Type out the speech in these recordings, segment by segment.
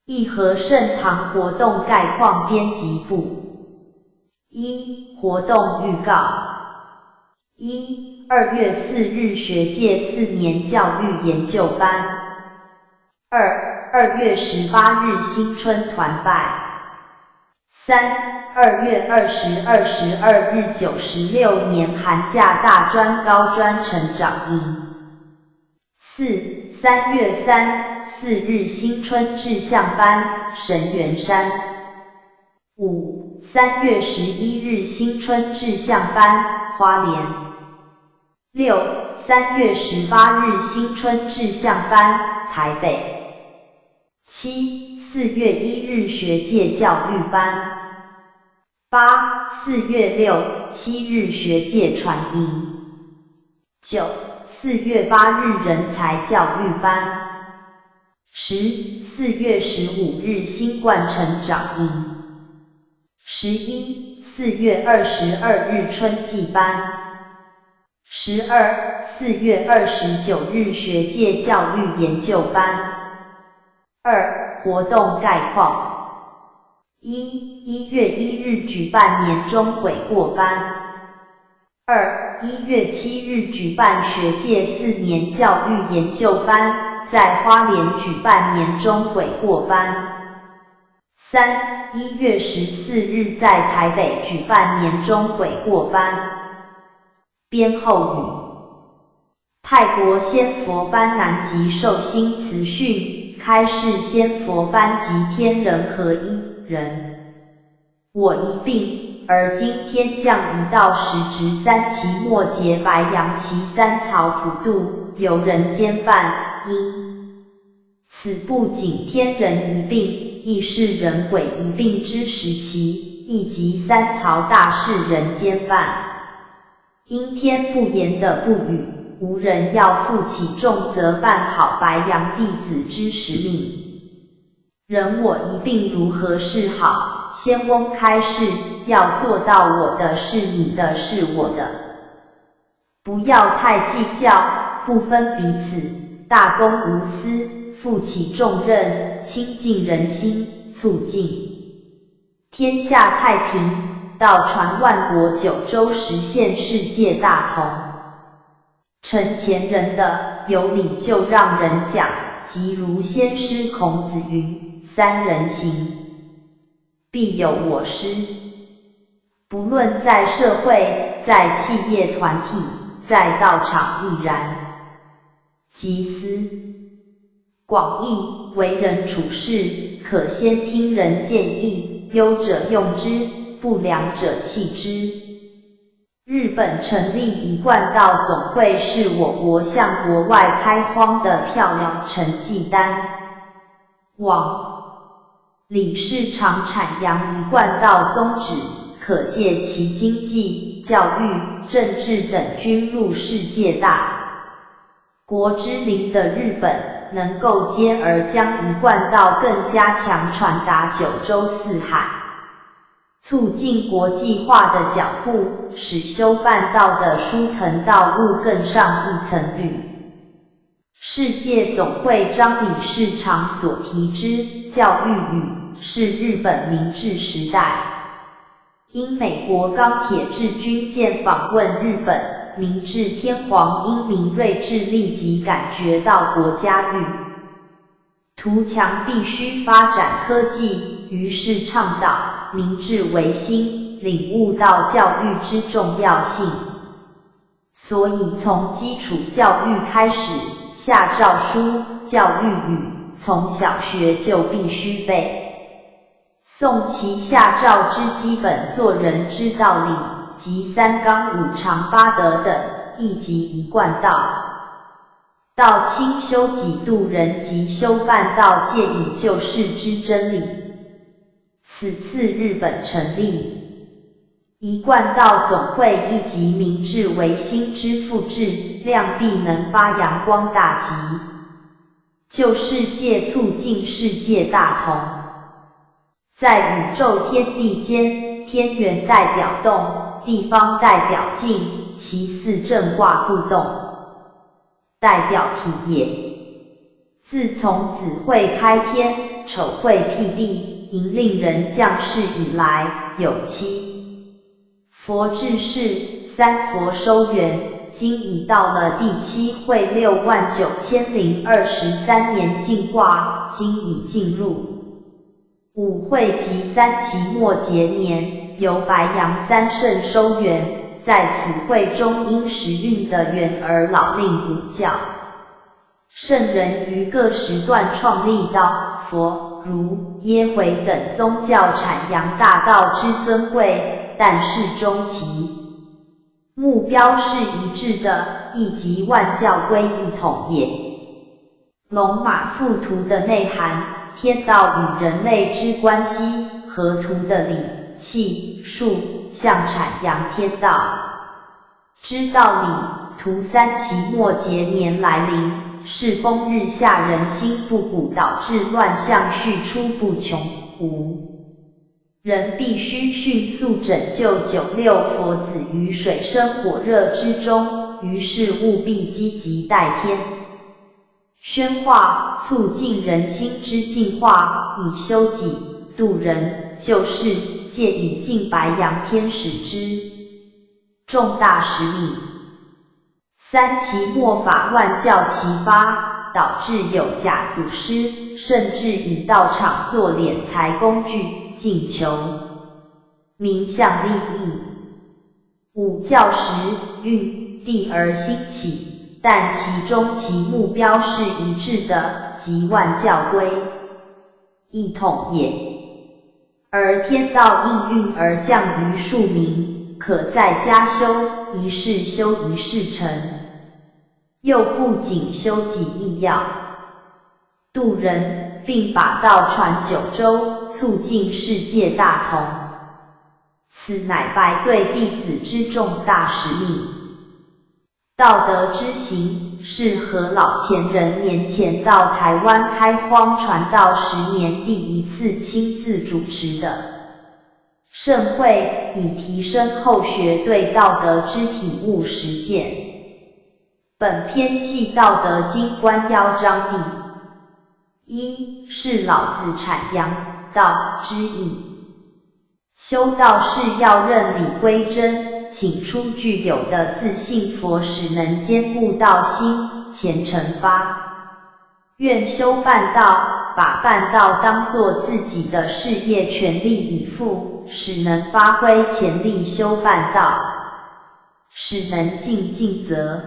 义和盛堂活动概况编辑部。1、活动预告。1、2月4日学界4年教育研究班。2、2月18日新春团拜。3、2月20、22日96年寒假大专高专成长营。4、3月3、4日新春志向班，神元山。5、3月11日新春志向班，花莲。6、3月18日新春志向班，台北。7、4月1日学界教育班。8、4月6、7日学界传营。9、4月8日人才教育班。10、4月15日新冠成长营。11、4月22日春季班。12、4月29日学界教育研究班。2、活动概况。1月1日举办年终悔过班。2、1月7日举办学界4年教育研究班，在花莲举办年终悔过班。3、1月14日在台北举办年终悔过班。编后语。泰国仙佛班南极寿星慈训，开示仙佛班及天人合一人。我一病，而今天降1到10值3期末节白杨其3草普渡，由人间办，因此不仅天人一病，亦是人鬼一病之时期，亦即3曹大事人间办。因天不言的不语，无人要负起重责办好白杨弟子之使命。人我一病如何是好？仙翁开示，要做到我的是你的是我的，不要太计较，不分彼此，大公无私，负起重任，亲近人心，促进天下太平，到传万国9州实现世界大同。承前人的，有理就让人讲，即如先师孔子云：“3人行，必有我师。”不论在社会，在企业团体，在道场亦然。集思广益，为人处事，可先听人建议，优者用之，不良者弃之。日本成立一贯道总会，是我国向国外开荒的漂亮成绩单。往理事长阐扬一贯道宗旨，可借其经济、教育、政治等均入世界大国之林的日本，能够接而将一贯道更加强传达9州4海，促进国际化的脚步，使修办道的疏腾道路更上一层绿。世界总会张理事长所提之教育语，是日本明治时代因美国钢铁制军舰访问日本，明治天皇英明睿智立即感觉到国家欲图强必须发展科技，于是倡导明治维新，领悟到教育之重要性，所以从基础教育开始下诏书，教育语从小学就必须背诵其下诏之基本做人之道理，即3纲5常8德等，亦即一贯道。道清修己度人，即修办道戒以救世之真理。此次日本成立一贯道总会，亦即明治维新之复制，量必能发扬光大及救世界，促进世界大同。在宇宙天地间，天元代表动，地方代表静，其四正卦不动，代表体也。自从子会开天，丑会辟地，迎令人将士以来，有七。佛治世，三佛收元，今已到了第7会69023年进卦，今已进入5会及3期末节年，由白羊三圣收元。在此会中因时运的缘而老令五教。圣人于各时段创立道、佛、儒、耶回等宗教阐扬大道之尊贵，但是终其目标是一致的，亦即万教归一统也。龙马附图的内涵，天道与人类之关系，河图的理、气、数、象阐扬天道之道理。图3期末节年来临，世风日下，人心不古，导致乱象续出不穷。人必须迅速拯救96佛子于水深火热之中，于是务必积极代天宣化，促进人心之净化，以修己度人，救世界，以尽白羊天使之重大使命。3期末法万教齐发，导致有假祖师，甚至以道场做敛财工具，尽求名相利益。五教时运地而兴起，但其中其目标是一致的，即万教归一统也。而天道应运而降于庶民，可在家修，一世修一世成。又不仅修己益要度人，并把道传九州，促进世界大同。此乃白对弟子之重大使命。道德之行，是何老前人年前到台湾开荒传道10年第一次亲自主持的盛会，以提升后学对道德之体悟实践。本篇系道德经观要章第1，是老子阐扬道之意。修道是要认理归真，请出具有的自信佛使能兼顾道心，虔诚发愿修办道，把办道当作自己的事业，全力以赴，使能发挥潜力修办道，使能尽尽责。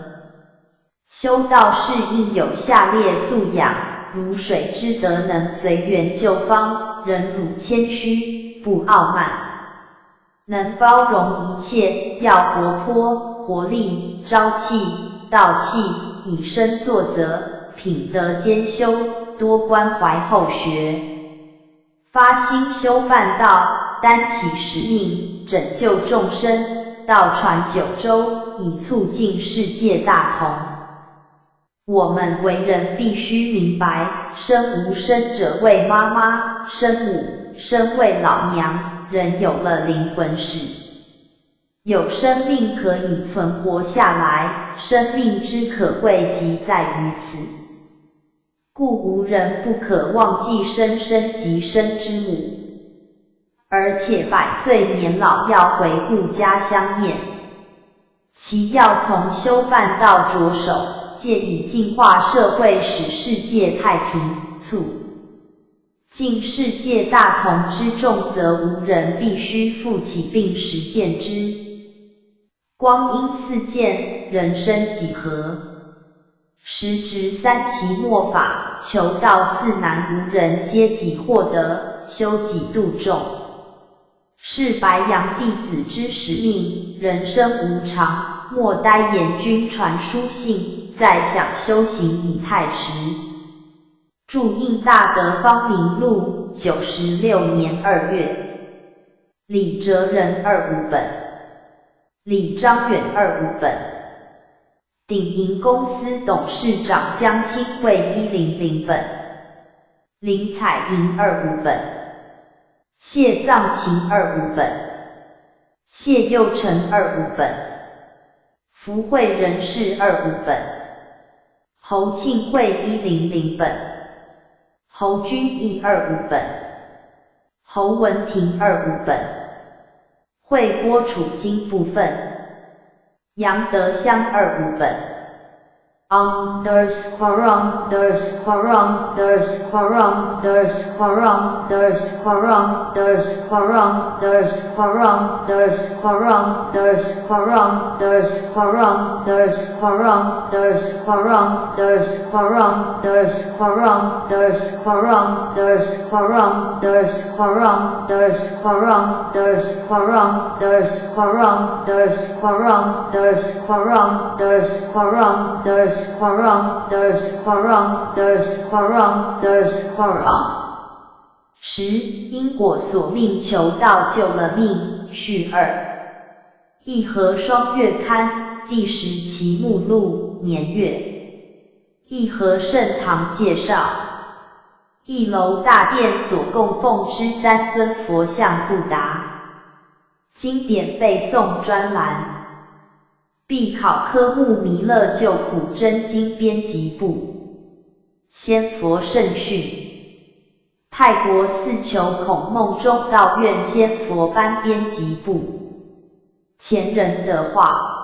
修道是应有下列素养，如水之德能随缘就方，忍辱谦虚，不傲慢，能包容一切，要活泼、活力、朝气、道气，以身作则，品德兼修，多关怀后学，发心修办道，担起使命，拯救众生，道传九州，以促进世界大同。我们为人必须明白，生无生者为妈妈，生母，生为老娘。人有了灵魂时，有生命可以存活下来，生命之可贵即在于此。故无人不可忘记生生即生之母，而且100岁年老要回顾家乡面，其要从修办道着手，借以净化社会，使世界太平，促进世界大同之重责，无人必须负起并实践之。光阴似箭，人生几何？时值3期末法，求道4难，无人皆己获得，修己度众，是白羊弟子之使命。人生无常，莫待阎君传书信，再想修行已太迟。注印大德方明录，96年2月。李哲仁25本，李章远25本。鼎银公司董事长江清惠100本，林彩莹25本，谢藏琴25本，谢佑成25本，福慧人士25本，侯庆惠100本。侯君义25本，侯文廷25本，会播楚经部分，杨德香25本。Underscore10. 因果所命求道救了命，序2。义和双月刊第10期目录年月。义和圣堂介绍。一楼大殿所供奉之3尊佛像布达。经典背诵专栏。必考科目弥勒救苦真经编辑部。仙佛圣训。泰国四球孔孟中道院仙佛班编辑部。前人的话。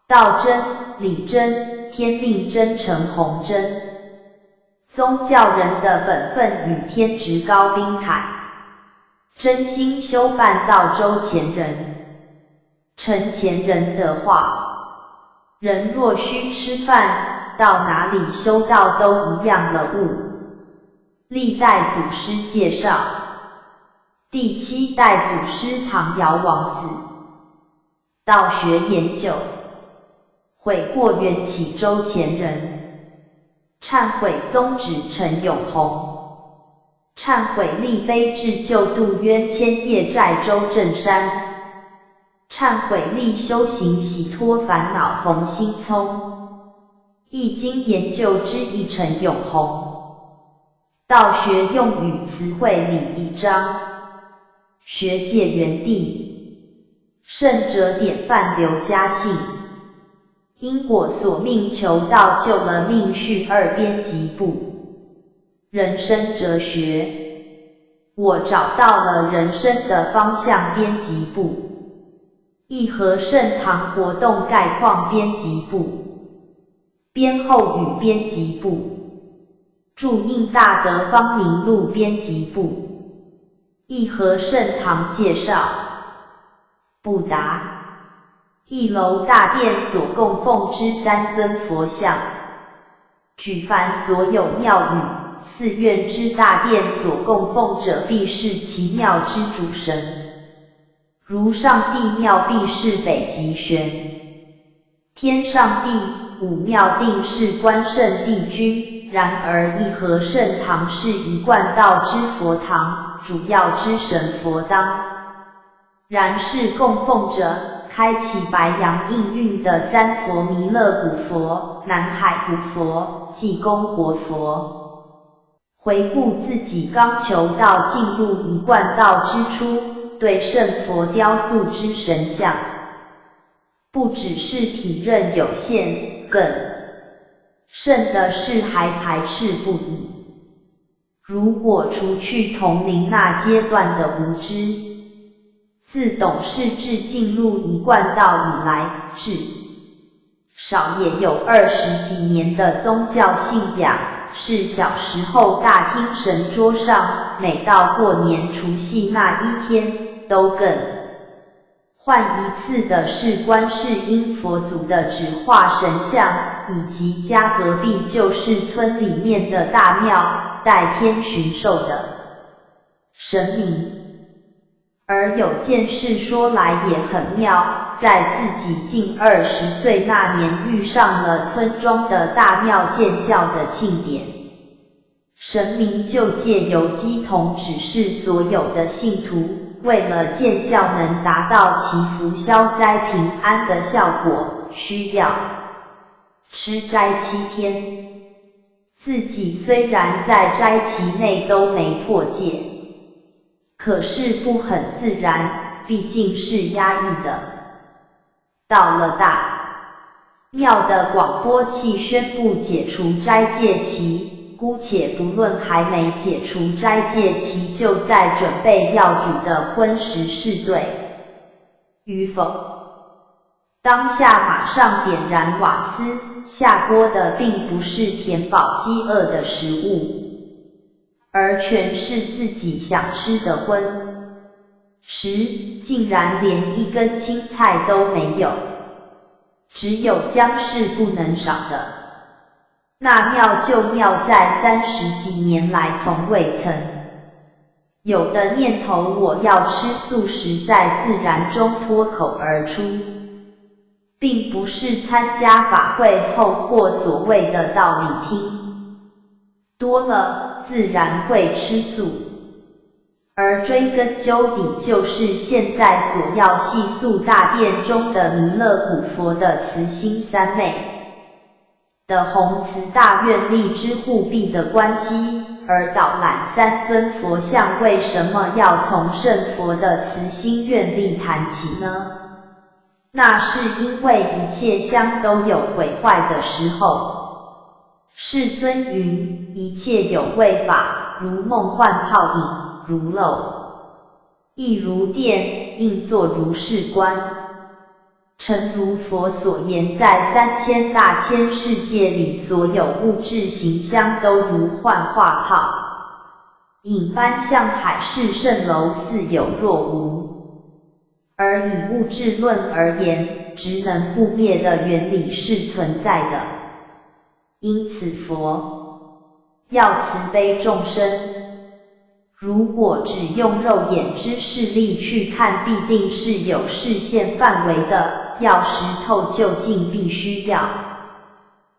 道真、理真、天命真、陈洪真。宗教人的本分与天职高宾凯。真心修办道周前人。陈前人的话。人若须吃饭，到哪里修道都一样了悟。历代祖师介绍。第7代祖师唐尧王子。道学研究。悔过缘起周前人。忏悔宗旨陈永宏。忏悔立碑志救度冤千业债周正山。忏悔力修行洗脱烦恼冯新聪。易经研究之一陈永宏。道学用语词汇李一章。学界园地。圣者典范刘嘉信。因果所命求道救了命序2编辑部。人生哲学。我找到了人生的方向编辑部。义和圣堂活动概况编辑部。编后语编辑部。注印大德方明录编辑部。义和圣堂介绍。布达。一楼大殿所供奉之3尊佛像。举凡所有庙宇、寺院之大殿所供奉者，必是其庙之主神。如上帝庙必是北极玄。天上第5庙定是关圣帝君，然而义和圣堂是一贯道之佛堂，主要之神佛当。然是供奉着开启白羊应运的3佛弥勒古佛、南海古佛、济公活佛。回顾自己刚求道进入一贯道之初，对圣佛雕塑之神像，不只是体认有限，更甚的是还排斥不已。如果除去同龄那阶段的无知，自懂事至进入一贯道以来，至少也有20几年的宗教信仰，是小时候大厅神桌上，每到过年除夕那一天，都更换一次的是观世音佛祖的纸画神像，以及家隔壁就是村里面的大庙，代天巡狩的神明。而有件事说来也很妙，在自己近20岁那年遇上了村庄的大庙建教的庆典，神明就借由鸡童指示所有的信徒，为了建教能达到祈福消灾平安的效果，需要吃斋7天。自己虽然在斋期内都没破戒，可是不很自然，毕竟是压抑的。到了大庙的广播器宣布解除斋戒期，姑且不论还没解除斋戒期就在准备要煮的荤食是对与否。当下马上点燃瓦斯，下锅的并不是填饱饥饿的食物，而全是自己想吃的荤食，竟然连一根青菜都没有，只有姜是不能少的。那妙就妙在30几年来从未曾有的念头我要吃素食在自然中脱口而出，并不是参加法会后或所谓的道理听多了自然会吃素，而追根究底就是现在所要细塑大殿中的弥勒古佛的慈心三昧的弘慈大愿力之护庇的关系，而导览三尊佛像为什么要从圣佛的慈心愿力谈起呢？那是因为一切香都有毁坏的时候。世尊云：一切有为法，如梦幻泡影，如漏亦如电，应作如是观。诚如佛所言，在3000大千世界里，所有物质形象都如幻化泡影般像海市蜃楼似有若无。而以物质论而言，执能不灭的原理是存在的。因此佛要慈悲众生，如果只用肉眼之视力去看，必定是有视线范围的，要识透究竟必须要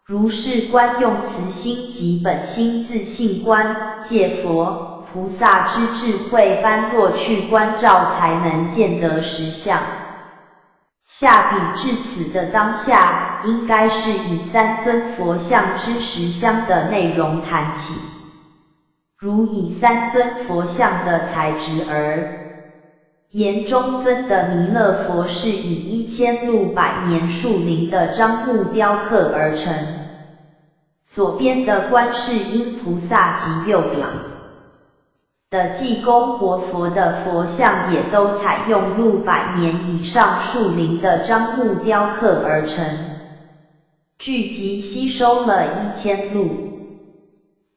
如是观，用慈心及本心自性观，借佛菩萨之智慧般若去观照，才能见得实相。下笔至此的当下，应该是以三尊佛像之实相的内容谈起。如以三尊佛像的材质而言，中尊的弥勒佛是以1000路百年树林的樟木雕刻而成，左边的观世音菩萨及右边的济公活佛的佛像也都采用路100年以上树林的樟木雕刻而成，聚集吸收了1000路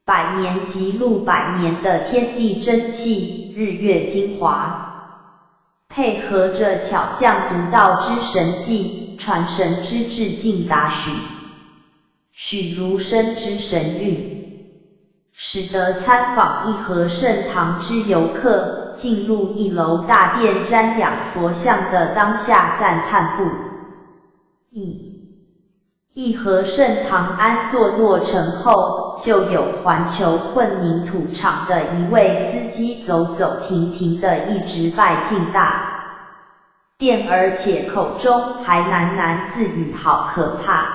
100年及路100年的天地真气、日月精华，配合着巧匠独到之神技，传神之至尽达许如生之神韵，使得参访义和圣堂之游客进入1楼大殿瞻仰佛像的当下赞叹不已。义和圣堂安坐落成后，就有环球混凝土厂的一位司机走走停停的一直拜进大殿，而且口中还喃喃自语：好可怕，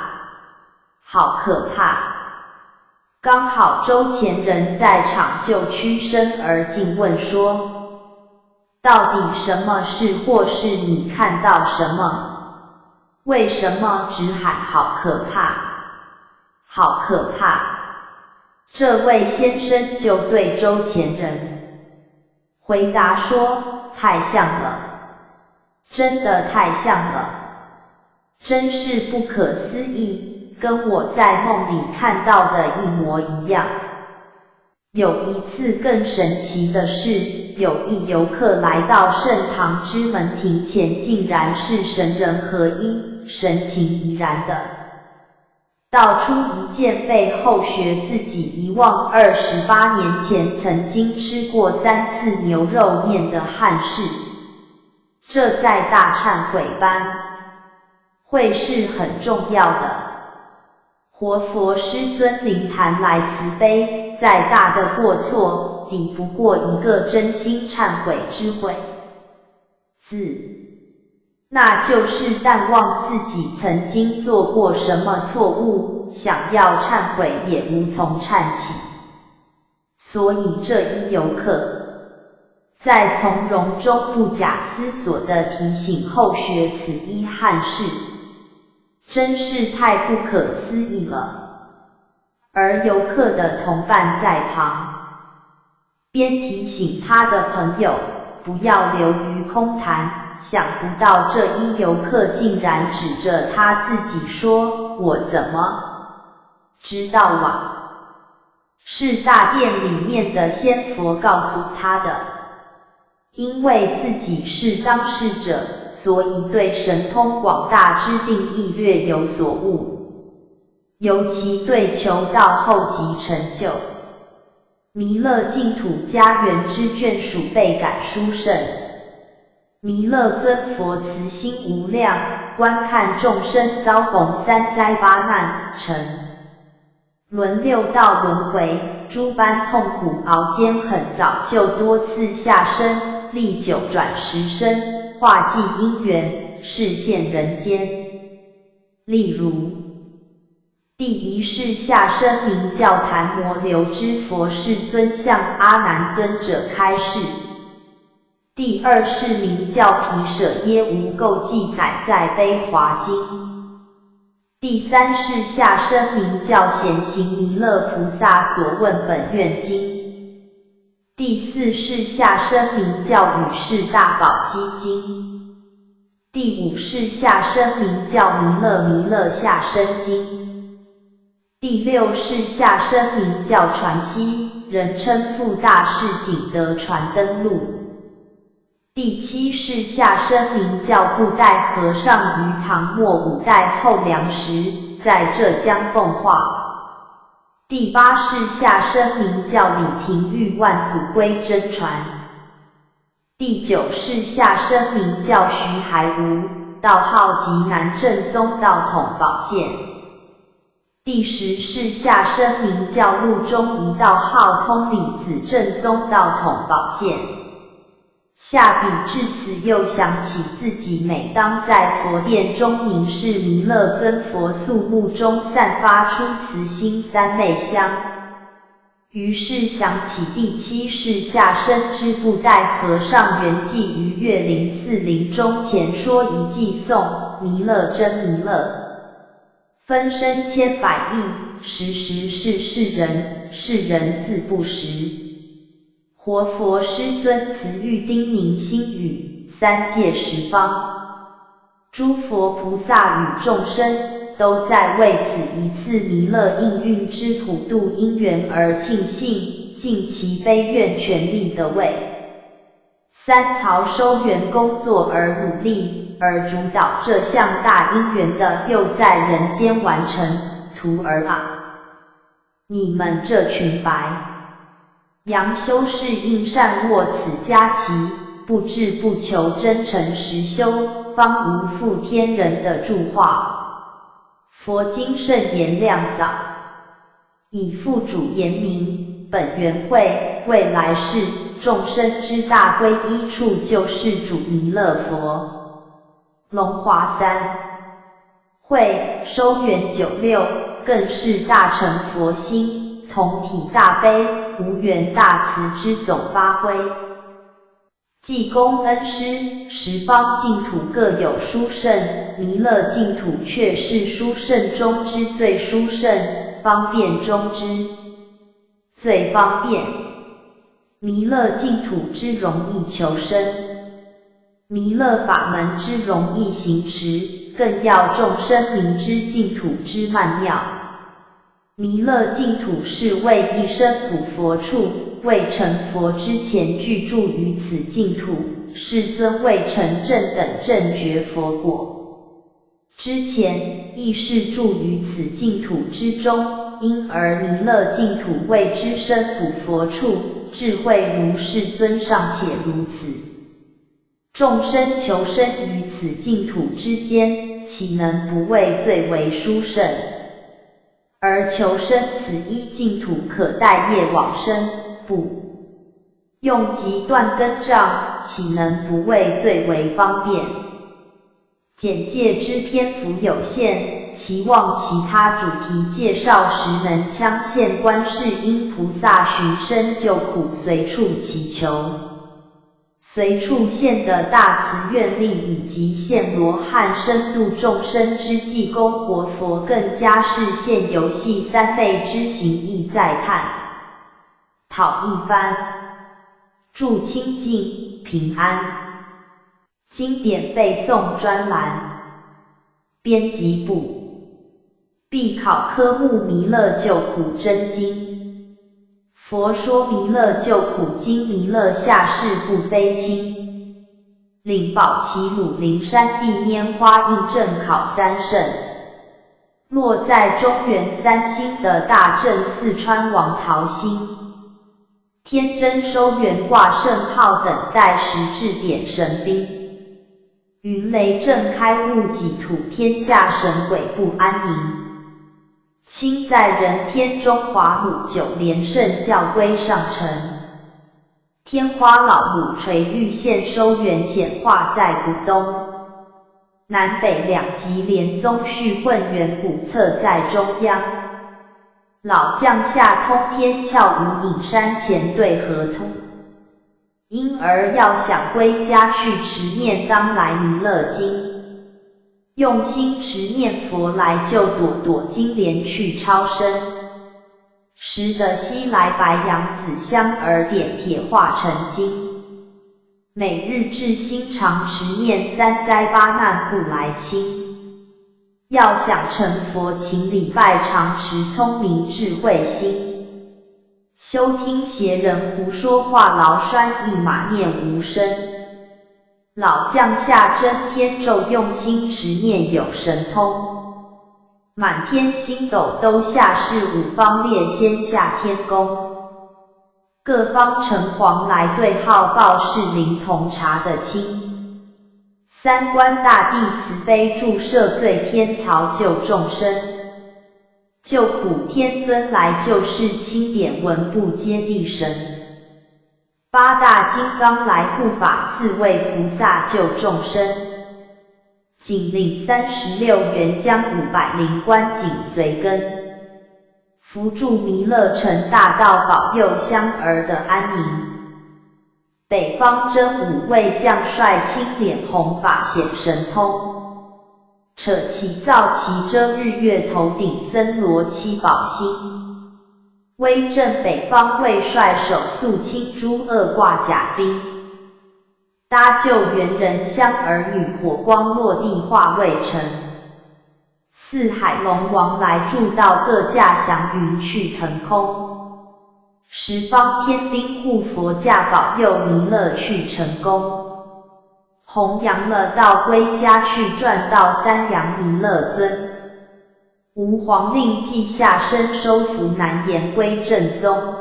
好可怕。刚好周前人在场，就屈身而进问说：到底什么事，或是你看到什么？为什么只喊好可怕，好可怕？这位先生就对周前人回答说：太像了，真的太像了，真是不可思议，跟我在梦里看到的一模一样。有一次更神奇的是，有一游客来到圣堂之门庭前，竟然是神人合一，神情怡然的道出一件背后学自己遗忘28年前曾经吃过3次牛肉面的憾事。这在大忏悔班会是很重要的。活佛师尊灵坛来慈悲，再大的过错，抵不过一个真心忏悔之悔字，那就是淡忘自己曾经做过什么错误，想要忏悔也无从忏起。所以这一游客在从容中不假思索地提醒后学此一憾事，真是太不可思议了。而游客的同伴在旁边提醒他的朋友不要流于空谈，想不到这一游客竟然指着他自己说：“我怎么知道啊？是大殿里面的仙佛告诉他的。”因为自己是当事者，所以对神通广大之定义略有所悟，尤其对求道后级成就弥勒净土家园之眷属倍感殊胜。弥勒尊佛慈心无量，观看众生遭逢三灾八难，沉沦六道轮回，诸般痛苦熬煎很，早就多次下生，历九转十生，化际因缘，示现人间。例如，第一世下生名叫檀摩流支佛世尊向阿难尊者开示。第二世名叫毗舍耶无垢，记载在悲华经。第三世下生名叫显行弥勒菩萨所问本愿经。第四世下生名叫与世大宝积经。第五世下生名叫弥勒下生经。第六世下生名叫传希，人称富大士景德传灯录。第七世下生名叫布袋和尚，于唐末五代后梁时在浙江奉化。第八世下生名叫李廷玉，万祖归真传。第九世下生名叫徐海无，道号极南正宗道统宝剑。第十世下生名叫陆中一，道号通理子正宗道统宝剑。下笔至此，又想起自己每当在佛殿中凝视弥勒尊佛肃穆中散发出慈心三昧香，于是想起第七世下生之布袋和尚圆寂于岳林寺林中前说一偈颂：弥勒真弥勒，分身千百亿，时时是世人，世人自不识。活佛师尊慈欲叮咛心语，三界十方诸佛菩萨与众生都在为此一次弥勒应运之普度因缘而庆幸，尽其悲愿全力地为三曹收缘工作而努力，而主导这项大因缘的又在人间完成。徒儿啊，你们这群白杨修士应善握此佳期，不志不求，真诚实修，方无负天人的助化。佛经圣言亮早，以父主言明，本源会未来世众生之大归依处，就是主弥勒佛。龙华三会收圆96，更是大乘佛心，同体大悲无缘大慈之总发挥。济公恩师，十方净土各有殊胜，弥勒净土却是殊胜中之最殊胜，方便中之最方便。弥勒净土之容易求生，弥勒法门之容易行持，更要众生明知净土之曼妙。弥勒净土是为一生补佛处，未成佛之前具住于此净土，世尊未成正等正觉佛果之前，亦是住于此净土之中，因而弥勒净土为之生补佛处，智慧如世尊尚且如此，众生求生于此净土之间，岂能不为最为殊胜？而求生此一净土，可待业往生，不用极断根障，岂能不为最为方便？简介之篇幅有限，期望其他主题介绍时能锵现观世音菩萨寻声救苦，随处祈求。随处现的大慈愿力以及现罗汉深度众生之济公活佛，更加是现游戏三昧之行，意在探讨一番，助清净平安。经典背诵专栏，编辑部，必考科目弥勒救苦真经。佛说弥勒救苦经，弥勒下世不非轻。领宝齐鲁灵山地拈花印正考三圣，落在中原三星的大正四川王桃星。天真收元挂圣号，等待时至点神兵。云雷震开雾己土，天下神鬼不安宁。亲在人天中华母，九连圣教归上乘。天花老母垂玉线，收元显化在古东。南北两极连宗续混元古册在中央。老将下通天窍，无影山前对合通。因而要想归家去，持念当来弥勒经。用心持念佛来救，朵朵金莲去超生。时得西来白杨紫香儿，点铁化成金。每日至心常持念，三灾八难不来侵。要想成佛，勤礼拜常持聪明智慧心。休听邪人胡说话，劳栓一马念无声。老将下真天咒，用心持念有神通。满天星斗都下世，五方列仙下天宫。各方城隍来对号报，是灵童查得清。三官大帝慈悲助，赦罪天曹救众生。救苦天尊来救世，钦点文部接地神。八大金刚来护法，四位菩萨救众生。仅领36员将500灵官紧随跟。扶助弥勒成大道，保佑香儿的安宁。北方真5位将帅，青脸红发显神通。扯旗造旗遮日月，头顶森罗七宝星。威震北方卫帅，手速青珠二挂甲兵。搭救猿人香儿女，火光落地化未成。四海龙王来助道，各驾祥云去腾空。十方天兵护佛驾，保佑弥勒去成功。弘扬了道归家去，赚到三阳弥勒尊。吾皇令记下身，收服难言归正宗。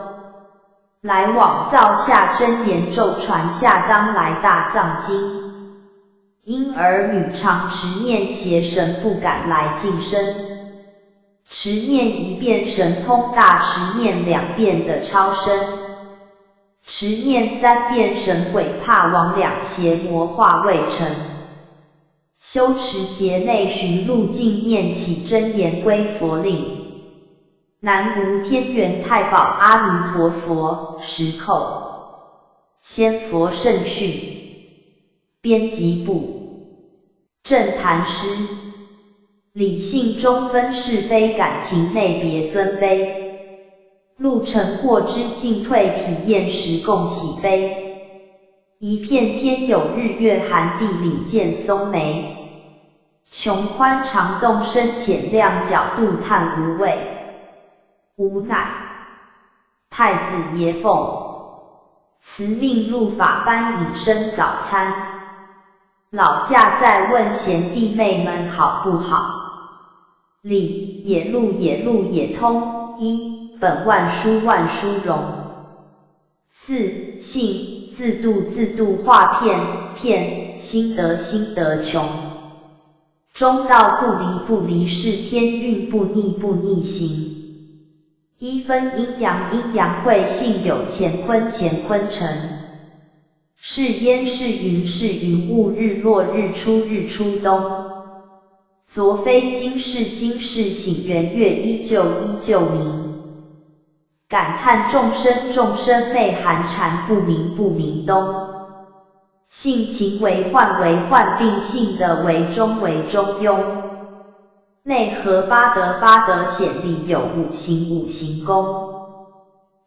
来往造下真言咒，传下当来大藏经。因儿女常持念，邪神不敢来近身。持念一遍神通大，持念2遍的超生。持念3遍神鬼怕亡，两邪魔化未成。修持劫内寻路径，念起真言归佛令。南无天元太保阿弥陀佛，10口。先佛圣训。编辑部。正坛师。理性中分是非，感情内别尊卑。路程过之进退，体验时共喜悲。一片天有日月寒，地里见松梅。穷宽长洞深浅亮，角度探无味。无奈太子爷奉慈命入法班，引申早餐。老驾在问贤弟妹们好不好？理野路野路也通。一本万书万书容。4信自度自度化片片，心得心得穷。中道不离不离是天运，不逆不逆行。一分阴阳阴阳会，性有乾坤乾坤成。是烟是云是云雾，日落日出日出东。昨非今是今是，醒圆月依旧依旧明。感叹众生众生内寒蝉，不明不明东。性情为患病性的为中庸。内合八德显里有五行功。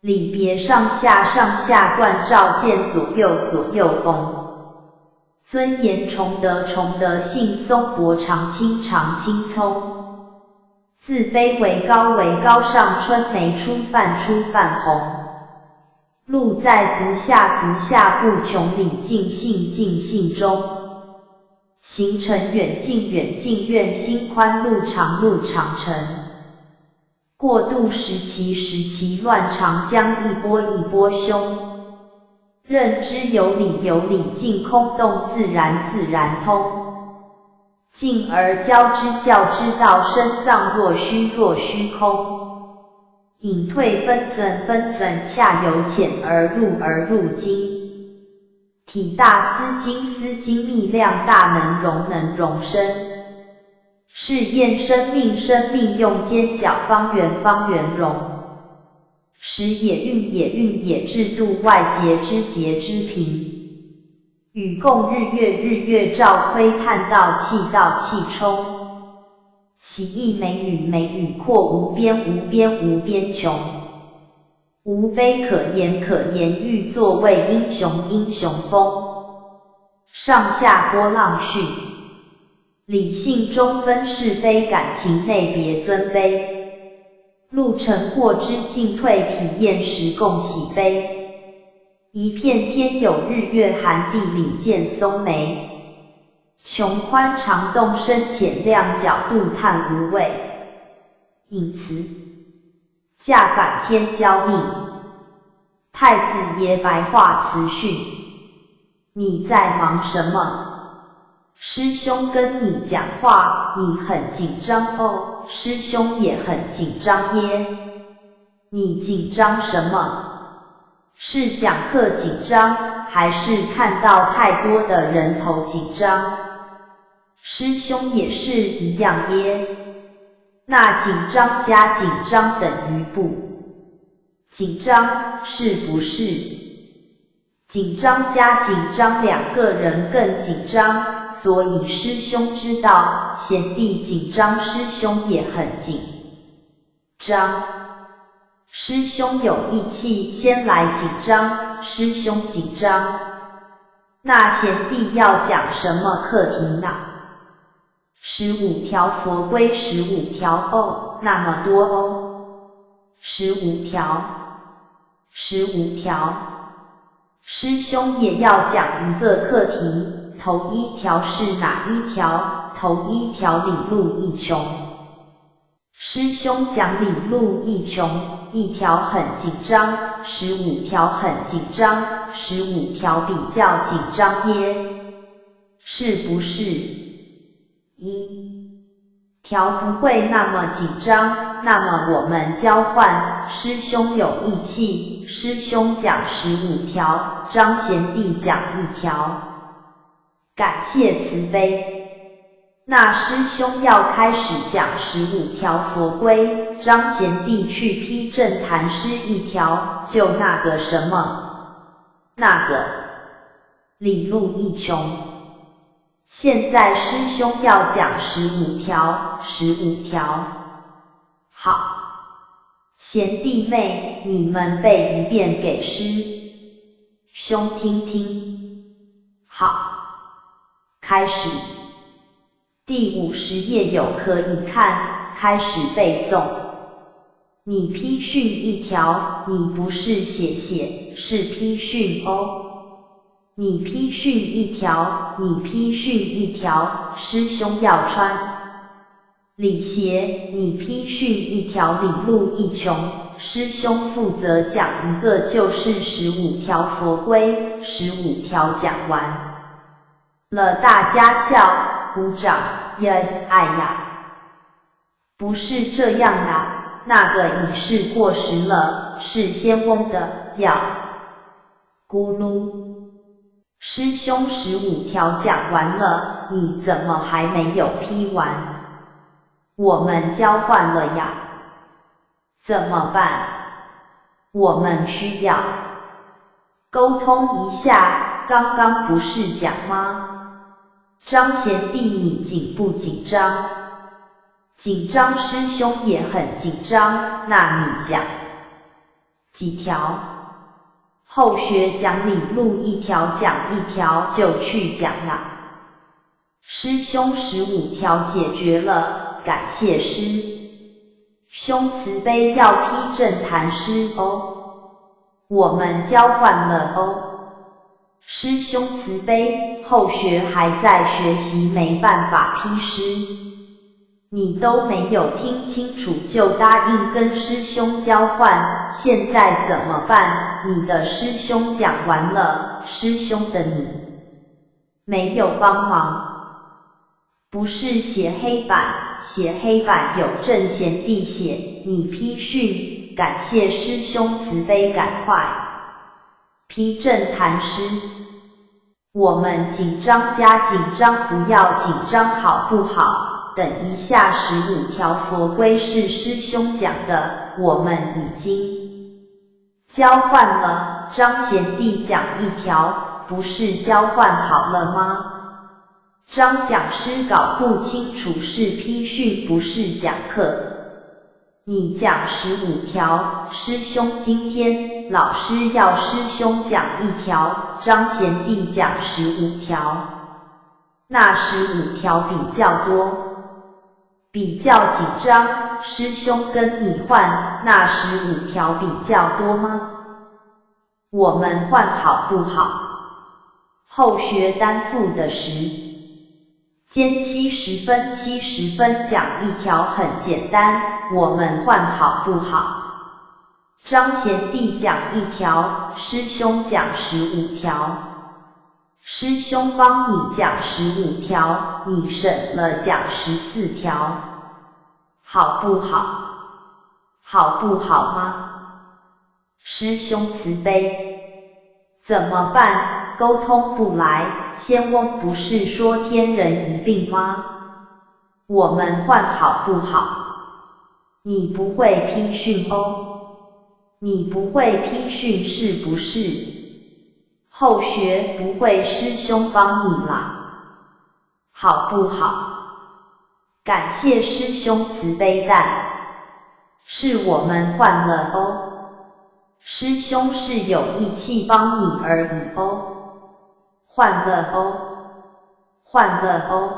里别上下贯照见左右逢。尊严崇德性松柏长青葱。自卑为高尚春梅初泛红。路在足下不穷理尽性中。行程远近愿心宽路长程。过渡时期乱长江一波凶。认知有理尽空洞自然通。进而教之道深藏若虚空。隐退分寸恰由浅而入精。体大思精密量大能容身。试验生命用尖角方圆容。时也运制度外节之平。与共日月照窥探到气冲。喜意美语阔无边穷。无悲可言欲作为英雄风。上下波浪序。理性中分是非感情内别尊卑。路程过之进退体验时共喜悲。一片天有日月寒地里见松梅。穷宽长洞深浅量角度探无味。引词驾返天交应。太子爷白话词训。你在忙什么？师兄跟你讲话，你很紧张哦，师兄也很紧张耶。你紧张什么？是讲课紧张，还是看到太多的人头紧张？师兄也是一样耶。那紧张加紧张等于不紧张，是不是？紧张加紧张两个人更紧张，所以师兄知道贤弟紧张，师兄也很紧张。师兄有义气，先来紧张，师兄紧张。那贤弟要讲什么课题呢？15条佛规，15条哦，那么多哦。15条。师兄也要讲一个课题，头一条是哪一条？头一条理路一穷。师兄讲理路一穷，一条很紧张，15条很紧张，15条比较紧张耶，是不是？1条不会那么紧张，那么我们交换，师兄有义气，师兄讲15条，张贤弟讲1条，感谢慈悲。那师兄要开始讲15条佛规，张贤弟去批正坛师1条，就那个什么，那个理路一穷。现在师兄要讲15条，15条。好，贤弟妹，你们背一遍给师兄听听。好，开始。第50页有可以看，开始背诵。你批训1条，你不是写，是批训哦。你批训1条，你批训1条，师兄要穿礼鞋。你批训1条，理路一穷，师兄负责讲一个，就是15条佛规，15条讲完了，大家笑，鼓掌 ，yes， 哎呀，不是这样啊，那个已是过时了，是仙翁的，要咕噜。师兄15条讲完了，你怎么还没有批完？我们交换了呀，怎么办？我们需要沟通一下，刚刚不是讲吗？张贤弟你紧不紧张？紧张，师兄也很紧张，那你讲几条？后学讲理录一条讲一条就去讲啦。师兄15条解决了，感谢师兄慈悲，要批正坛诗哦。我们交换了哦。师兄慈悲，后学还在学习，没办法批诗。你都没有听清楚就答应跟师兄交换，现在怎么办？你的师兄讲完了，师兄的你没有帮忙。不是写黑板，写黑板有正贤弟写，你批训，感谢师兄慈悲，赶快批正坛诗。我们紧张加紧张，不要紧张好不好？等一下15条佛规是师兄讲的，我们已经交换了，张贤弟讲一条，不是交换好了吗？张讲师搞不清楚，是批训不是讲课。你讲15条，师兄今天老师要师兄讲一条，张贤弟讲15条，那15条比较多。比较紧张，师兄跟你换，那15条比较多吗？我们换好不好？后学担负的10兼70分，70分讲一条很简单，我们换好不好？张贤弟讲一条，师兄讲15条。师兄帮你讲15条，你省了讲14条，好不好？好不好吗？师兄慈悲，怎么办？沟通不来，仙翁不是说天人一并吗？我们换好不好？你不会批训哦，你不会批训是不是？后学不会，师兄帮你啦，好不好？感谢师兄慈悲，但是我们换了哦，师兄是有义气帮你而已哦，换了哦，换了哦，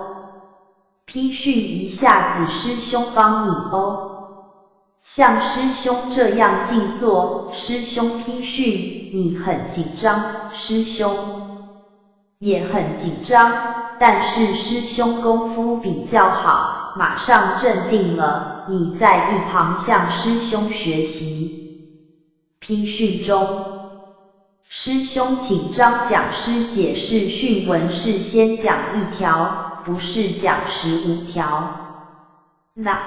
批训一下子，师兄帮你哦。像师兄这样静坐，师兄批训，你很紧张，师兄也很紧张，但是师兄功夫比较好，马上镇定了，你在一旁向师兄学习。批训中，师兄请张讲师解释训文是先讲一条，不是讲15条。那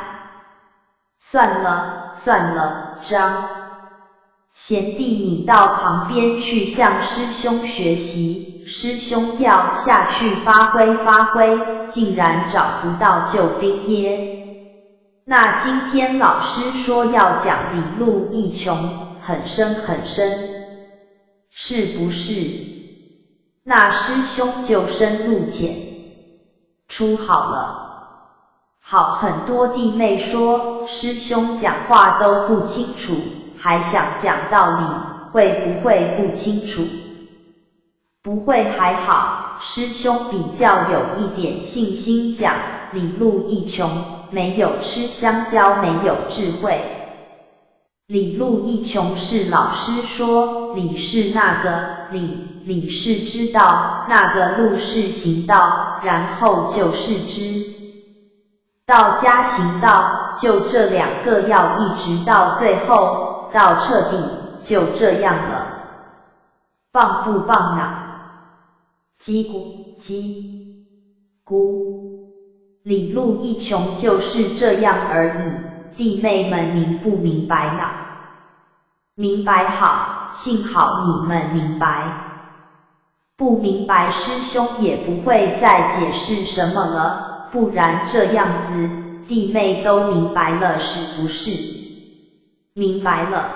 算了算了，张贤弟你到旁边去向师兄学习，师兄要下去发挥发挥，竟然找不到救兵耶。那今天老师说要讲理路一穷，很深很深，是不是？那师兄就深入浅出好了。好，很多弟妹说师兄讲话都不清楚，还想讲道理，会不会不清楚？不会还好，师兄比较有一点信心讲理路一穷，没有吃香蕉没有智慧。理路一穷是老师说，理是那个理是知道，那个路是行道，然后就是知道加行道，就这两个要一直到最后，到彻底，就这样了。棒不棒呢？叽咕，理路一穷就是这样而已，弟妹们明不明白呢？明白好，幸好你们明白。不明白师兄也不会再解释什么了，不然这样子，弟妹都明白了是不是？明白了，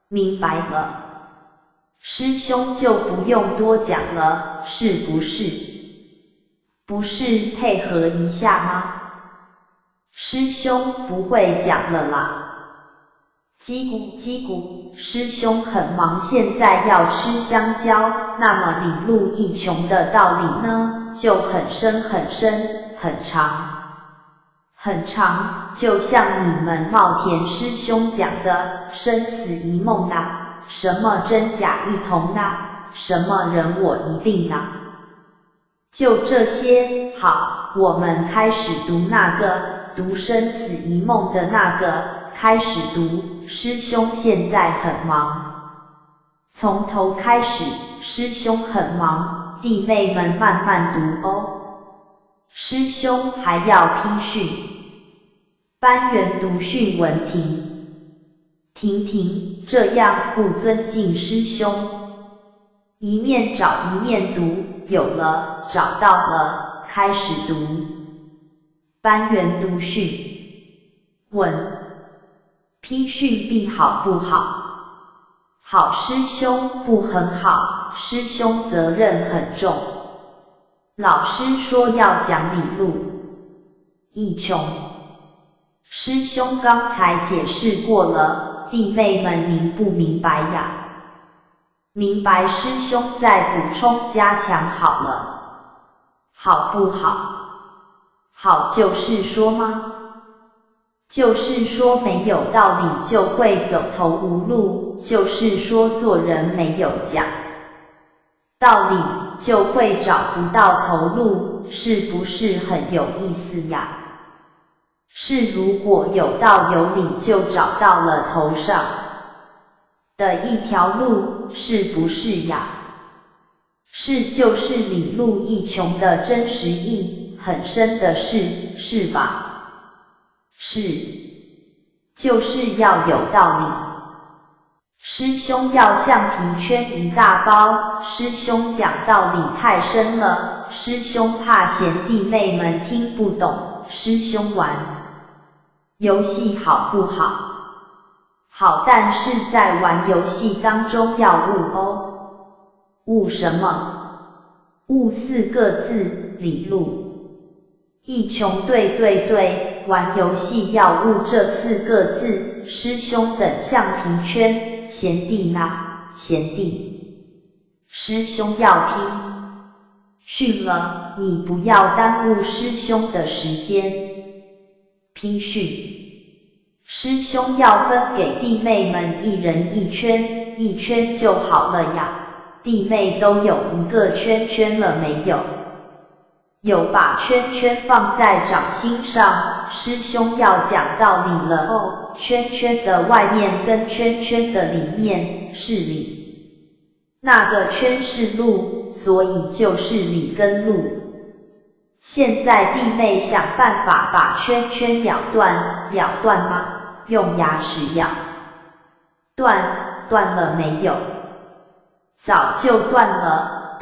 明白了。师兄就不用多讲了，是不是？不是配合一下吗？师兄不会讲了啦。叽咕叽咕，师兄很忙，现在要吃香蕉，那么理路一穷的道理呢，就很深很深，很长。很长，就像你们茂田师兄讲的，生死一梦啊，什么真假一同啊，什么人我一并啊，就这些。好，我们开始读那个，读生死一梦的那个，开始读。师兄现在很忙，从头开始，师兄很忙，弟妹们慢慢读哦。师兄还要批训，班员读训文停，这样不尊敬师兄。一面找一面读，有了，找到了，开始读。班员读训文，批训必好不好？好师兄，不很好，师兄责任很重。老师说要讲理路一穷，师兄刚才解释过了，弟妹们明不明白呀？明白，师兄再补充加强好了。好不好？好就是说吗？就是说没有道理就会走投无路，就是说做人没有讲道理就会找不到头路，是不是很有意思呀？是，如果有道有理就找到了头上的一条路，是不是呀？是，就是理路一穷的真实意，很深的是，是吧？是，就是要有道理。师兄要橡皮圈一大包，师兄讲道理太深了，师兄怕嫌弟妹们听不懂，师兄玩游戏好不好？好，但是在玩游戏当中要悟哦。悟什么？悟4个字，理路一穷。对，玩游戏要悟这4个字。师兄等橡皮圈，贤弟呢？贤弟，师兄要批训了，你不要耽误师兄的时间。批训，师兄要分给弟妹们一人1圈，1圈就好了呀。弟妹都有一个圈圈了没有？有，把圈圈放在掌心上。师兄要讲道理了哦，圈圈的外面跟圈圈的里面是理，那个圈是路，所以就是理跟路。现在弟妹想办法把圈圈咬断，咬断吗？用牙齿咬断了没有？早就断了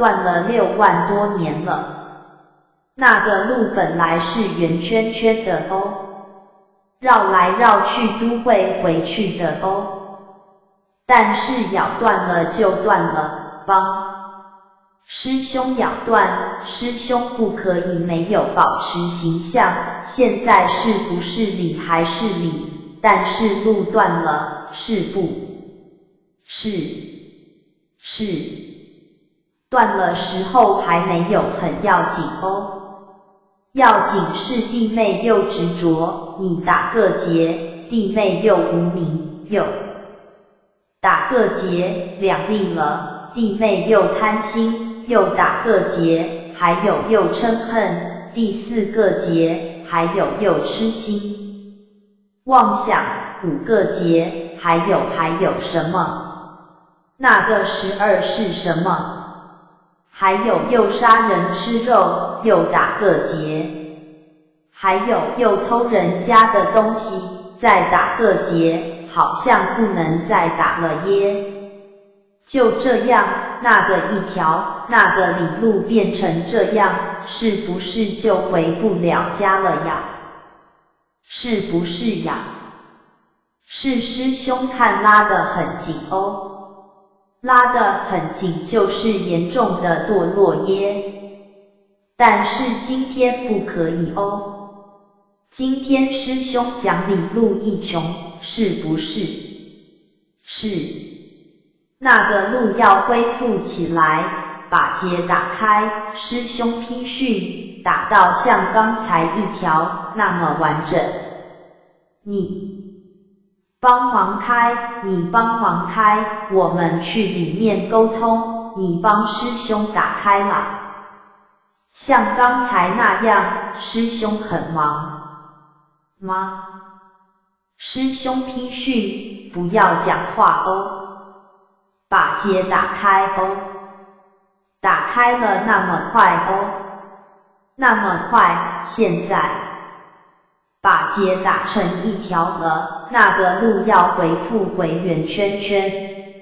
6万多年了。那个路本来是圆圈圈的哦，绕来绕去都会回去的哦。但是咬断了就断了，帮师兄咬断，师兄不可以没有保持形象。现在是不是理还是理？但是路断了，是不是断了时候还没有很要紧哦。要紧是弟妹又执着，你打个结，弟妹又无名，又打个结，2例了，弟妹又贪心，又打个结，还有又嗔恨，第4个结，还有又痴心妄想，5个结，还有什么？那个12是什么？还有又杀人吃肉，又打个结，还有又偷人家的东西，再打个结，好像不能再打了耶。就这样，那个一条，那个理路变成这样，是不是就回不了家了呀？是不是呀？是，师兄看拉得很紧哦。拉得很紧就是严重的堕落耶。但是今天不可以哦。今天师兄讲理路一穷，是不是？是。那个路要恢复起来，把结打开，师兄批训，打到像刚才一条那么完整。你帮忙开，你帮忙开，我们去里面沟通，你帮师兄打开啦。像刚才那样，师兄很忙吗？师兄批训，不要讲话哦。把结打开哦。打开了那么快哦。那么快，现在把结打成一条了，那个路要回复回圆圈圈。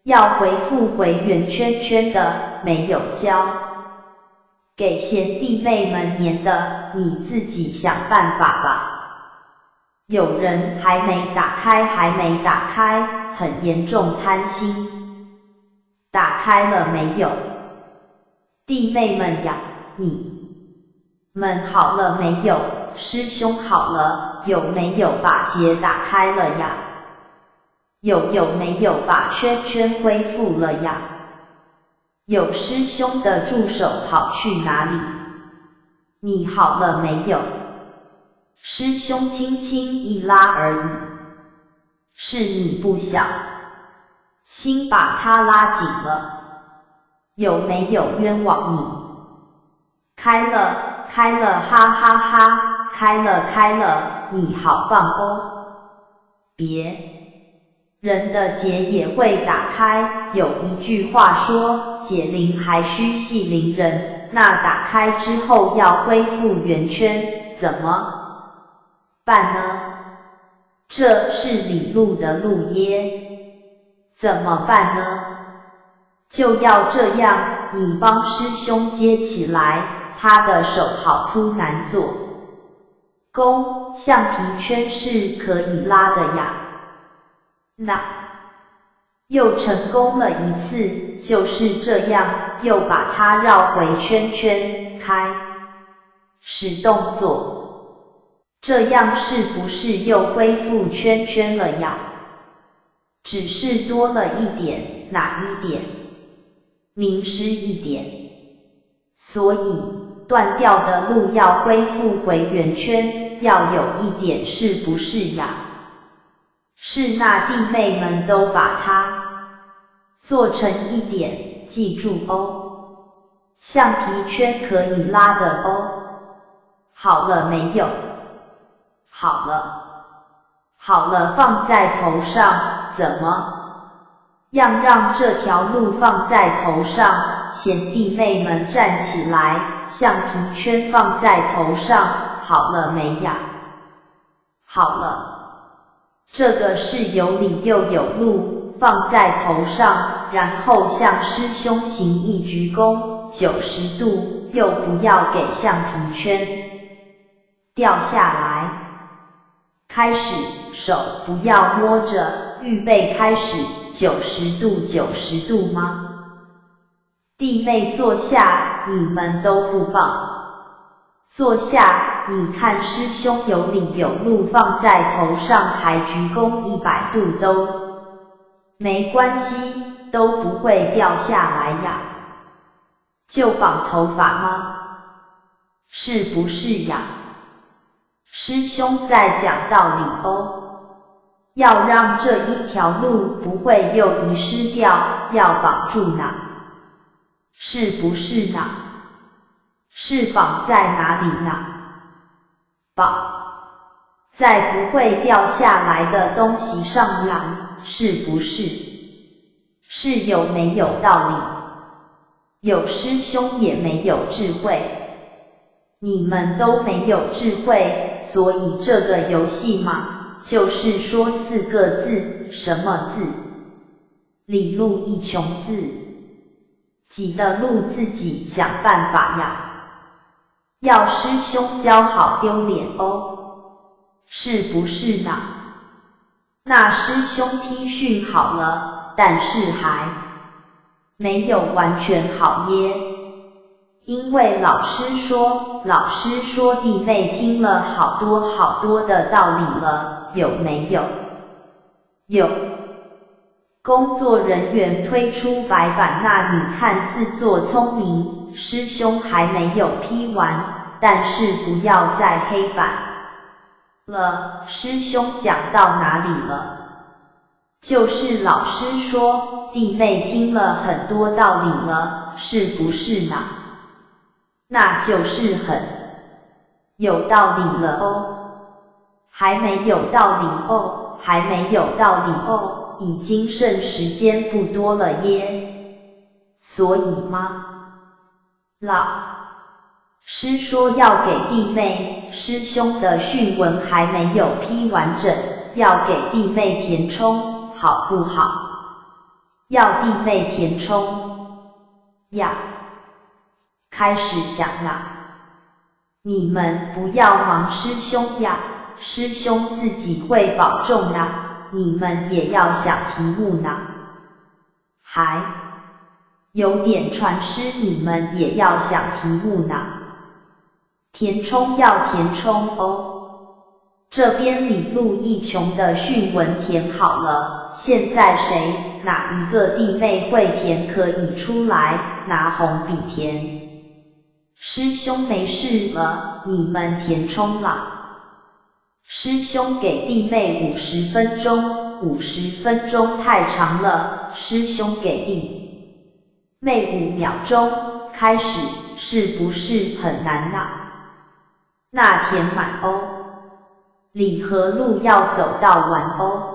要回复回圆圈圈的，没有教。给贤弟妹们粘的，你自己想办法吧。有人还没打开，很严重贪心。打开了没有？弟妹们呀，你们好了没有？师兄好了，有没有把结打开了呀？有没有把圈圈恢复了呀？有师兄的助手跑去哪里？你好了没有？师兄轻轻一拉而已，是你不小心把它拉紧了。有没有冤枉你？开了，哈哈哈，开了，你好棒哦。别人的结也会打开，有一句话说，解铃还须系铃人，那打开之后要恢复圆圈，怎么办呢？这是理路的路耶，怎么办呢？就要这样，你帮师兄接起来，他的手好粗难做。弓，橡皮圈是可以拉的呀。那又成功了一次，就是这样，又把它绕回圈圈，开始动作。这样是不是又恢复圈圈了呀？只是多了一点，哪一点？明示一点。所以断掉的路要恢复回圆圈，要有一点，是不是呀？是，那弟妹们都把它做成一点，记住哦。橡皮圈可以拉的哦。好了没有？好了，放在头上，怎么样让这条路放在头上？贤弟妹们站起来，橡皮圈放在头上，好了没呀？好了，这个是有理又有路，放在头上，然后向师兄行一鞠躬，90度，又不要给橡皮圈掉下来。开始，手不要摸着，预备开始，90度90度吗？弟妹坐下，你们都不棒。坐下，你看师兄有理有路，放在头上还鞠躬100度都没关系，都不会掉下来呀。就绑头发吗？是不是呀？师兄在讲道理哦，要让这一条路不会又遗失掉，要绑住呢，是不是呢？是绑在哪里呢？绑在不会掉下来的东西上呀，是不是？是有没有道理？有师兄也没有智慧。你们都没有智慧，所以这个游戏嘛，就是说4个字，什么字？理路一穷字。己的路自己想办法呀。要师兄教好丢脸哦，是不是呢？那师兄批训好了，但是还没有完全好耶。因为老师说弟妹听了好多的道理了，有没有？有。工作人员推出白板，那你看自作聪明，师兄还没有批完，但是不要再黑板了。师兄讲到哪里了？就是老师说弟妹听了很多道理了，是不是呢？那就是很有道理了哦。还没有道理哦，还没有道理哦，已经剩时间不多了耶。所以吗？老师说要给弟妹，师兄的训文还没有批完整，要给弟妹填充，好不好？要弟妹填充呀。开始想啦，你们不要忙师兄呀，师兄自己会保重啦，你们也要想题目呢。还有点传师，你们也要想题目呢。填充要填充哦。这边李路一穷的训文填好了，现在谁哪一个弟妹会填可以出来拿红笔填。师兄没事了，你们填充了。师兄给弟妹50分钟，50分钟太长了，师兄给弟妹5秒钟，开始，是不是很难啊？那填满哦。李和路要走到完哦。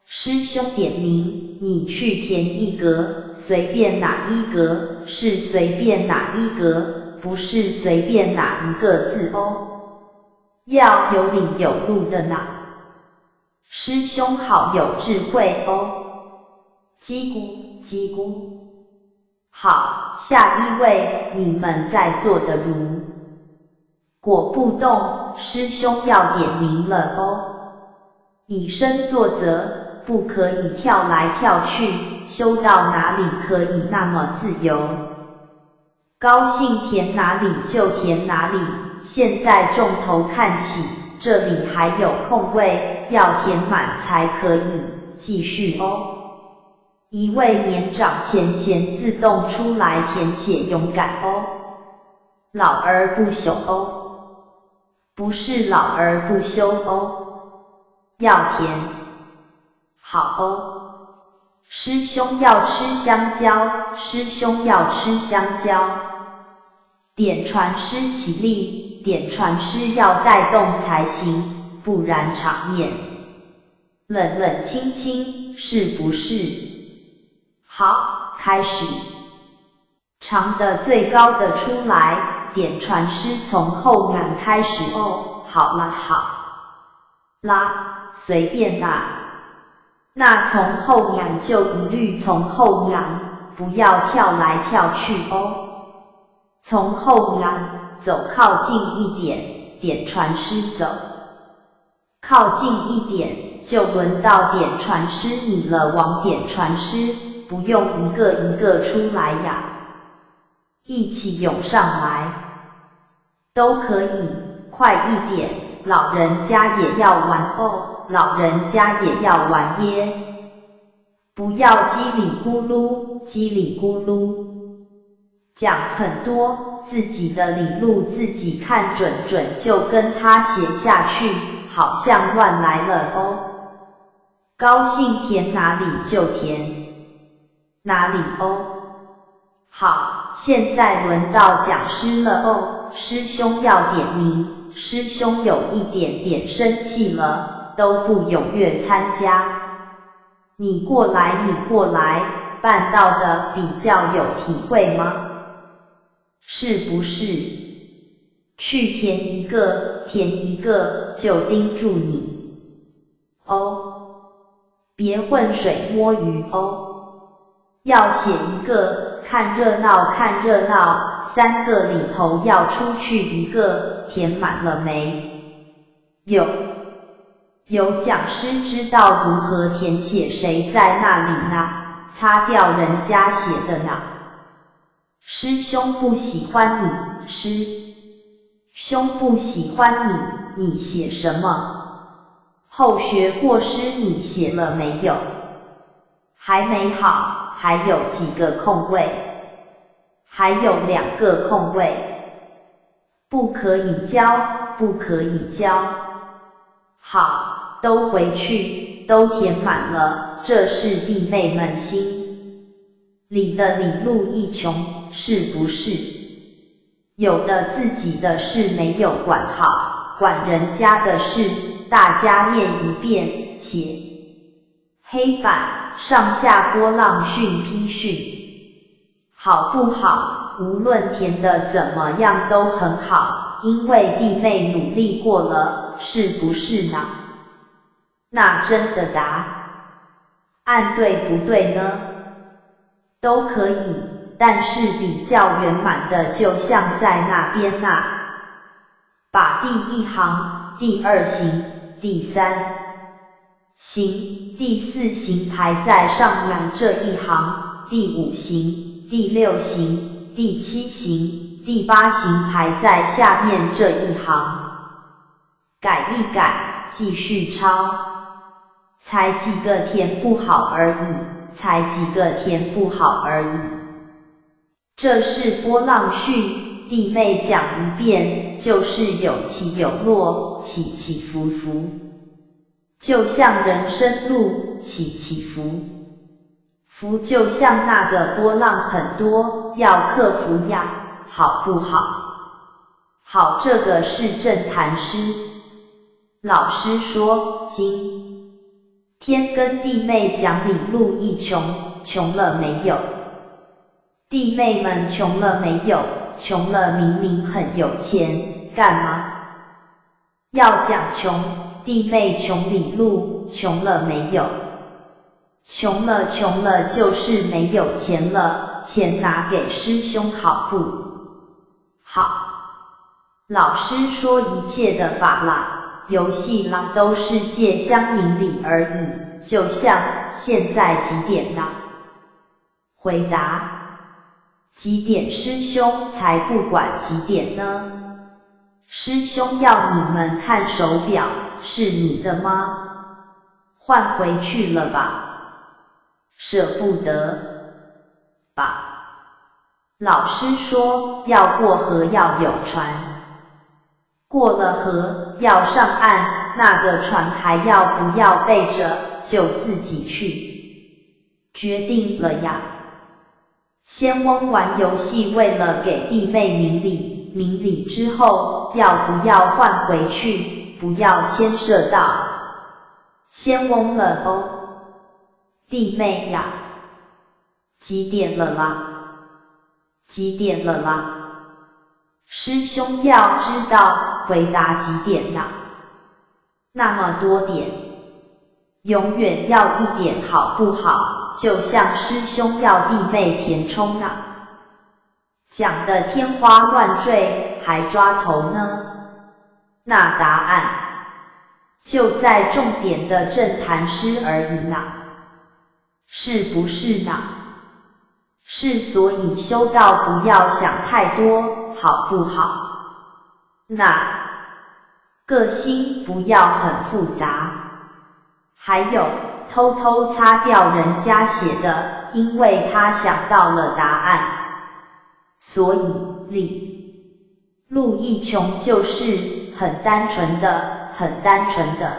师兄点名，你去填一格，随便哪一格，是随便哪一格，不是随便哪一个字哦。要有理有路的呢。师兄好有智慧哦。叽咕叽咕。好，下一位，你们在座的如果不动，师兄要点名了哦。以身作则，不可以跳来跳去，修到哪里可以那么自由。高兴填哪里就填哪里，现在重头看起，这里还有空位，要填满才可以继续哦。一位年长浅自动出来填写，勇敢哦。老而不朽哦。不是老而不休哦，要填好哦。师兄要吃香蕉，师兄要吃香蕉。点传师起立，点传师要带动才行，不然场面冷冷清清，是不是？好，开始。长的最高的出来。点传师从后仰开始哦，好啦随便啦。那从后仰就一律从后仰，不要跳来跳去哦。从后仰走靠近一点，点传师走。靠近一点就轮到点传师你了，往点传师，不用一个一个出来呀。一起涌上来，都可以，快一点，老人家也要玩哦，老人家也要玩耶，不要叽里咕噜，叽里咕噜，讲很多，自己的理路自己看准就跟他写下去，好像乱来了哦。高兴填哪里就填哪里哦。好，现在轮到讲师了哦，师兄要点名，师兄有一点点生气了，都不踊跃参加。你过来，办到的比较有体会吗？是不是？去填一个就盯住你哦，别浑水摸鱼哦。要写一个，看热闹，3个里头要出去一个，填满了没？有讲师知道如何填写，谁在那里呢？擦掉人家写的呢？师兄不喜欢你，师兄不喜欢你，你写什么？后学过诗你写了没有？还没好，还有几个空位？还有2个空位，不可以交，不可以交。好，都回去，都填满了，这是弟妹们心里的理路一穷，是不是？有的自己的事没有管好，管人家的事，大家练一遍，写黑板上下波浪训批训，好不好？无论填的怎么样都很好，因为弟妹努力过了，是不是呢？那真的答案对不对呢？都可以，但是比较圆满的就像在那边那，把第1行、第2行、第3行、第4行排在上面这一行，第5行、第6行、第7行、第8行排在下面这一行，改一改，继续抄，才几个填不好而已，才几个填不好而已。这是波浪训，弟妹讲一遍，就是有起有落，起起伏伏，就像人生路，起起伏伏就像那个波浪很多，要克服呀，好不好？好，这个是正坛诗。老师说，今天跟弟妹讲理路一穷，穷了没有？弟妹们穷了没有？穷了明明很有钱，干嘛要讲穷？弟妹穷理路，穷了没有？穷了就是没有钱了，钱拿给师兄好不好？老师说一切的法啦，游戏啦都是借相明理而已，就像现在几点啦？回答几点？师兄才不管几点呢，师兄要你们看手表，是你的吗？换回去了吧？舍不得吧？老师说要过河要有船，过了河要上岸，那个船还要不要背着，就自己去决定了呀。仙翁玩游戏为了给弟妹明理，明理之后要不要换回去，不要牵涉到仙翁了哦。弟妹呀，几点了啦？几点了啦？师兄要知道，回答几点啦？那么多点，永远要1点好不好？就像师兄要弟妹填充啊，讲得天花乱坠，还抓头呢？那答案就在重点的正坛诗而已呢，是不是呢？是，所以修道不要想太多，好不好？那个心不要很复杂，还有偷偷擦掉人家写的，因为他想到了答案，所以理路一穷就是很单纯的，很单纯的。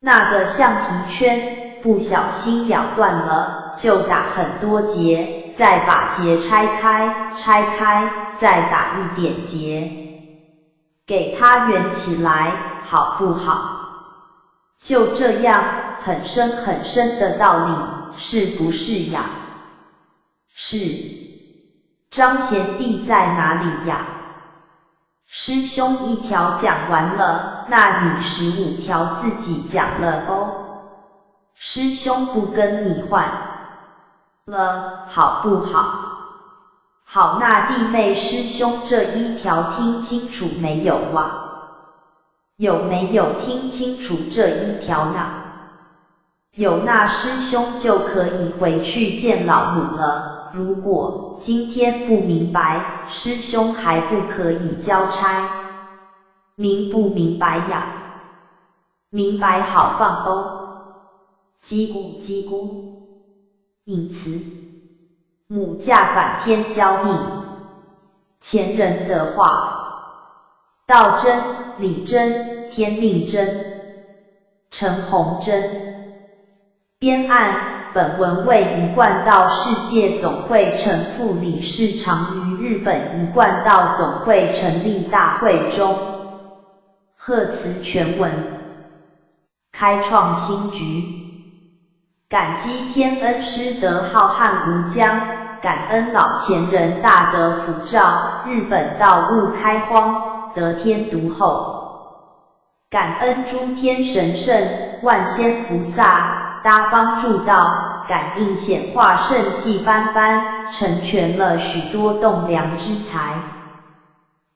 那个橡皮圈不小心咬断了，就打很多结，再把结拆开，拆开，再打1点结，给它圆起来，好不好？就这样，很深很深的道理，是不是呀？是。张贤弟在哪里呀？师兄1条讲完了，那你15条自己讲了哦。师兄不跟你换了，好不好？好，那弟妹师兄这1条听清楚没有啊？有没有听清楚这1条呢？有那师兄就可以回去见老母了。如果今天不明白，师兄还不可以交差。明不明白呀？明白好放哦。叽咕叽咕。引词：母驾返天交印。前人的话。道真、理真、天命真。陈洪真。编案：本文为一贯道世界总会陈副理事长于日本一贯道总会成立大会中。贺词全文。开创新局。感激天恩师德浩瀚无疆，感恩老前人大德普照，日本道悟开荒，得天独厚。感恩诸天神圣、万仙菩萨，搭帮助道，感应显化圣迹斑斑，成全了许多栋梁之才。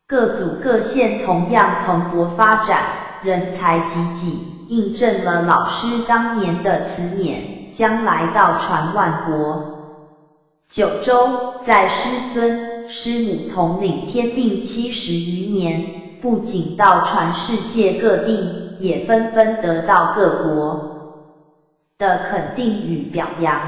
各组各县同样蓬勃发展，人才济济，印证了老师当年的词勉，将来道传万国。九州在师尊、师母统领天命70余年，不仅道传世界各地，也纷纷得到各国的肯定与表扬。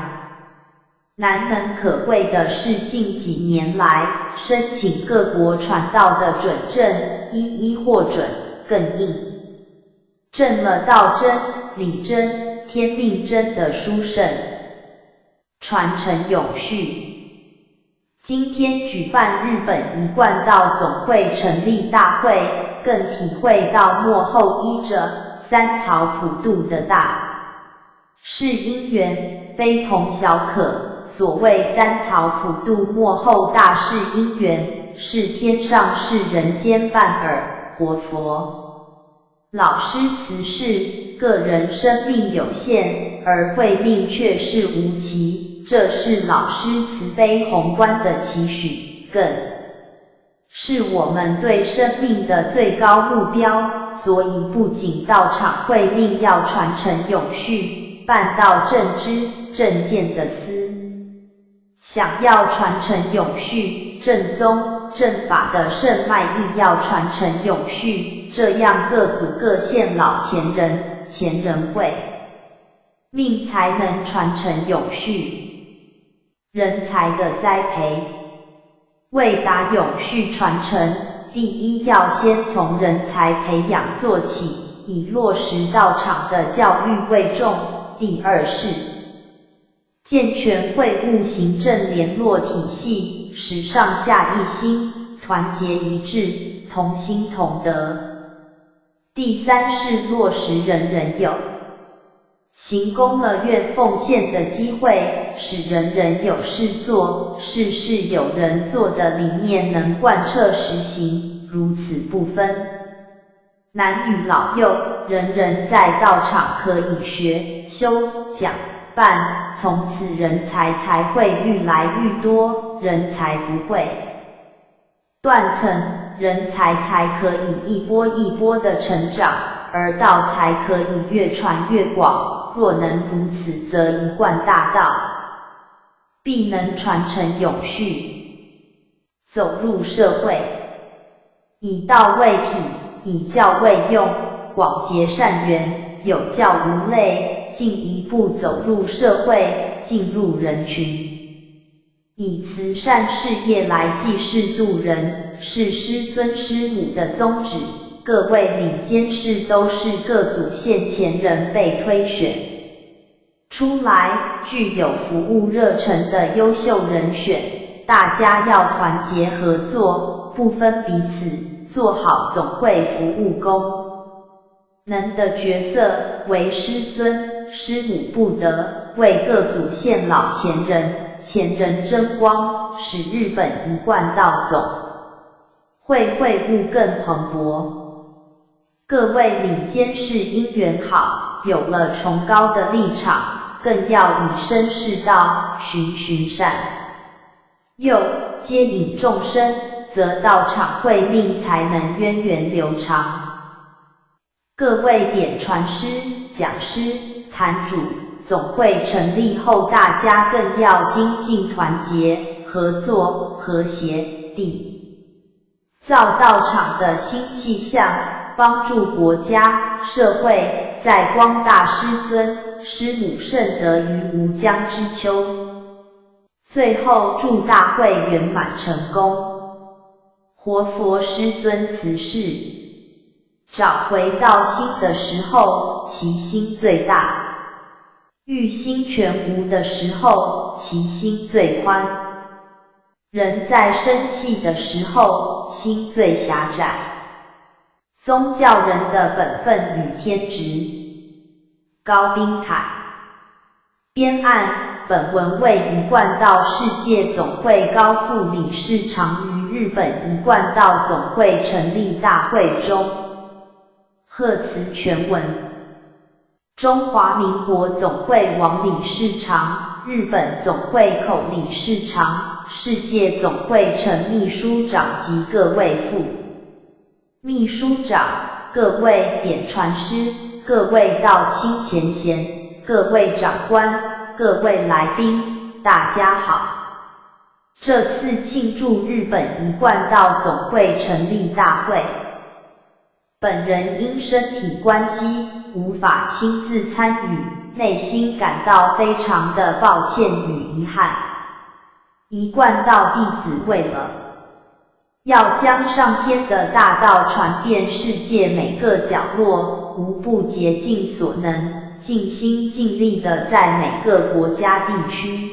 难能可贵的是近几年来，申请各国传道的准证一一获准，更印证了道真、理真、天命真的殊胜，传承永续。今天举办日本一贯道总会成立大会，更体会到幕后依着三曹普渡的大是因缘，非同小可。所谓三曹普渡幕后大是因缘，是天上是人间伴耳活佛。老师辞世，个人生命有限，而慧命却是无期，这是老师慈悲宏观的期许，更是我们对生命的最高目标。所以不仅道场慧命要传承永续，办道正知正见的想要传承永续，正宗正法的圣脉亦要传承永续，这样各组各县老前人慧命才能传承永续。人才的栽培，为达永续传承，第一要先从人才培养做起，以落实道场的教育为重。第二是健全会务行政联络体系，使上下一心，团结一致，同心同德。第三是落实人人有行功乐愿奉献的机会，使人人有事做，事事有人做的理念能贯彻实行，如此不分男女老幼，人人在道场可以学、修、讲、办，从此人才会愈来愈多，人才不会断层，人才可以一波一波的成长，而道才可以越传越广。若能如此，则一贯大道必能传承永续。走入社会，以道为体，以教为用，广结善缘，有教无类，进一步走入社会，进入人群，以慈善事业来济世度人，是师尊师母的宗旨。各位理监事都是各组县前人被推选出来，具有服务热忱的优秀人选，大家要团结合作，不分彼此，做好总会服务功能的角色，为师尊师母不得，为各组县老前人争光，使日本一贯道总会会务更蓬勃。各位理监事因缘好，有了崇高的立场，更要以身示道，循善诱，接引众生，则道场慧命才能源远流长。各位典传师、讲师、坛主、总会成立后，大家更要精进团结、合作、和谐地造道场的新气象，帮助国家、社会在光大师尊、师母圣德于无疆之秋。最后祝大会圆满成功。活佛师尊辞世，找回道心的时候，其心最大；欲心全无的时候，其心最宽。人在生气的时候，心最狭窄。宗教人的本分与天职。高宾凯。编案。本文为一贯道世界总会高副理事长于日本一贯道总会成立大会中贺词全文。中华民国总会王理事长，日本总会口理事长，世界总会陈秘书长及各位副秘书长、各位点传师、各位道亲前贤、各位长官、各位来宾，大家好。这次庆祝日本一贯道总会成立大会，本人因身体关系无法亲自参与，内心感到非常的抱歉与遗憾。一贯道弟子为了要将上天的大道传遍世界每个角落，无不竭尽所能，尽心尽力地在每个国家地区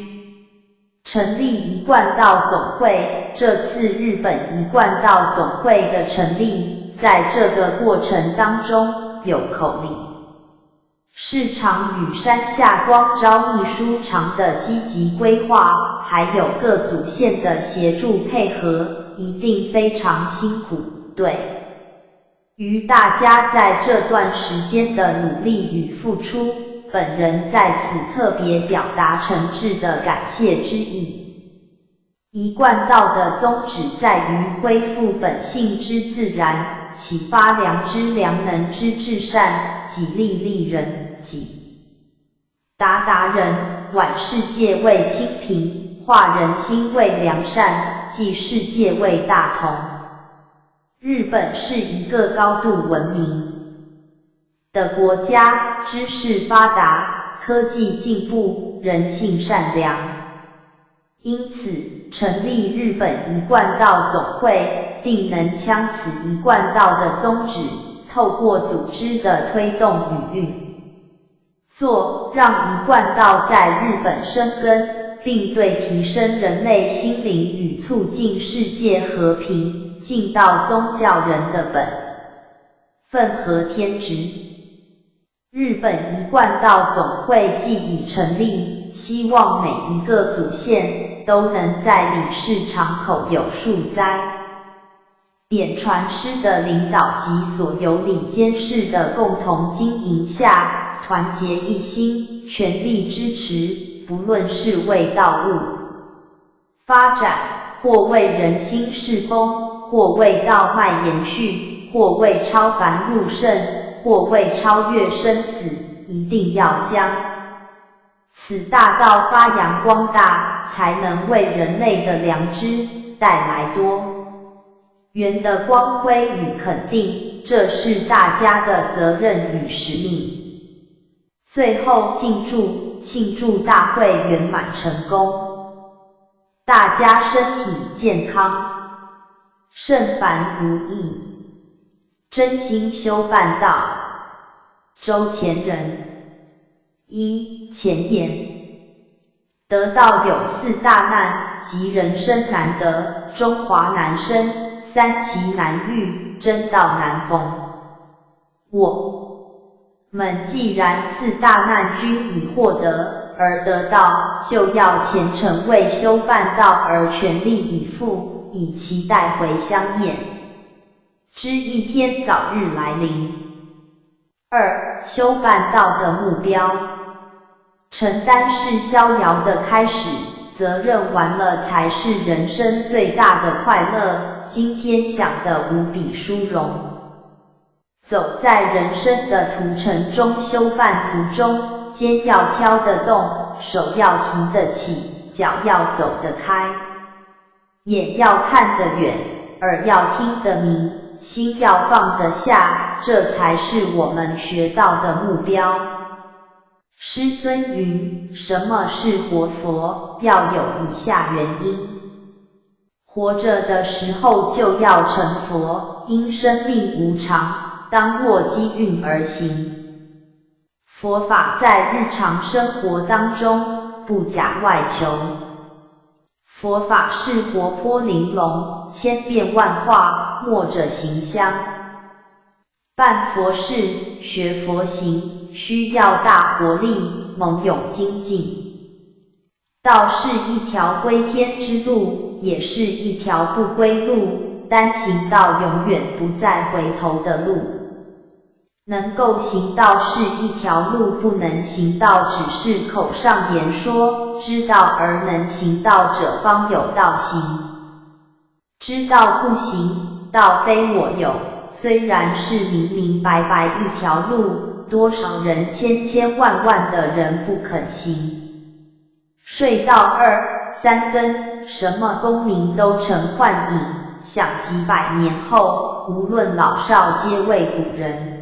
成立一贯道总会。这次日本一贯道总会的成立，在这个过程当中有口理事长与山下光昭秘书长的积极规划，还有各组线的协助配合，一定非常辛苦。对于大家在这段时间的努力与付出，本人在此特别表达诚挚的感谢之意。一贯道的宗旨在于恢复本性之自然，启发良知良能之至善，己利利人，己达人，挽世界为清平，化人心为良善，济世界为大同。日本是一个高度文明的国家，知识发达，科技进步，人性善良。因此，成立日本一贯道总会，定能将此一贯道的宗旨，透过组织的推动与运作，让一贯道在日本生根，并对提升人类心灵与促进世界和平，尽到宗教人的本分和天职。日本一贯道总会既已成立，希望每一个组线都能在理事长口有数哉点传师的领导及所有理监事的共同经营下，团结一心，全力支持，不论是为道务发展，或为人心事丰，或为道脉延续，或为超凡入圣，或为超越生死，一定要将此大道发扬光大，才能为人类的良知带来多元的光辉与肯定，这是大家的责任与使命。最后庆祝大会圆满成功，大家身体健康，圣凡如意，真心修办道。周前人。一、前言。得道有四大难，即人生难得，中华难生，三奇难遇，真道难逢。我们既然四大难均已获得，而得道，就要虔诚为修办道而全力以赴，以期待回乡念之一天早日来临。二、修办道的目标。承担是逍遥的开始，责任完了才是人生最大的快乐，今天想得无比殊荣。走在人生的途程中，修办途中，肩要挑得动，手要提得起，脚要走得开，眼要看得远，耳要听得明，心要放得下，这才是我们学到的目标。师尊云，什么是活佛？要有以下原因。活着的时候就要成佛，因生命无常，当握机运而行。佛法在日常生活当中，不假外求。佛法是活泼玲珑，千变万化，墨者行香。办佛事，学佛行，需要大活力，猛勇精进。道是一条归天之路，也是一条不归路，单行道永远不再回头的路。能够行道是一条路，不能行道只是口上言说，知道而能行道者方有道行。知道不行，道非我有，虽然是明明白白一条路，多少人千千万万的人不肯行。睡到2、3更，什么功名都成幻影，想几百年后，无论老少皆为古人。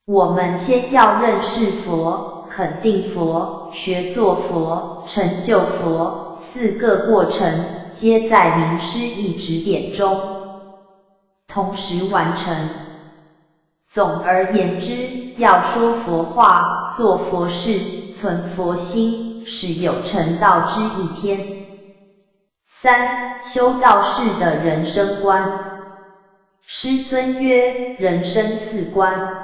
我们先要认识佛，肯定佛，学做佛，成就佛，4个过程皆在名师一指点中同时完成。总而言之，要说佛话，做佛事，存佛心，是有成道之一天。3. 修道士的人生观。师尊曰：人生4观。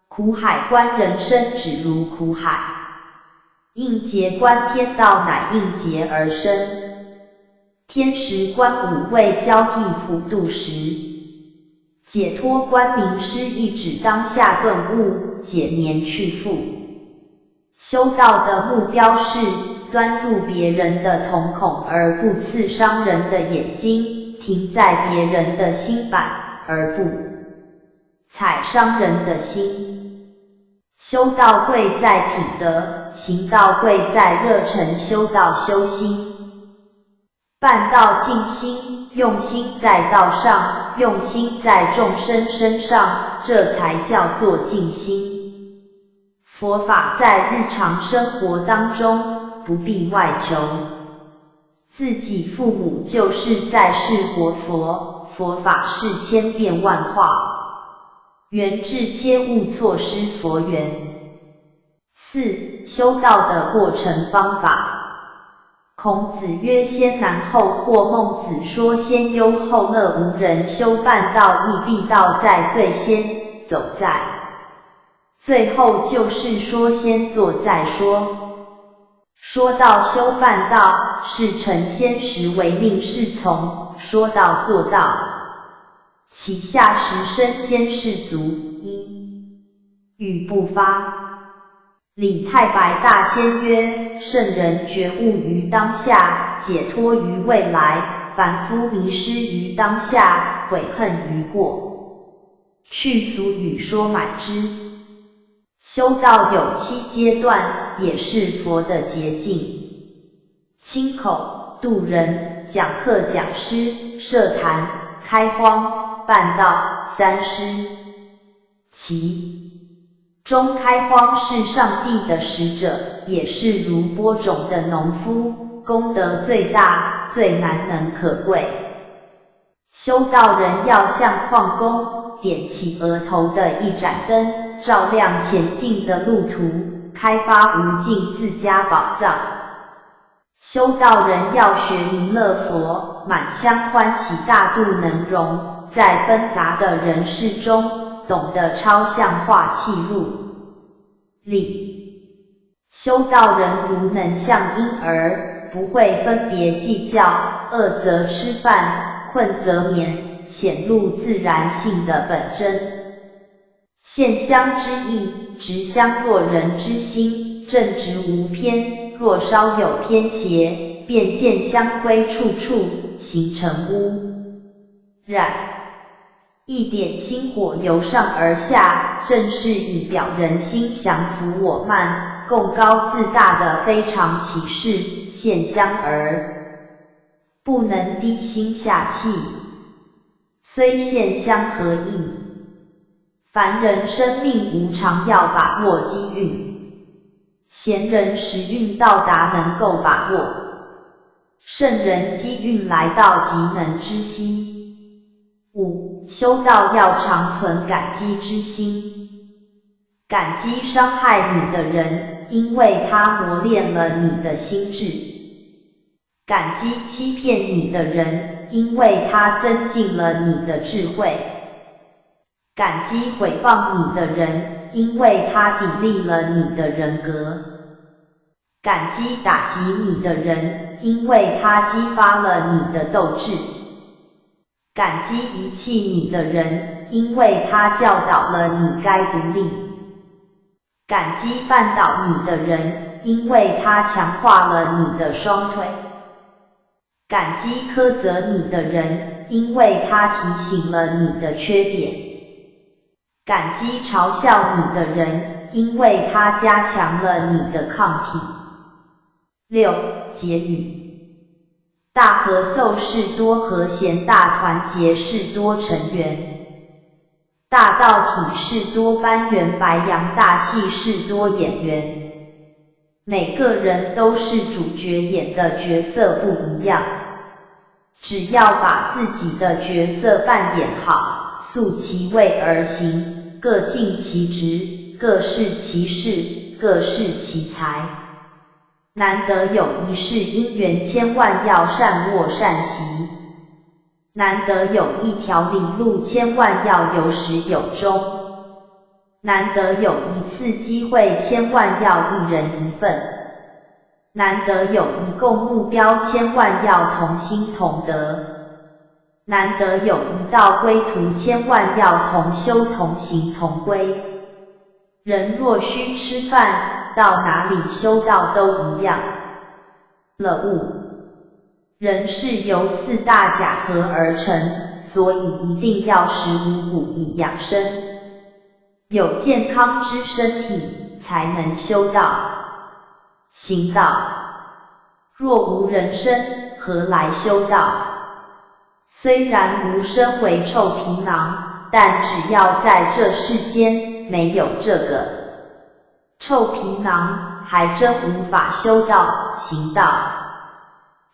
苦海观，人生只如苦海。应劫观，天道乃应劫而生。天时观，5味交替普度时。解脱观，名师一指当下顿悟，解年去复。修道的目标是钻入别人的瞳孔而不刺伤人的眼睛，停在别人的心板而不踩伤人的心。修道贵在品德，行道贵在热忱，修道修心。办道静心，用心在道上，用心在众生身上，这才叫做静心。佛法在日常生活当中不必外求，自己父母就是在世活佛，佛法是千变万化，缘至切勿错失佛缘。4. 修道的过程方法。孔子曰：先难后获，孟子说先忧后乐，无人修办道义，必道在最先，走在最后，就是说先做再说。说到修办道，是承先时为命是从，说到做到，其下时身先士卒。1. 语不发。李太白大仙曰：圣人觉悟于当下，解脱于未来，凡夫迷失于当下，悔恨于过去。俗语说买之。修道有7阶段，也是佛的捷径。亲口、度人、讲课讲师、设坛、开荒、办道、3师。其中开荒是上帝的使者，也是如播种的农夫，功德最大，最难能可贵。修道人要像矿工，点起额头的一盏灯，照亮前进的路途，开发无尽自家宝藏。修道人要学弥勒佛，满腔欢喜大度能容，在纷杂的人世中，懂得超象化契入理。修道人如能像婴儿，不会分别计较，饿则吃饭，困则眠，显露自然性的本真。现香之意，直香若人之心，正直无偏，若稍有偏邪，便见香灰处处，形成污染。一点星火由上而下，正是以表人心降服我慢、共高自大的非常启示现象而不能低心下气，虽现象合意。凡人生命无常，要把握机运，贤人时运到达，能够把握。圣人机运来到，即能知悉。5. 修道要常存感激之心。感激伤害你的人，因为他磨练了你的心智；感激欺骗你的人，因为他增进了你的智慧；感激毁谤你的人，因为他砥砺了你的人格；感激打击你的人，因为他激发了你的斗志；感激遗弃你的人，因为他教导了你该独立；感激绊倒你的人，因为他强化了你的双腿；感激苛责你的人，因为他提醒了你的缺点；感激嘲笑你的人，因为他加强了你的抗体。6. 结语。大合奏是多和弦，大团结是多成员，大道体是多班圆，白羊大戏是多演员。每个人都是主角，演的角色不一样，只要把自己的角色扮演好，素其位而行，各尽其职，各适其事，各适其才。难得有一世因缘，千万要善握善习；难得有一条理路，千万要有始有终；难得有一次机会，千万要一人一份；难得有一共目标，千万要同心同德；难得有一道归途，千万要同修同行同归。人若须吃饭，到哪里修道都一样了悟。人是由4大假合而成，所以一定要食五谷以养生，有健康之身体，才能修道行道。若无人身，何来修道？虽然无身为臭皮囊，但只要在这世间没有这个臭皮囊，还真无法修道行道。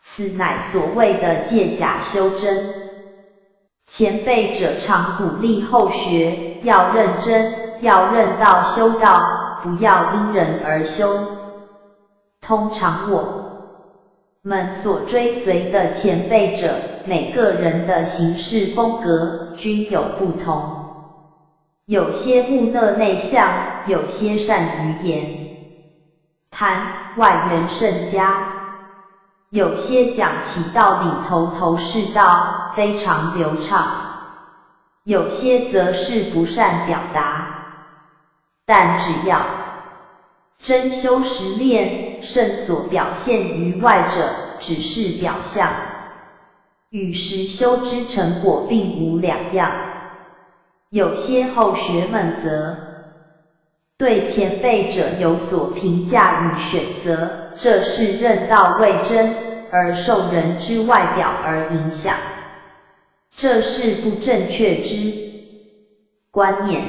此乃所谓的借假修真。前辈者常鼓励后学，要认真，要认道修道，不要因人而修。通常我们所追随的前辈者，每个人的行事风格均有不同，有些木讷内向，有些善于言谈，外圆甚佳，有些讲起道理头头是道，非常流畅，有些则是不善表达。但只要真修实练，圣所表现于外者只是表象，与实修之成果并无两样。有些后学们则对前辈者有所评价与选择，这是认道未真而受人之外表而影响，这是不正确之观念。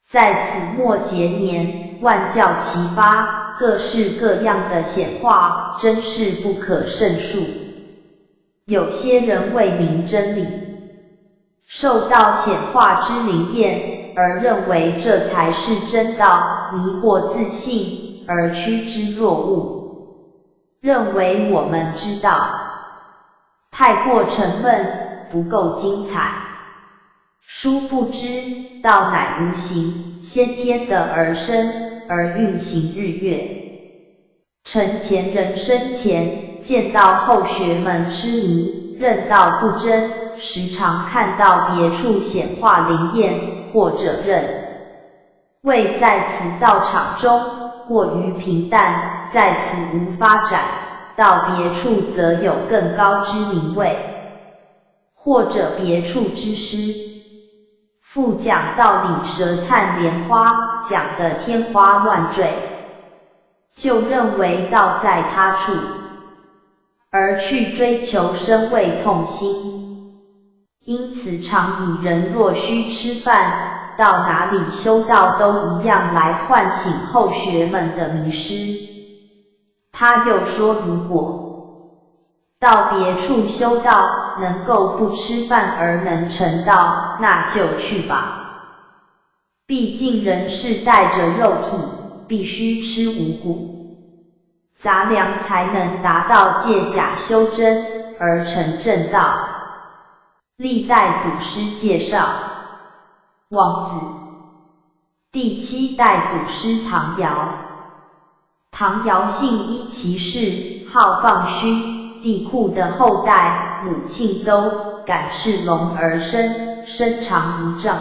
在此末节年，万教齐发，各式各样的显化，真是不可胜数。有些人为明真理，受到显化之灵验，而认为这才是真道，迷惑自信，而趋之若鹜，认为我们知道太过沉闷，不够精彩。殊不知，道乃无形，先天的而生，而运行日月。承前人生前，见到后学们痴迷，认道不真，时常看到别处显化灵验，或者认为在此道场中过于平淡，在此无发展，到别处则有更高之名位，或者别处之师。复讲道理舌灿莲花，讲得天花乱坠，就认为道在他处，而去追求身为痛心。因此常以人若需吃饭，到哪里修道都一样来唤醒后学们的迷失。他又说，如果到别处修道，能够不吃饭而能成道，那就去吧。毕竟人是带着肉体，必须吃五谷杂粮才能达到借假修真而成正道。历代祖师介绍，王子，第7代祖师唐尧。唐尧姓伊其氏，号放须，帝喾的后代，母亲都，感是龙而生，身长1丈，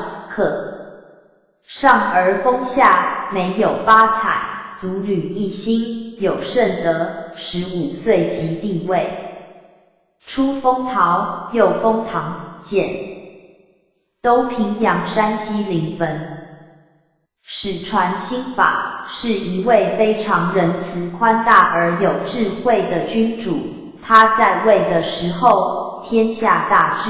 上而峰下，眉有8彩，足履一心，有甚德，15岁即帝位。初封陶，又封唐、建，都平阳山西临汾。始传心法，是一位非常仁慈宽大而有智慧的君主。他在位的时候，天下大治，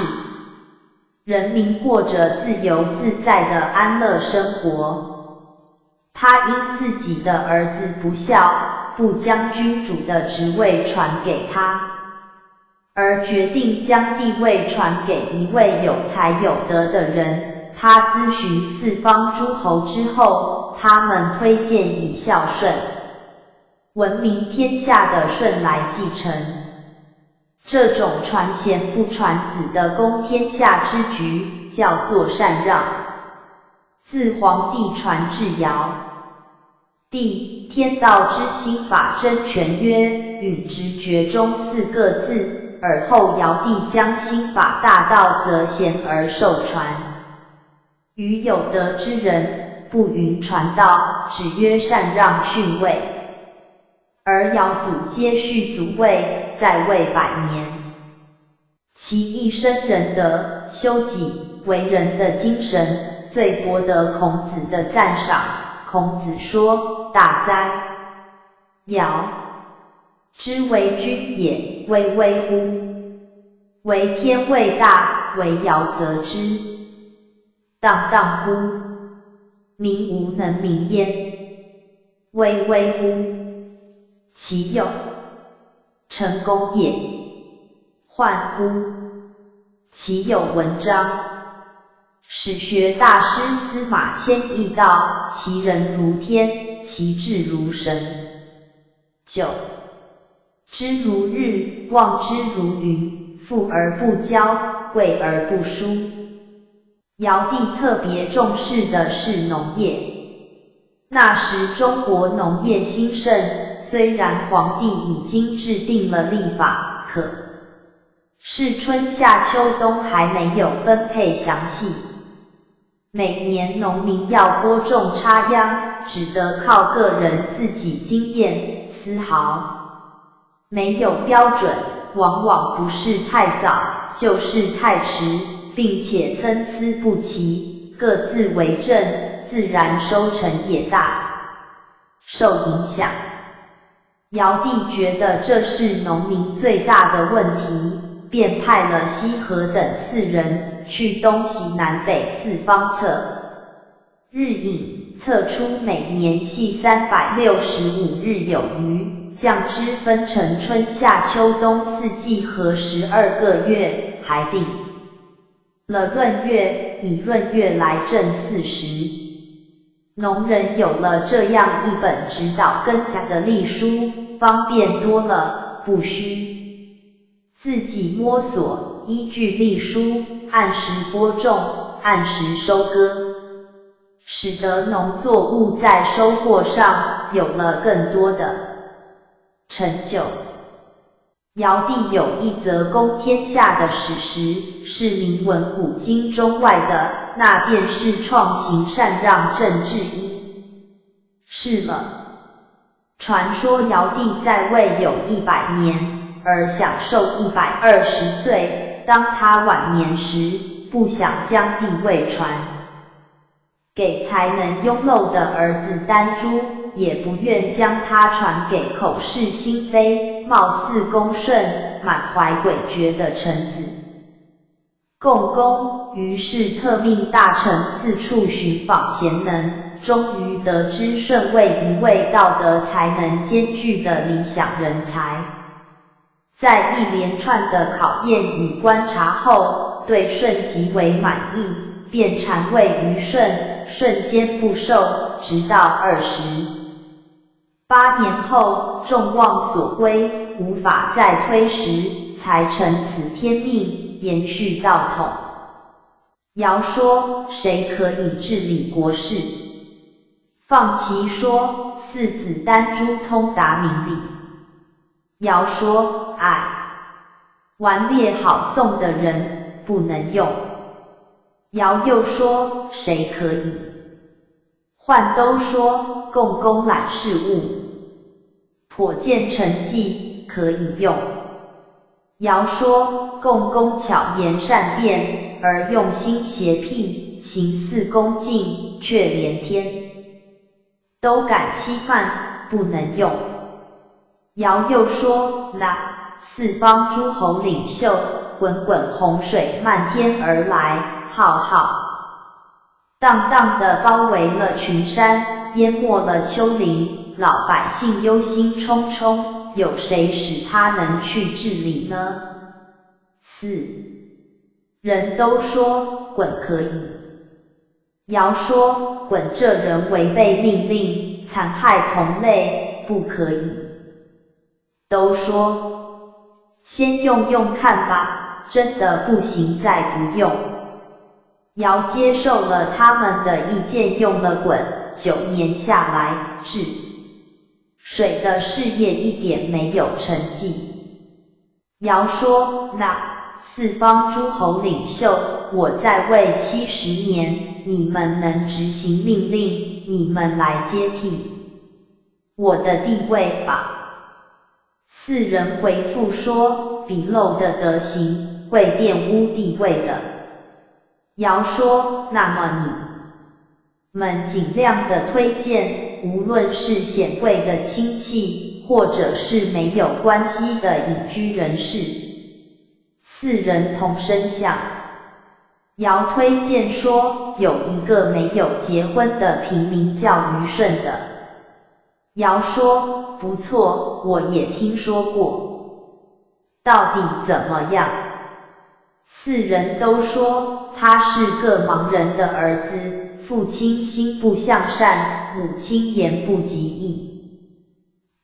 人民过着自由自在的安乐生活。他因自己的儿子不孝，不将君主的职位传给他，而决定将帝位传给一位有才有德的人。他咨询四方诸侯之后，他们推荐以孝顺闻名天下的舜来继承。这种传贤不传子的公天下之局，叫做禅让。自皇帝传至尧帝，天道之心法真诠曰，允直觉中4个字，而后尧帝将心法大道则贤而受传。于有德之人，不云传道，只曰禅让逊位。而尧祖接续祖位，在位100年，其一生仁德、修己为人的精神，最博得孔子的赞赏。孔子说：大哉！尧之为君也，巍巍乎！为天未大，为尧则之。荡荡乎！民无能名焉。巍巍乎！其有成功也。焕乎！其有文章。史学大师司马迁译道：其人如天，其志如神。9. 知如日，望之如云，富而不骄，贵而不疏。尧帝特别重视的是农业。那时中国农业兴盛，虽然皇帝已经制定了历法，可是春夏秋冬还没有分配详细。每年农民要播种插秧，只得靠个人自己经验，丝毫没有标准，往往不是太早，就是太迟，并且参差不齐，各自为政，自然收成也大受影响。尧帝觉得这是农民最大的问题，便派了羲和等4人去东西南北4方测日影，测出每年系365日有余，将之分成春夏秋冬4季和12个月，还定了闰月，以闰月来正40。农人有了这样一本指导耕耘的历书，方便多了，不需自己摸索，依据历书，按时播种，按时收割，使得农作物在收获上有了更多的成就。尧帝有一则公天下的史实，是名闻古今中外的，那便是创行禅让政治是了。传说尧帝在位有100年，而享受120岁，当他晚年时，不想将帝位传给才能庸陋的儿子丹朱，也不愿将他传给口是心非、貌似恭顺、满怀诡谲的臣子。共工于是特命大臣四处寻访贤能，终于得知舜为一位道德才能兼具的理想人才。在一连串的考验与观察后，对舜极为满意，便禅位于舜，舜坚不受，直到28年后，众望所归，无法再推时，才成此天命，延续道统。尧说：谁可以治理国事？放其说：四子丹朱通达明理。尧说：顽劣好讼的人不能用。尧又说：谁可以？涣都说：共工揽事务，颇见成绩，可以用。尧说：共工巧言善辩，而用心邪僻，行似恭敬，却连天都敢欺犯，不能用。尧又说：那四方诸侯领袖，滚滚洪水漫天而来，浩浩荡荡地包围了群山，淹没了丘陵，老百姓忧心忡忡，有谁使他能去治理呢？四人都说：鲧可以。尧说：鲧这人违背命令，残害同类，不可以。都说：先用看吧，真的不行再不用。尧接受了他们的意见，用了鲧，9年下来，治水的事业一点没有成绩。尧说：那四方诸侯领袖，我在位70年，你们能执行命令，你们来接替我的地位吧。四人回复说：鄙陋的德行，会玷污地位的。尧说：那么你们尽量的推荐，无论是显贵的亲戚，或者是没有关系的隐居人士。四人同声响。尧推荐说：有一个没有结婚的平民叫虞舜的。尧说：不错，我也听说过。到底怎么样？四人都说：他是个盲人的儿子，父亲心不向善，母亲言不及义。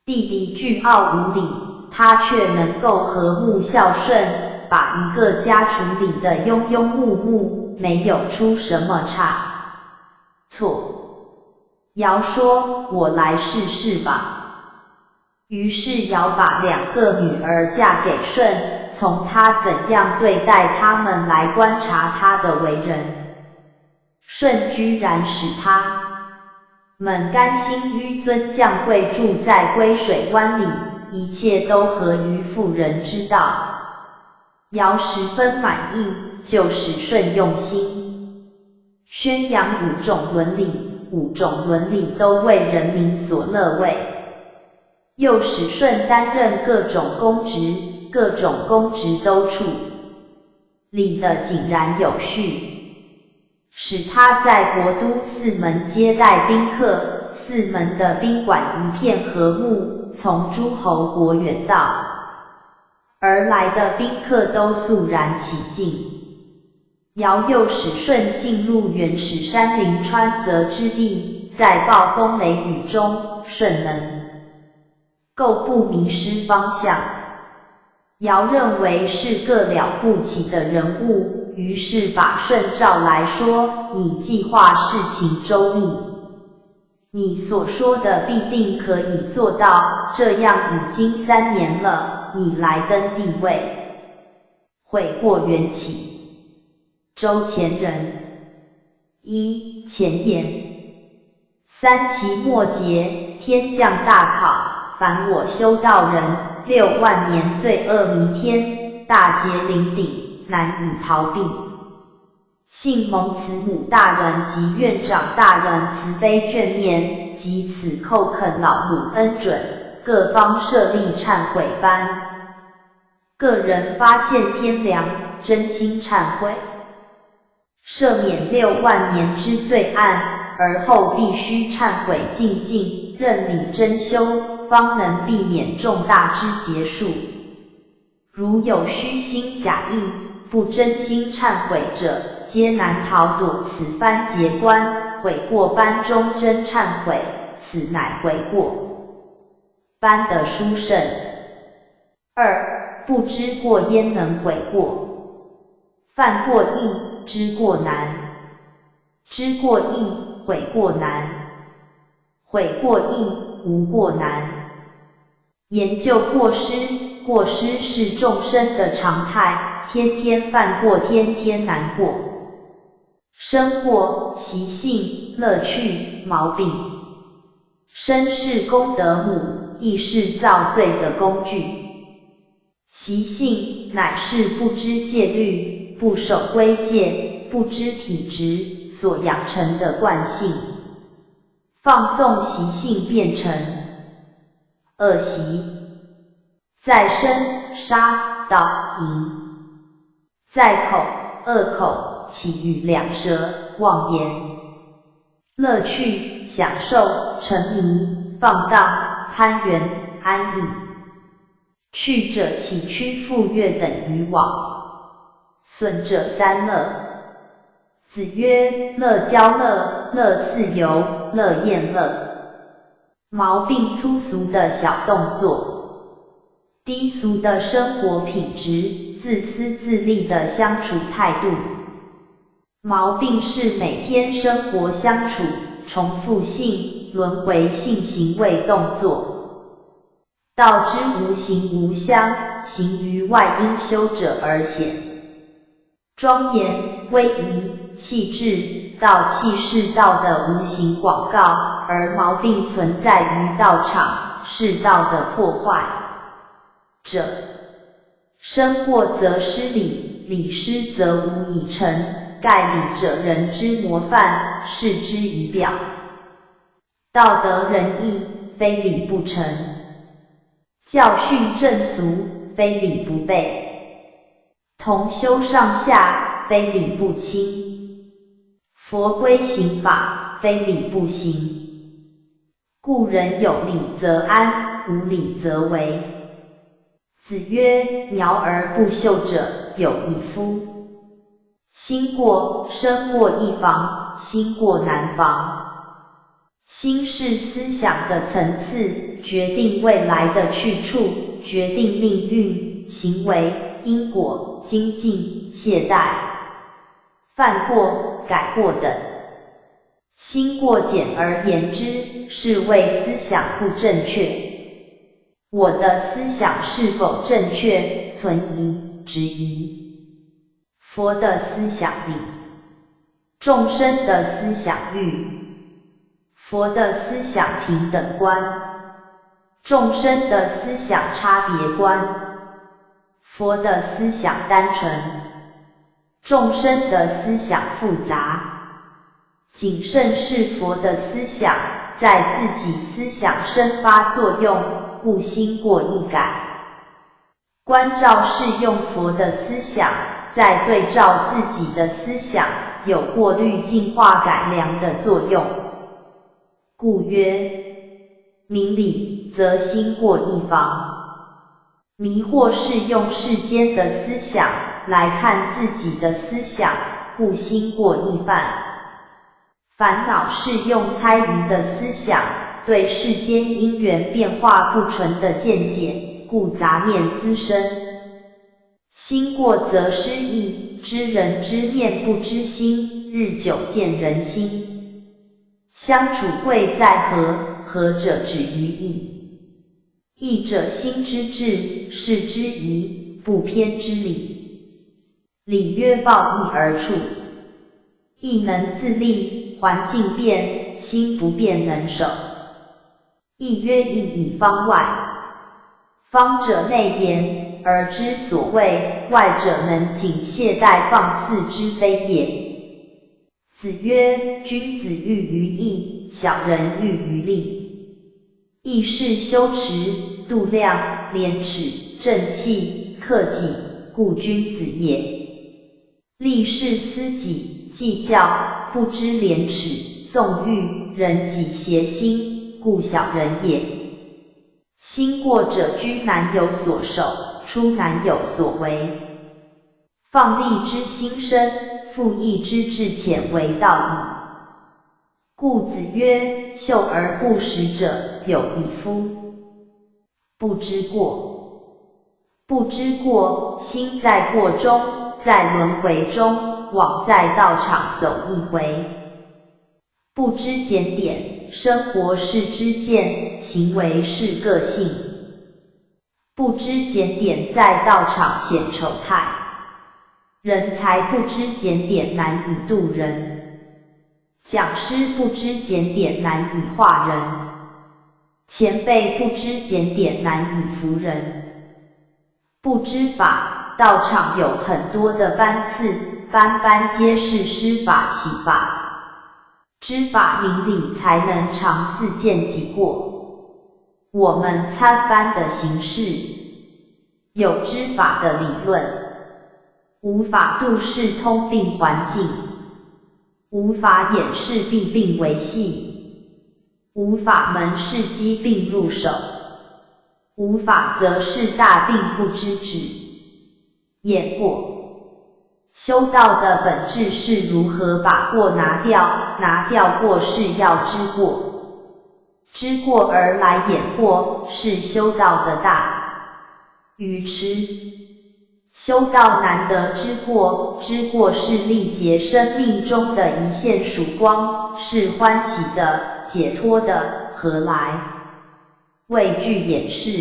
弟弟倨傲无礼，他却能够和睦孝顺，把一个家处理得庸庸碌碌，没有出什么差错。尧说：我来试试吧。于是尧把2个女儿嫁给舜，从他怎样对待他们来观察他的为人。舜居然使他们甘心纡尊降贵，住在归水湾里，一切都合于妇人之道。尧十分满意，就使舜用心宣扬5种伦理，5种伦理都为人民所乐为。又使舜担任各种公职，各种公职都处理得井然有序，使他在国都四门接待宾客，四门的宾馆一片和睦，从诸侯国远道而来的宾客都肃然起敬。尧又使舜进入原始山林川泽之地，在暴风雷雨中，舜能够不迷失方向。尧认为是个了不起的人物，于是把舜召来说：你计划事情周密，你所说的必定可以做到，这样已经3年了，你来登帝位，悔过缘起。周前人。1. 前言。3期末节，天降大考，凡我修道人，6万年罪恶弥天，大劫临顶，难以逃避。幸蒙慈母大人及院长大人慈悲眷念，及此叩恳老母恩准，各方设立忏悔班。个人发现天良，真心忏悔，赦免6万年之罪案，而后必须忏悔净尽，认理真修，方能避免重大之结束。如有虚心假意，不真心忏悔者，皆难逃躲此番结关。悔过班中真忏悔，此乃悔过班的殊胜。2. 不知过焉能悔过？犯过易，知过难。知过易，悔过难；悔过易，无过难。研究过失，过失是众生的常态，天天犯过，天天难过。生过，习性、乐趣、毛病。身是功德母，亦是造罪的工具。习性乃是不知戒律，不守规戒，不知体质所养成的惯性，放纵习性变成恶习，在身杀盗淫，在口恶口绮语两舌妄言，乐趣享受沉迷放荡攀缘安逸，去者起屈复悦等于往，损者三乐。子曰：乐交乐，乐似游，乐厌乐。毛病粗俗的小动作，低俗的生活品质，自私自利的相处态度。毛病是每天生活相处重复性、轮回性行为动作，道之无形无相，行于外应修者而显。庄严、威仪、气质，道气是道的无形广告，而毛病存在于道场，是道的破坏者。生过则失礼，礼失则无以成，盖礼者人之模范，视之仪表。道德仁义，非礼不成；教训正俗，非礼不备。同修上下，非礼不亲；佛规行法，非礼不行。故人有礼则安，无礼则为。子曰：苗而不秀者，有一夫。心过，身过易防，心过难防。心是思想的层次，决定未来的去处，决定命运、行为、因果、精进、懈怠、犯过、改过等。心过简而言之，是为思想不正确。我的思想是否正确，存疑、质疑。佛的思想理，众生的思想律，佛的思想平等观，众生的思想差别观，佛的思想单纯，众生的思想复杂。谨慎是佛的思想，在自己思想生发作用，故心过易改。观照是用佛的思想，在对照自己的思想，有过滤净化改良的作用。故曰：明理则心过易防。迷惑是用世间的思想来看自己的思想，故心过易犯。烦恼是用猜疑的思想对世间因缘变化不纯的见解，故杂念滋生。心过则失意，知人知面不知心，日久见人心。相处贵在和，和者止于义。义者心之至，事之宜，不偏之理。礼曰抱义而处，义能自立，环境变，心不变能守。义曰义以方外，方者内言，而知所谓，外者能仅懈怠放肆之非也。子曰：君子喻于义，小人喻于利。义是修持、度量、廉耻、正气、克己，故君子也。利是思己、计较，不知廉耻，纵欲，人己邪心，故小人也。心过者居难有所守，出难有所为。放利之心深，复义之志浅为道矣。故子曰：秀而不实者有一夫。不知过，不知过，心在过中，在轮回中，枉在道场走一回。不知检点，生活是知见，行为是个性。不知检点，在道场显丑态。人才不知检点，难以度人；讲师不知检点，难以化人；前辈不知检点，难以服人。不知法，道场有很多的班次，班班皆是施法启法。知法明理，才能常自见己过。我们参班的形式，有知法的理论。无法度世通病环境，无法掩饰弊病维系，无法门视疾病入手，无法则是大病不知止。验过，修道的本质是如何把过拿掉，拿掉过是要知过，知过而来掩过是修道的大愚痴。修道难得知过，知过是历劫生命中的一线曙光，是欢喜的、解脱的，何来？畏惧掩饰。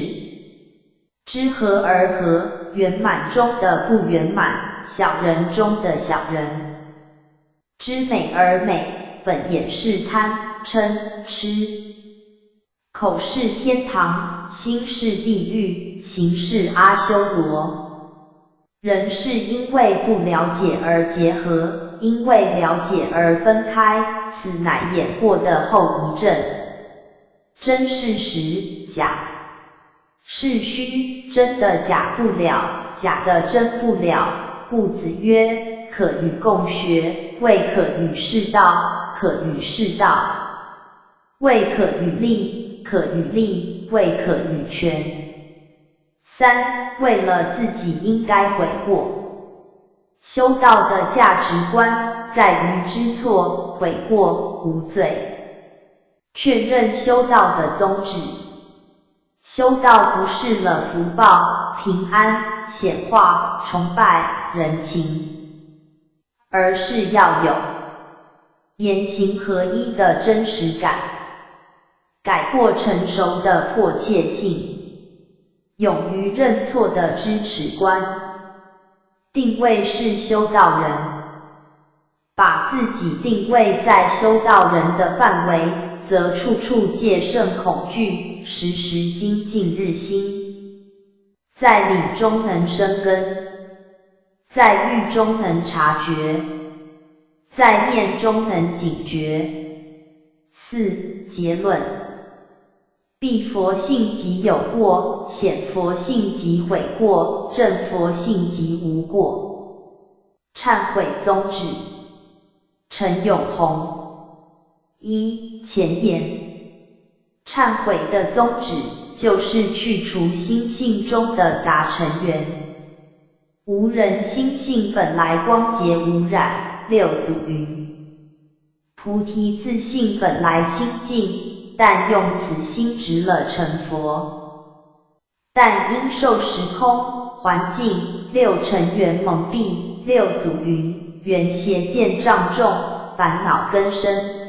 知和而和，圆满中的不圆满，小人中的小人。知美而美，本也是贪、嗔、痴。口是天堂，心是地狱，行是阿修罗。人是因为不了解而结合，因为了解而分开，此乃演过的后遗症。真是实，假是虚，真的假不了，假的真不了。故子曰：可与共学，未可与是道，可与是道；未可与利，可与利，未可与权。3. 为了自己应该悔过。修道的价值观在于知错、悔过、无罪，确认修道的宗旨。修道不是了福报、平安、显化、崇拜、人情，而是要有言行合一的真实感，改过成熟的迫切性，勇于认错的知耻观。定位是修道人，把自己定位在修道人的范围，则处处戒慎恐惧，时时精进日新。在理中能生根，在欲中能察觉，在念中能警觉。4. 结论。必佛性即有过，显佛性即悔过，正佛性即无过。忏悔宗旨。陈永红。1. 前言。忏悔的宗旨就是去除心性中的杂尘缘。无人心性本来光洁无染，六祖云。菩提自性本来清净，但用此心直了成佛。但因受时空、环境、六尘缘蒙蔽，六祖云：缘邪见障重，烦恼根深。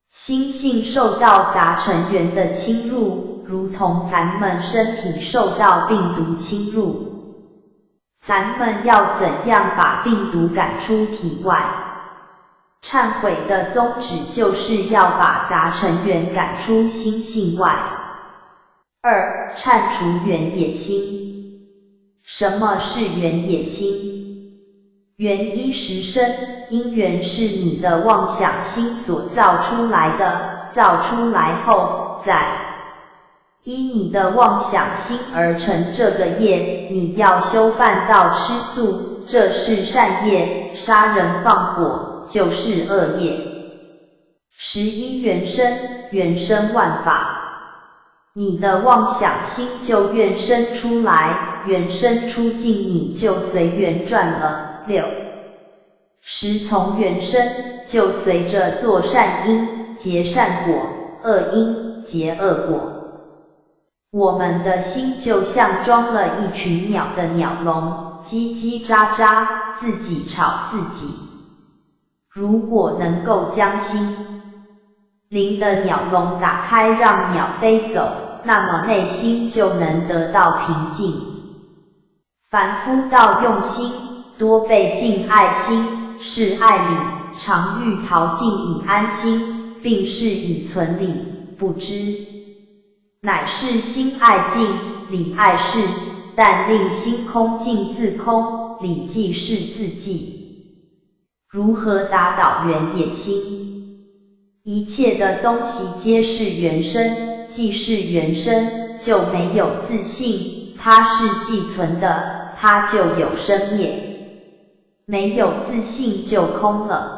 心性受到杂尘缘的侵入，如同咱们身体受到病毒侵入。咱们要怎样把病毒赶出体外？忏悔的宗旨就是要把杂尘缘赶出心性外。2. 铲除缘野心。什么是缘野心？缘一时生，因缘是你的妄想心所造出来的，造出来后，再依你的妄想心而成这个业，你要修办道吃素，这是善业，杀人放火就是恶业。11缘生，缘生万法。你的妄想心就缘生出来，缘生出尽你就随缘转了。6时从缘生，就随着做善因结善果，恶因结恶果。我们的心就像装了一群鸟的鸟笼，叽叽喳喳，自己吵自己。如果能够将心灵的鸟笼打开，让鸟飞走，那么内心就能得到平静。凡夫道用心，多被敬爱心，是爱理，常欲逃尽以安心，并是以存理，不知乃是心爱尽，理爱事，但令心空尽自空，理即是自寂。如何打倒缘也心？一切的东西皆是缘生，既是缘生，就没有自性，它是既存的，它就有生灭，没有自性就空了。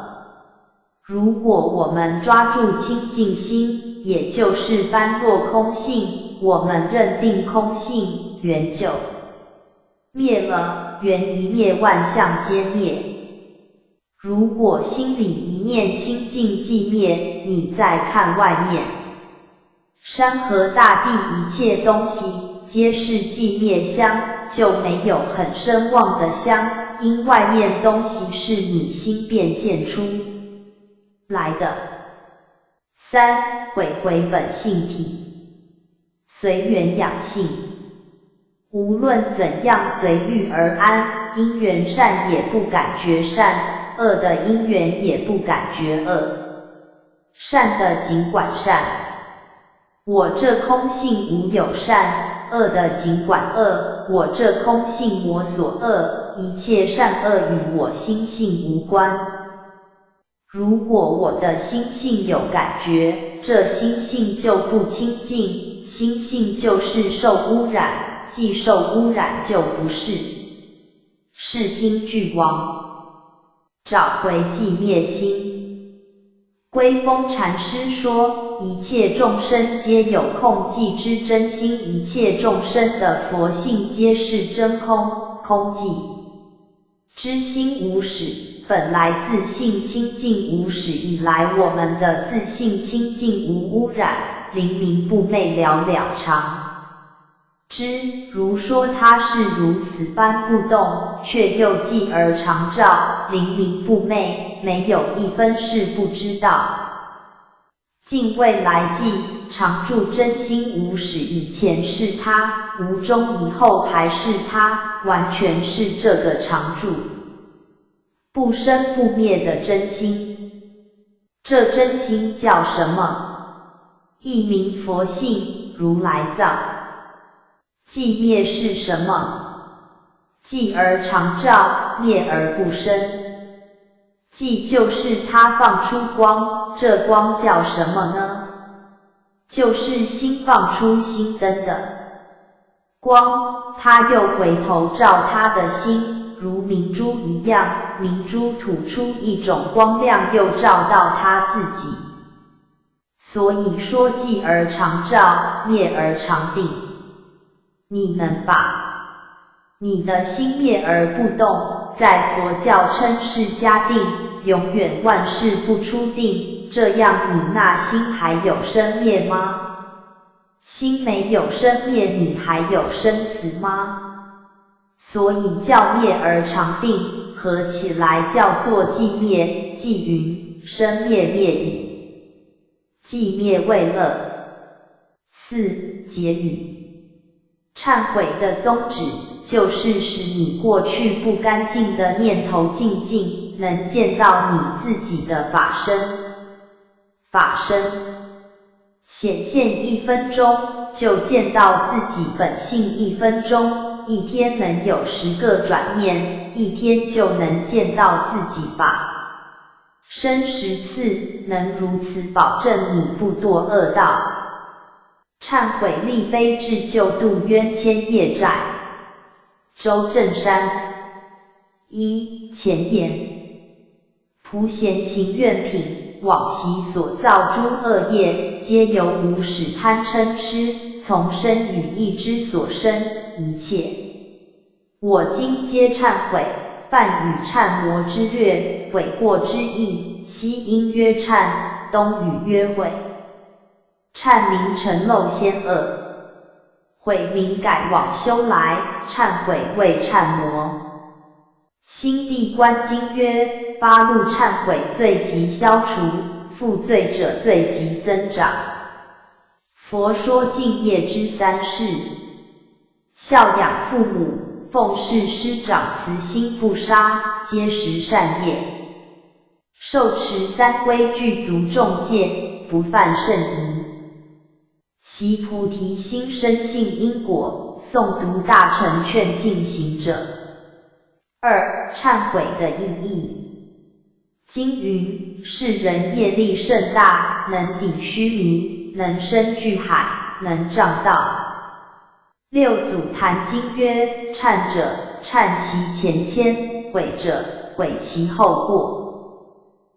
如果我们抓住清净心，也就是般若空性，我们认定空性，缘就灭了，缘一灭，万象皆灭。如果心里一念清净寂灭，你再看外面，山河大地一切东西皆是寂灭相，就没有很深旺的香，因外面东西是你心变现出来的。3毁回本性体，随缘养性。无论怎样随遇而安，因缘善也不感觉善，恶的因缘也不感觉恶，善的尽管善。我这空性无有善，恶的尽管恶，我这空性我所恶，一切善恶与我心性无关。如果我的心性有感觉，这心性就不清净，心性就是受污染，既受污染就不是。视听俱亡，找回寂灭心。归峰禅师说，一切众生皆有空寂之真心，一切众生的佛性皆是真空，空寂之心无始。本来自性清净无始以来，我们的自性清净无污染，灵明不昧了了常知。如说它是如此般不动，却又寂而常照，灵明不昧，没有一分是不知道。尽未来际，常住真心无始以前是它，无中以后还是它，完全是这个常住不生不灭的真心。这真心叫什么？一名佛性，如来藏。寂灭是什么？寂而常照，灭而不生。寂就是它放出光，这光叫什么呢？就是心放出心灯的光，它又回头照它的心，如明珠一样，明珠吐出一种光亮，又照到它自己。所以说寂而常照，灭而常定。你能把你的心灭而不动，在佛教称是迦定，永远万事不出定，这样你那心还有生灭吗？心没有生灭，你还有生死吗？所以叫灭而常定，合起来叫做寂灭。寂云生灭灭矣，寂灭为乐。4结语。忏悔的宗旨就是使你过去不干净的念头净尽，能见到你自己的法身。法身显现1分钟，就见到自己本性1分钟，一天能有10个转念，一天就能见到自己吧。生10次，能如此保证你不堕恶道。忏悔立悲志，救度冤千业债。周正山。前言：仆贤行愿品，往昔所造诸恶业，皆由无始贪嗔痴，从身语意之所生，一切我今皆忏悔。梵语忏魔之略，悔过之意，西音曰忏，东语曰悔。忏名成漏先恶，悔名改往修来，忏悔为忏魔。心地观经曰：发露忏悔罪即消除，负罪者罪即增长。佛说净业之3事：孝养父母，奉事师长，慈心不杀，皆实善业。受持3规具足众戒，不犯甚仪。习菩提心，深信因果，诵读大乘劝进行者。2. 忏悔的意义。经云：世人业力甚大，能抵须弥，能生巨海，能障道。六祖坛经曰：忏者，忏其前愆；悔者，悔其后过。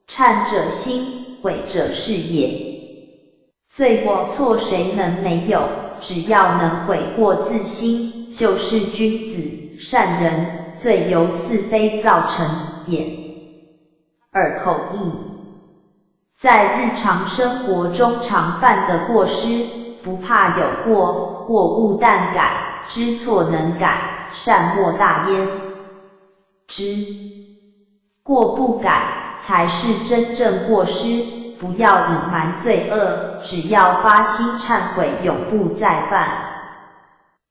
忏者心，悔者事也。罪过错谁能没有？只要能悔过自新，就是君子善人。罪由是非造成也。2. 口译。在日常生活中常犯的过失，不怕有过，过勿但改，知错能改，善莫大焉。过不改，才是真正过失，不要隐瞒罪恶，只要发心忏悔，永不再犯。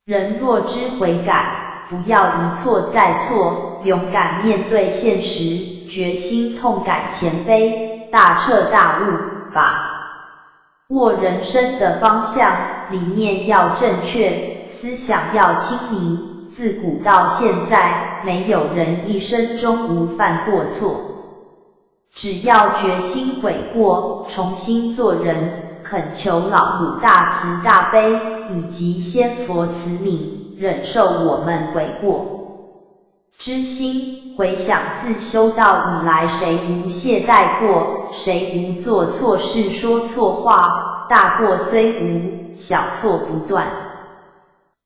人若知悔改，不要一错再错，勇敢面对现实，决心痛改前非，大彻大悟，把握人生的方向，理念要正确，思想要清明。自古到现在，没有人一生中无犯过错。只要决心悔过，重新做人，恳求老母大慈大悲以及仙佛慈悯，忍受我们悔过之心。回想自修道以来，谁无懈怠过，谁无做错事说错话，大过虽无，小错不断。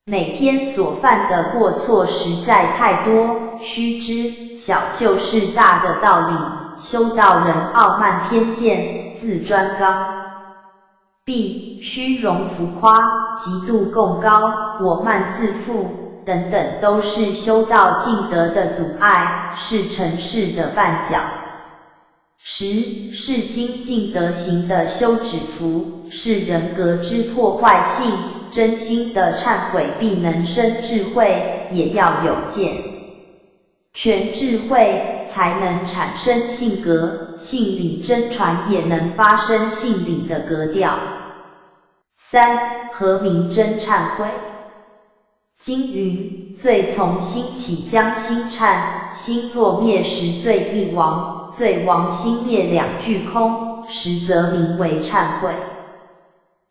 每天所犯的过错实在太多，须知小就是大的道理。修道人傲慢偏见，自专刚愎，虚荣浮夸，嫉妒贡高，我慢自负等等，都是修道进德的阻碍，是尘世的绊脚。10是精进德行的休止符，是人格之破坏性。真心的忏悔必能生智慧，也要有见全智慧，才能产生性格，性理真传也能发生性理的格调。3. 何名真忏悔？经云：罪从心起，将心忏，心若灭时，罪亦亡，罪亡心灭两俱空，实则名为忏悔。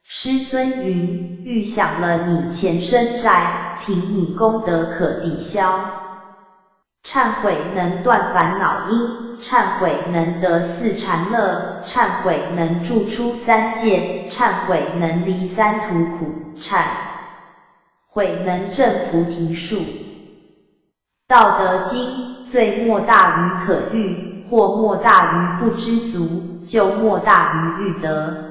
师尊云：欲享了你前生债，凭你功德可抵消。忏悔能断烦恼因，忏悔能得4禅乐，忏悔能助出3界，忏悔能离3途苦，忏悔能证菩提树。道德经：罪莫大于可欲，祸莫大于不知足，咎莫大于欲得。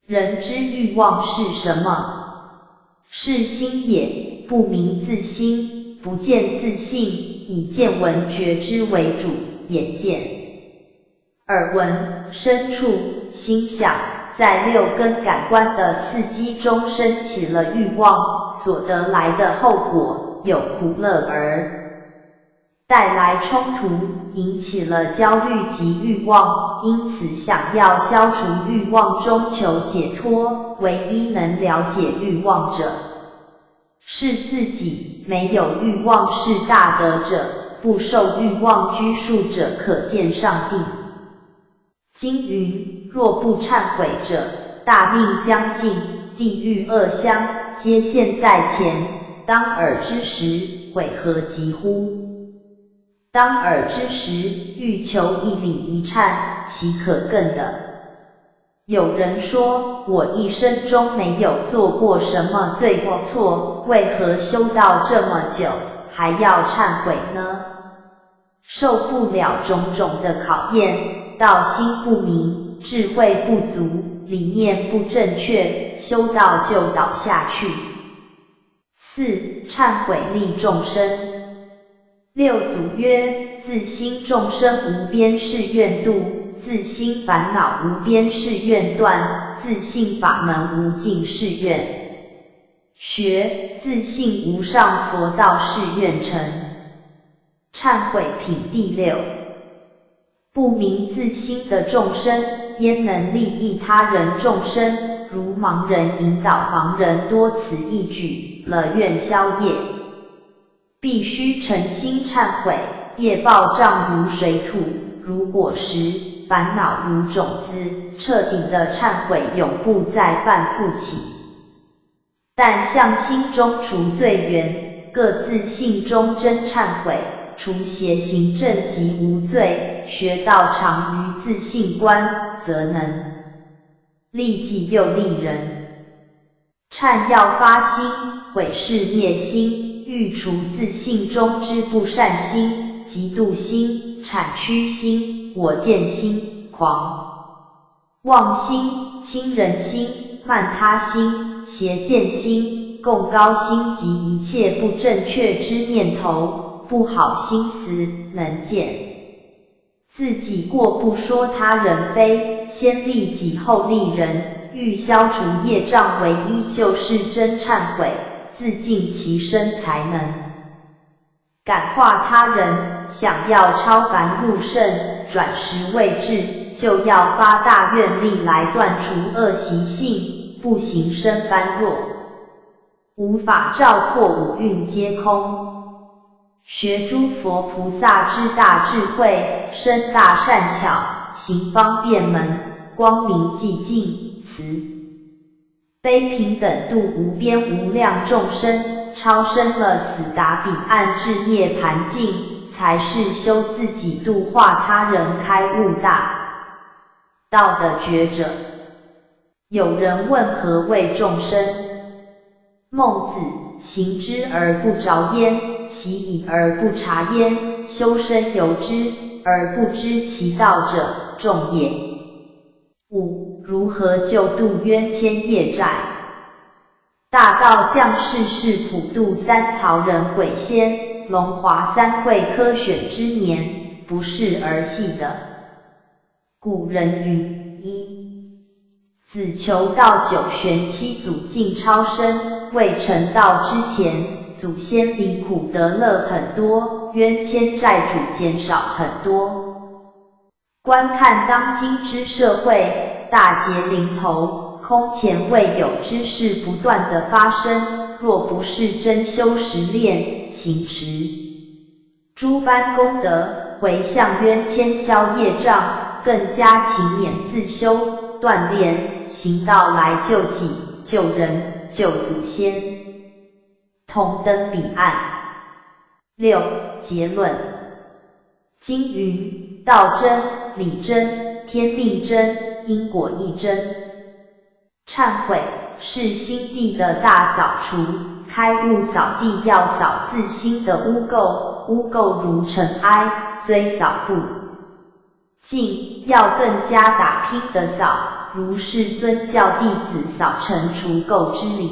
人之欲望是什么？是心也，不明自心，不见自性，以见闻觉知为主，眼见、耳闻、身触、心想，在6根感官的刺激中升起了欲望，所得来的后果有苦乐而带来冲突，引起了焦虑及欲望，因此想要消除欲望中求解脱，唯一能了解欲望者，是自己没有欲望是大德者，不受欲望拘束者可见上帝。经云：若不忏悔者，大命将尽，地狱恶香皆现在前，当尔之时，悔何及乎？当尔之时，欲求一礼一忏，岂可更的？有人说，我一生中没有做过什么罪过错，为何修道这么久，还要忏悔呢？受不了种种的考验，道心不明，智慧不足，理念不正确，修道就倒下去。4. 忏悔利众生。六祖曰：自心众生无边誓愿度，自心烦恼无边誓愿断，自信法门无尽誓愿学，自信无上佛道誓愿成。忏悔品第6。不明自心的众生，焉能利益他人众生？如盲人引导盲人，多此一举，了愿消业。必须诚心忏悔，业报障如水土，如果实，烦恼如种子，彻底的忏悔，永不再犯复起。但向心中除罪缘，各自性中真忏悔，除邪行正即无罪，学道常于自性观，则能利己又利人。忏要发心，悔是灭心，欲除自性中之不善心、嫉妒心、谄曲心、我见心、狂妄心、轻人心、慢他心、邪见心、共高心及一切不正确之念头、不好心思，能见自己过不说他人非，先利己后利人。欲消除业障，唯一就是真忏悔，自净其身才能感化他人。想要超凡入圣，转识位置，就要发大愿力来断除恶习性，不行身般若，无法照破五蕴皆空。学诸佛菩萨之大智慧，身大善巧，行方便门，光明寂静，慈悲平等度无边无量众生，超生了死达彼岸至涅盘境，才是修自己度化他人开悟大道的觉者。有人问何谓众生？孟子：行之而不着焉，习以而不察焉，修身由之而不知其道者，众也。5. 如何救度冤牵业债？大道降世是普度三曹人鬼仙，龙华三会科选之年，不是儿戏的。古人云：一子求道九玄七祖尽超生，未成道之前，祖先离苦得乐很多，冤牵债主减少很多。观看当今之社会，大劫临头，空前未有之事不断的发生，若不是真修实练，行持诸般功德，回向冤牵消业障，更加勤勉自修锻炼，行道来救己、救人、救祖先，同登彼岸。6. 结论。经云：道真、理真、天命真、因果亦真。忏悔是心地的大扫除，开悟扫地要扫自心的污垢，污垢如尘埃，虽扫不净，要更加打拼的扫，如世尊教弟子扫尘除垢之理。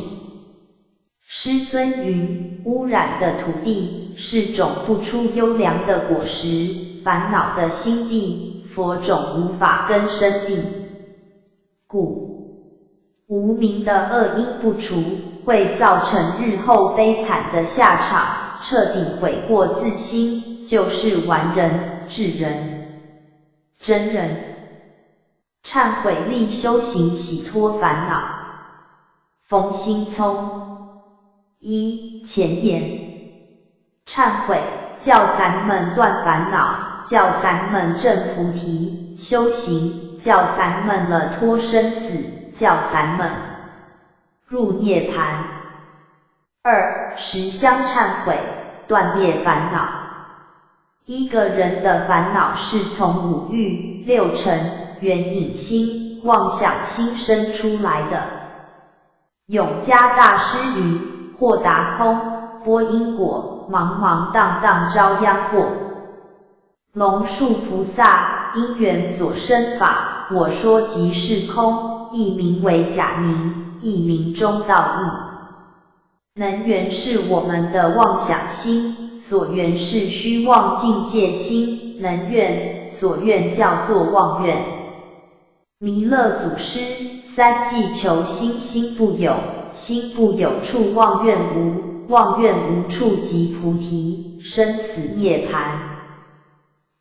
师尊云：污染的土地是种不出优良的果实，烦恼的心地，佛种无法根生地。故无明的恶因不除，会造成日后悲惨的下场，彻底悔过自新，就是完人、智人、真人。忏悔力修行洗脱烦恼。冯心聪。一、前言。忏悔，叫咱们断烦恼，叫咱们证菩提；修行，叫咱们了脱生死，叫咱们入涅盘。二、实相忏悔，断灭烦恼。一个人的烦恼是从五欲、六尘、缘引心、妄想心生出来的。永嘉大师语：或达空，播因果，茫茫荡荡遭殃祸。龙树菩萨：因缘所生法，我说即是空，一名为假名，一名中道义。能缘是我们的妄想心，所缘是虚妄境界心，能愿所愿叫做妄愿。弥勒祖师：三际求心，心不有，心不有处妄愿无，妄愿无处即菩提，生死涅盘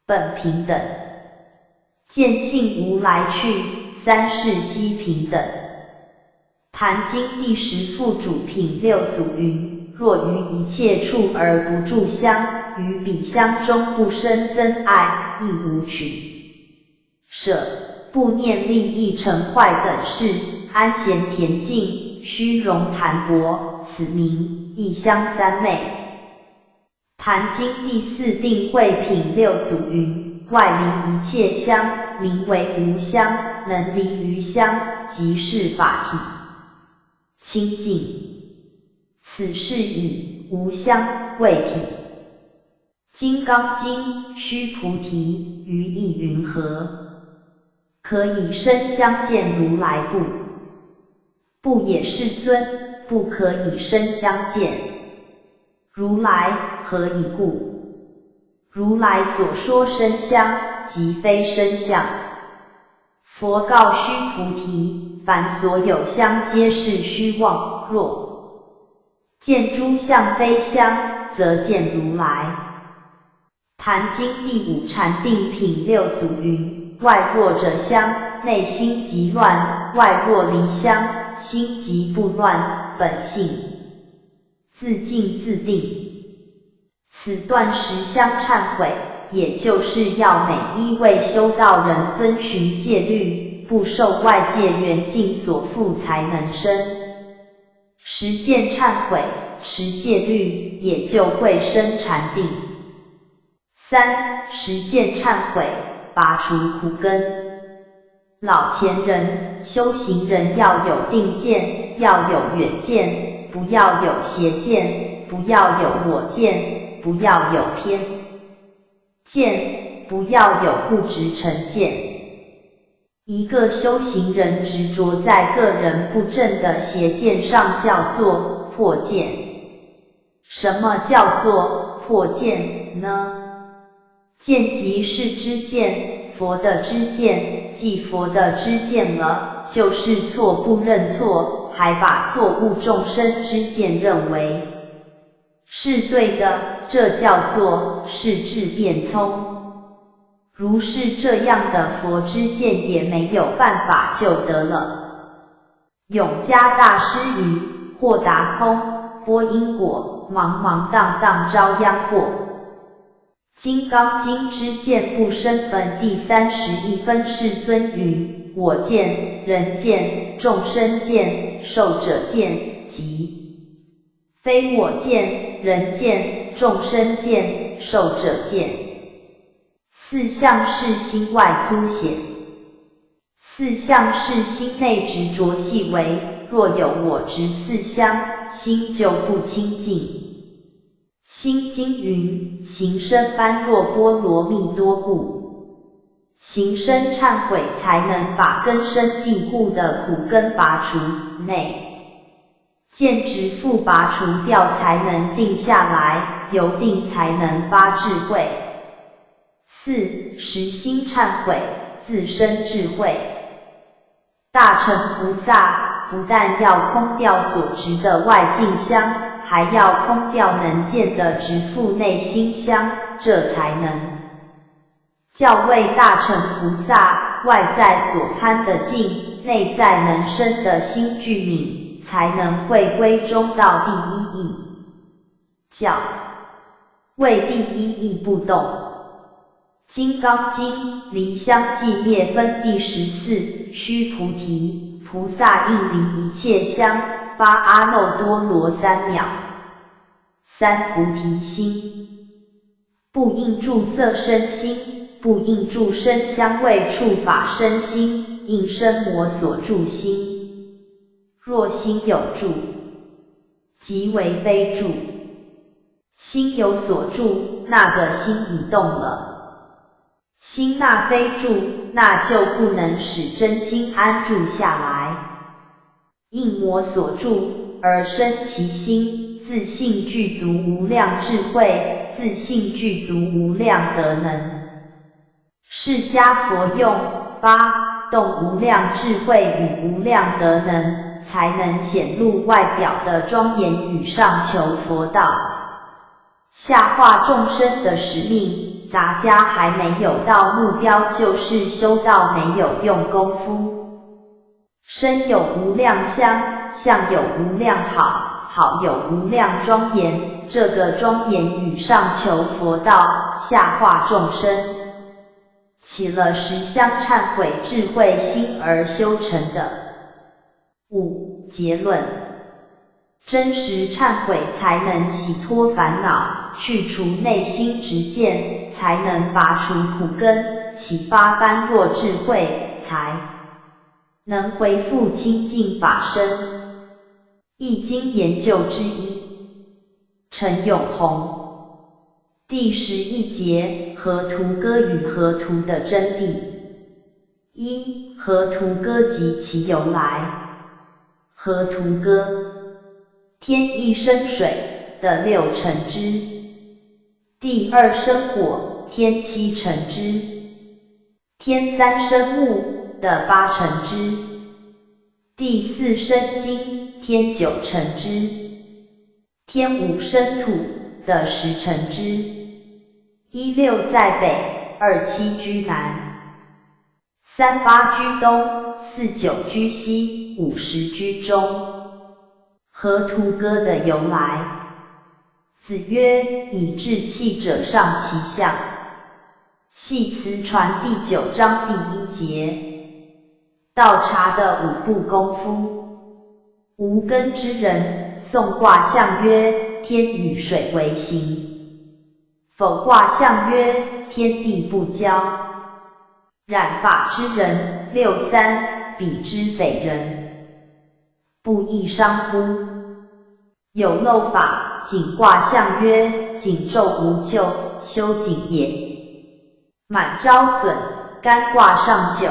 本平等。见性无来去，三世悉平等。坛经第10附主品6祖云：若于一切处而不住香，于彼香中不生增爱，亦无取舍。不念利益成坏等事，安闲恬静，虚荣谈薄，此名异香三昧。坛经第4定慧品6祖云：外离一切香，名为无香；能离于香，即是法体清净。此是以无香为体。金刚经：须菩提，于意云何？可以生相见如来不？不也是尊，不可以生相见。如来何以故？如来所说生相，即非生相。佛告须菩提：凡所有相，皆是虚妄。若见诸相非相，则见如来。坛经第5禅定品6祖云：外若者相，内心即乱；外若离相，心即不乱。本性自净自定。此段实相忏悔，也就是要每一位修道人遵循戒律，不受外界缘境所缚才能生。实践忏悔，持戒律，也就会生禅定。3. 实践忏悔，拔除苦根。老前人、修行人要有定见，要有远见，不要有邪见，不要有我见，不要有偏见，不要有固执成见。一个修行人执着在个人不正的邪见上，叫做破见。什么叫做破见呢？见即是知见，佛的知见，即佛的知见了，就是错不认错，还把错误众生知见认为是对的，这叫做视智变聪。如是这样的佛知见，也没有办法救得了。永嘉大师语：或达空，播因果，茫茫荡荡遭殃祸。金刚经之见不生分第31分世尊云：我见、人见、众生见、寿者见，即非我见、人见、众生见、寿者见。四相是心外粗显。四相是心内执着细微，若有我执四相，心就不清净。心经云：行深般若波罗蜜多故。行深忏悔，才能把根深蒂固的苦根拔除，内见执缚拔除掉，才能定下来，由定才能发智慧。4. 实心忏悔，自生智慧。大乘菩萨不但要空掉所执的外境相，还要空掉能见的执缚内心相，这才能叫为大乘菩萨外在所攀的境，内在能生的心具泯，才能回归中道第一义。教为第一义不动。金刚经离相寂灭分第14，须菩提，菩萨应离一切相，发阿耨多罗三藐三菩提心，不应住色身心，不应住声香味触法身心，应身魔所住心。若心有住，即为非住。心有所住，那个心已动了。心那非住，那就不能使真心安住下来。应魔所住，而生其心，自性具足无量智慧，自性具足无量德能。释迦佛用发动无量智慧与无量德能，才能显露外表的庄严与上求佛道。下化众生的使命，杂家还没有到目标，就是修道没有用功夫。身有无量相，相有无量好，好有无量庄严，这个庄严与上求佛道，下化众生，起了实相忏悔智慧心而修成的。5. 结论：真实忏悔才能洗脱烦恼，去除内心执见，才能拔除苦根，启发般若智慧，才能恢复清净法身。易经研究之一，陈永红。第11节，河图歌与河图的真谛。1. 河图歌及其由来。河图歌，天一生水的6成之，地2生火，天7成之，天3生木的8成之，地4生金，天9成之，天5生土的10成之。16在北，2、7居南，3、8居东，4、9居西，5、10居中。河图歌的由来。子曰：以志气者上其象。系辞传第9章第1节。道茶的5步功夫。无根之人，诵卦象曰：天与水为形。否卦象曰：天地不交。染发之人，6、3，彼之匪人。不亦伤乎？有漏法，井卦象曰：井昼无咎，修井也。满招损，干卦上九，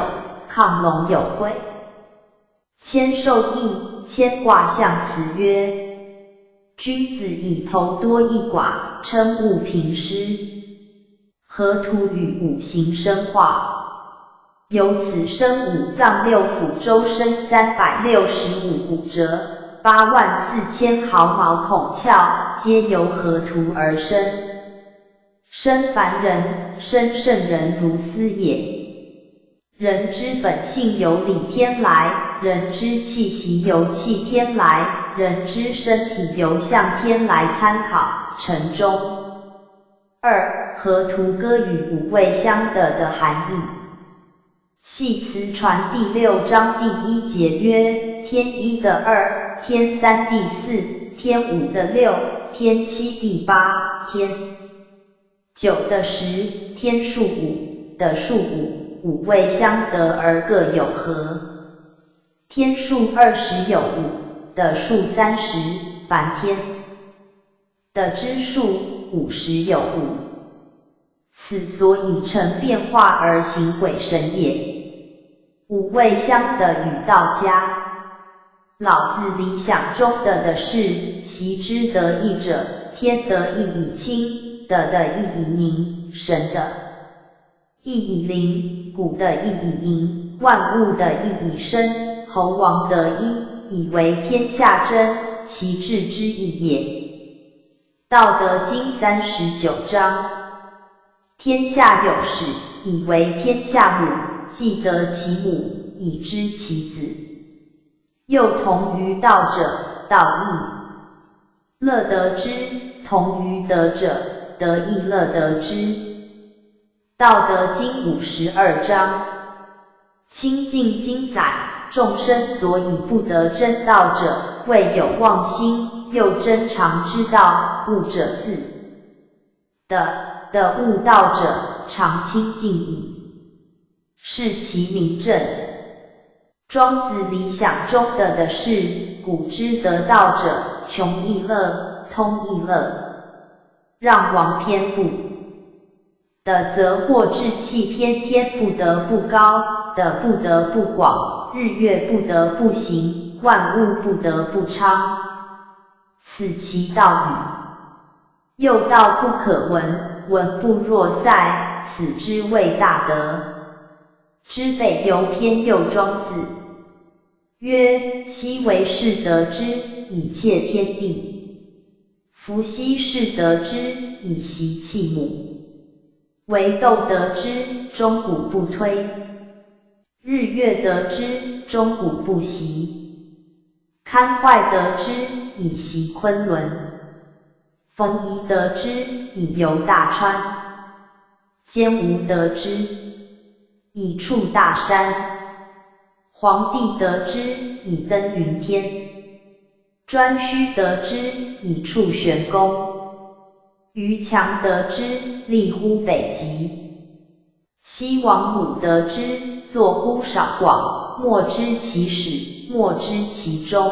亢龙有悔。谦受益，谦卦象辞曰：君子以头多一寡，称物平施。河图与五行生化。由此生五脏六腑，周身365骨折，84000毫毛孔窍，皆由河图而生。生凡人，生圣人如斯也。人之本性由理天来，人之气息由气天来，人之身体由相天来。参考陈中。2. 河图歌与五味香的含义。系辞传第6章第1节曰：天1的2，天3第4，天5的6，天7第8，天9的10，天数5的数5，五味相得而各有合。天数20有5的数30，凡天的之数50有5。此所以成变化而行鬼神也。五味相得与道家。老子理想中的是，习之得意者，天得意以清，德的意以宁，神的意以灵，谷的意以盈，万物的意以生，侯王得一，以为天下真，其志之意也。道德经39章。天下有始，以为天下母，既得其母，以知其子。又同于道者，道义乐得之，同于德者，德亦乐得之。道德经52章。清净经载，众生所以不得真道者，谓有妄心，又真常之道，悟者自的悟道者，常清净矣，是其名正。庄子理想中的是，古之得道者，穷亦乐，通亦乐，让王偏不的则或志气偏，天不得不高，的不得不广，日月不得不行，万物不得不昌，此其道与。又道不可闻，闻不若塞，此之谓大德。知北游偏右庄子曰：昔为士得之，以切天地；夫昔士得之，以习器母。为斗得之，终古不推；日月得之，终古不息；堪坏得之，以习昆仑；逢夷得之，以游大川；坚无得之，以触大山；黄帝得之，以登云天；颛顼得之，以触玄宫；于强得之，立乎北极；西王母得之，坐乎少广，莫知其始，莫知其终；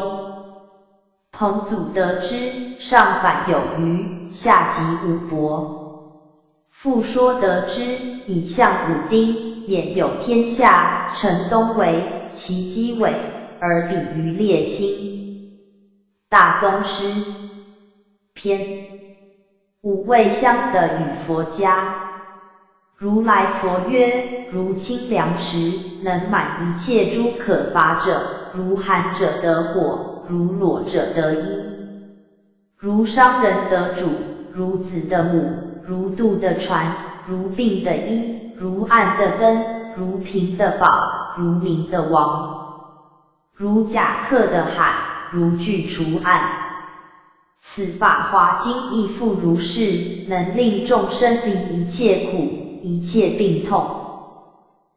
彭祖得之，上反有余，下及无伯；傅说得之，以象武丁，俨有天下，成东围，其基尾，而比于列星。大宗师篇。五味香的与佛家。如来佛曰：如清凉池，能满一切诸可乏者，如寒者得火，如裸者得衣，如商人得主，如子的母，如渡的船，如病的医，如暗的灯，如贫的宝，如民的王，如甲克的海，如巨除暗。此法华经亦复如是，能令众生离一切苦，一切病痛，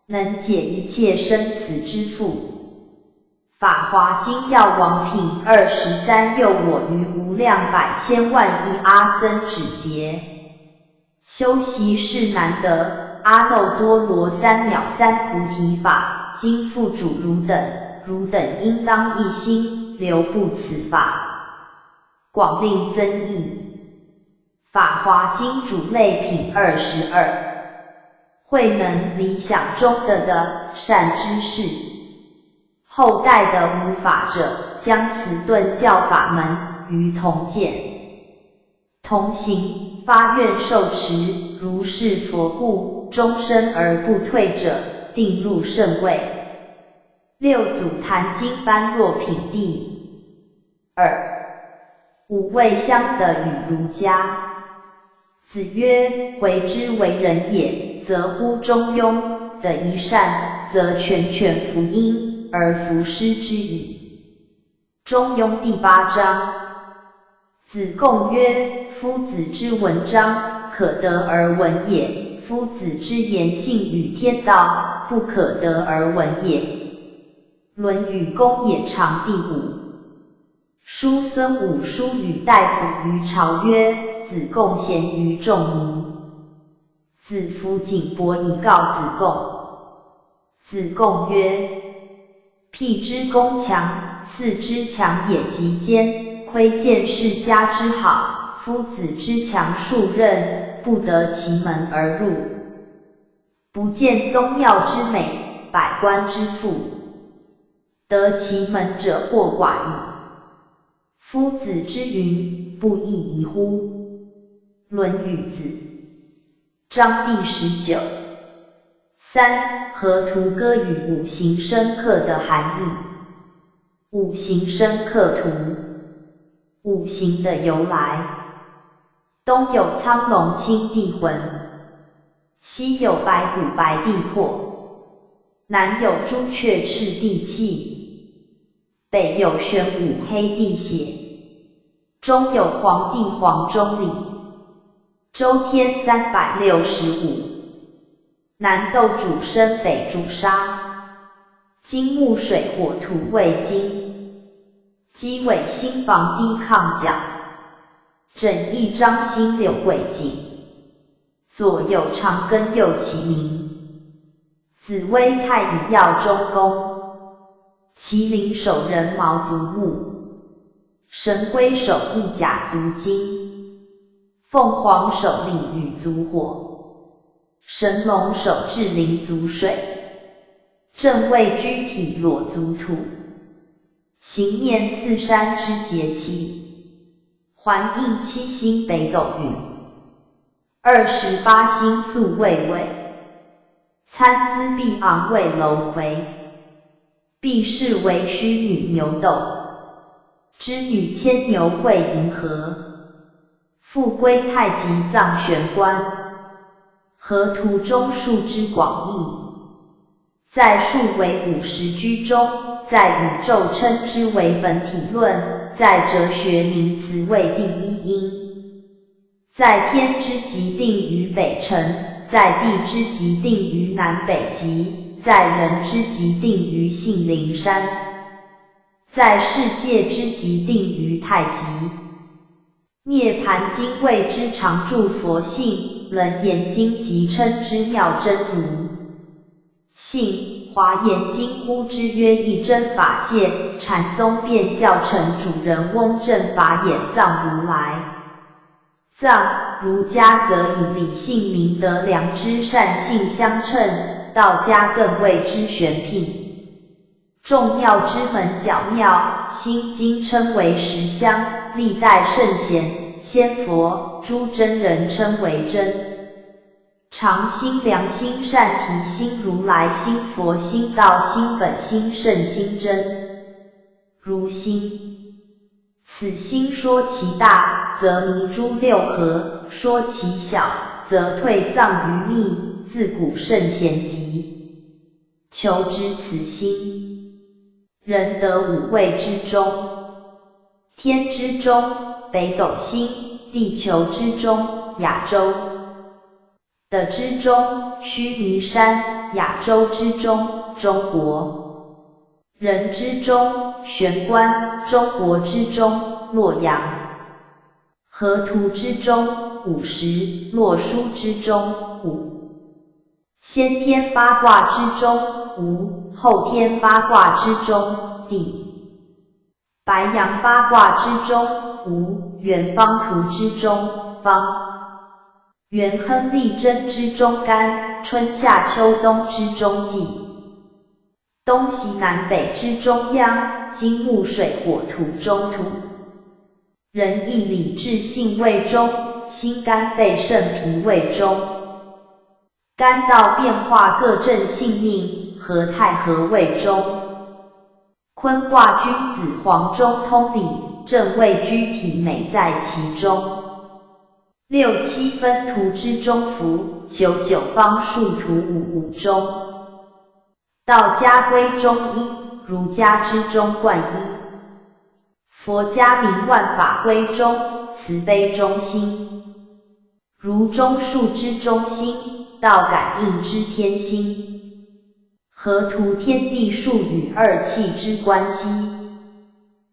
能解一切生死之缚。法华经要王品23，诱我于无量百千万亿阿僧祇劫。修习是难得，阿耨多罗三藐三菩提法，今复主汝等应当一心，留步此法。广令增益。法华经主类品22。慧能理想中的善知识。后代的无法者，将此顿教法门于同见、同行，发愿受持，如是佛故，终身而不退者，定入圣位。六祖坛经般若品第2。五味香的与儒家。子曰：为之为人也，则乎中庸的一善，则全福音，而弗失之矣。中庸第8章。子贡曰：夫子之文章，可得而闻也；夫子之言信与天道，不可得而闻也。论语公冶长第5。叔孙武叔与大夫于朝曰：子贡贤于仲尼。子服景伯以告子贡。子贡曰：辟之攻强，次之强也极坚，窥见世家之好，夫子之强数任，不得其门而入。不见宗庙之美，百官之富，得其门者或寡矣。夫子之云，不亦宜乎？论语子。章第19。3. 河图歌与五行生克的含义。五行生克图。五行的由来。东有苍龙青帝浑，西有白虎白帝魄，南有朱雀赤帝气，北有玄武黑帝血，中有黄帝黄钟礼，周天365，南斗主生北主杀，金木水火土未金，基尾心房低亢角，枕翼张星柳桂锦，左右长庚右其名，紫微太乙耀中宫，麒麟首人毛足木，神龟首翼甲足金，凤凰首鲤鱼足火，神龙首至灵足水，正位居体裸足土，行念四山之节气，环应七星北斗运，28星宿未尾，参资必昂为楼魁，必是为虚女牛斗，织女牵牛会银河，复归太极藏玄关，河图中数之广义，在数为50居中，在宇宙称之为本体论，在哲学名词为第一因，在天之极定于北辰，在地之极定于南北极，在人之极定于杏林山，在世界之极定于太极。涅盘经谓之常住佛性，楞严经即称之妙真如性，华严经呼之曰一真法界，禅宗便教成主人翁正法眼藏如来。藏儒家则以理性明德良知善性相称，道家更谓之玄牝。众妙之门角妙，心经称为实相，历代圣贤、仙佛、诸真人称为真。常心、良心、善提心、如来心、佛心、道心、本心、圣心、真如心。此心说其大，则迷诸六合；说其小，则退藏于密。自古圣贤集，求知此心。人得五位之中，天之中，北斗星；地球之中，亚洲的之中，须弥山；亚洲之中，中国；人之中，玄关；中国之中，洛阳；河图之中，午时；洛书之中，午；先天八卦之中，无；后天八卦之中，地；白羊八卦之中，无；远方图之中，方；元亨利贞之中，干；春夏秋冬之中，季；东西南北之中央；金木水火土中，土；仁义礼智信位中；心肝肺肾脾胃中；肝道变化各正性命；和太和位中；坤卦君子黄中通理；正位居体美在其中；六七分图之中孚；九九方数图五五中；道家归中医；儒家之中贯一；佛家名万法归中；慈悲中心；儒中术之中心；道感应之天心；河图天地数与二气之关系；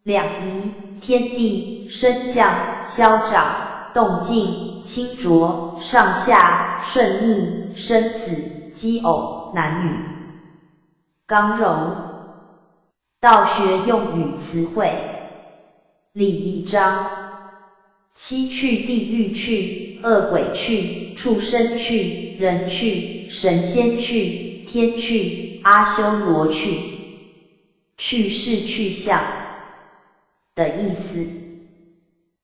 两仪天地升降消长动静清浊上下顺逆生死奇偶男女刚柔。道学用语词汇：礼仪章，七去地狱去，恶鬼去，畜生去，人去，神仙去，天去，阿修罗去。去是去向的意思。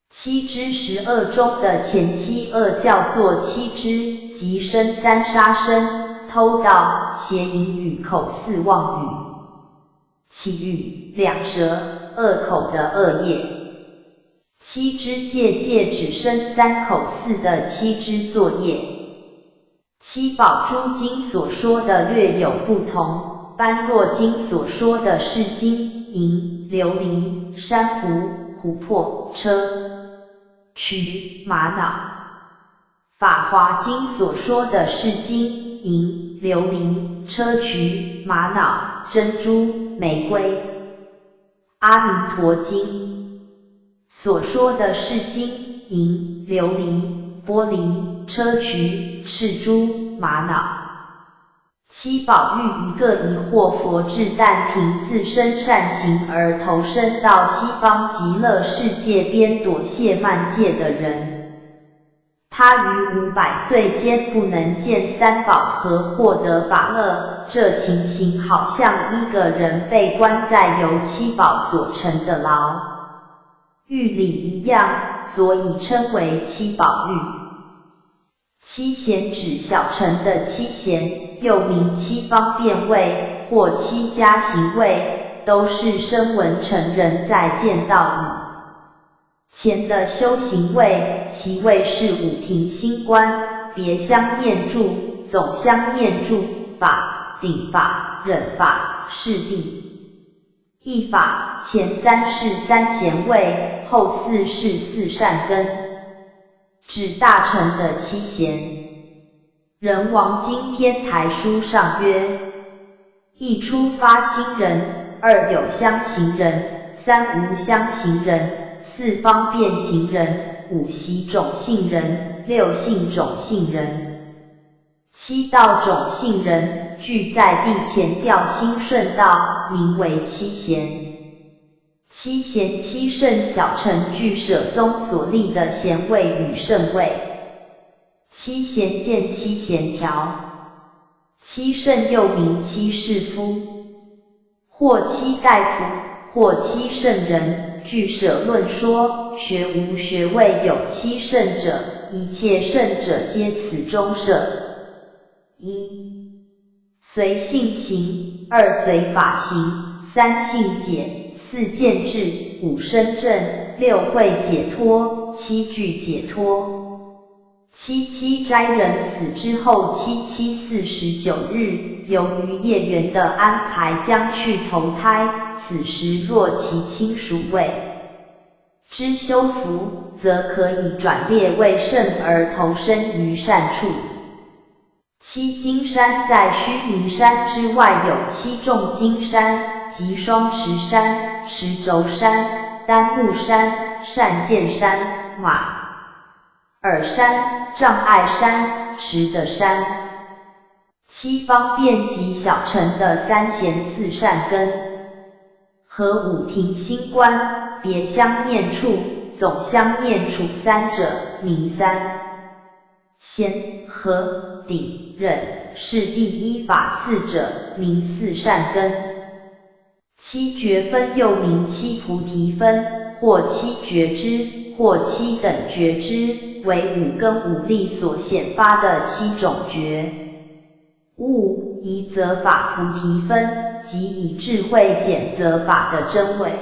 七之12中的前七恶叫做七之，即生三杀生、偷盗、邪淫语口四妄语。其语两舌恶口的恶业。七之戒指生三口四的七之作业。七宝珠经所说的略有不同，般若经所说的是金、银、琉璃、珊瑚、琥珀、砗磲、玛瑙。法华经所说的是金、银、琉璃、砗磲、玛瑙、珍珠、玫瑰。阿弥陀经所说的是金、银、琉璃、玻璃、砗磲、赤珠、玛瑙。七宝玉一个疑惑佛智，但凭自身善行而投身到西方极乐世界边躲谢曼界的人，他于500岁间不能见三宝和获得法乐，这情形好像一个人被关在由七宝所成的牢狱里一样，所以称为七宝狱。七贤指小乘的七贤，又名七方便位或七加行位，都是声闻乘人在见道以前的修行位，其位是五停心观、别相念住、总相念住、法、顶法、忍法、释地。一法前3是三贤位，后4是四善根。指大乘的七贤。人王经天台书上曰：一初发心人，2有相行人，3无相行人，4方便行人，5习种性人，6性种性人，7道种性人，俱在地前调心顺道，名为七贤。七贤七圣小乘俱舍宗所立的贤位与圣位。七贤见七贤条。七圣又名七世夫，或七大夫，或七圣人，俱舍论说，学无学位有七圣者，一切圣者皆此中舍。一、随性行，2随法行，3性解，4见智，5生正，6会解脱，7具解脱。七斋人死之后749日，由于业缘的安排将去投胎，此时若其亲属为之修福，则可以转列为圣而投身于善处。七金山在须弥山之外有7重金山，即双持山、持轴山、丹木山、善见山、马耳山、障碍山、持的山。七方便及小乘的3贤4善根，和5停心观、别相念处、总相念处3者，名三贤，和顶忍是第一法4者，名4善根。七觉分又名七菩提分，或七觉支，或七等觉支，为5根5力所显发的7种觉悟，以则法菩提分，即以智慧检则法的真伪。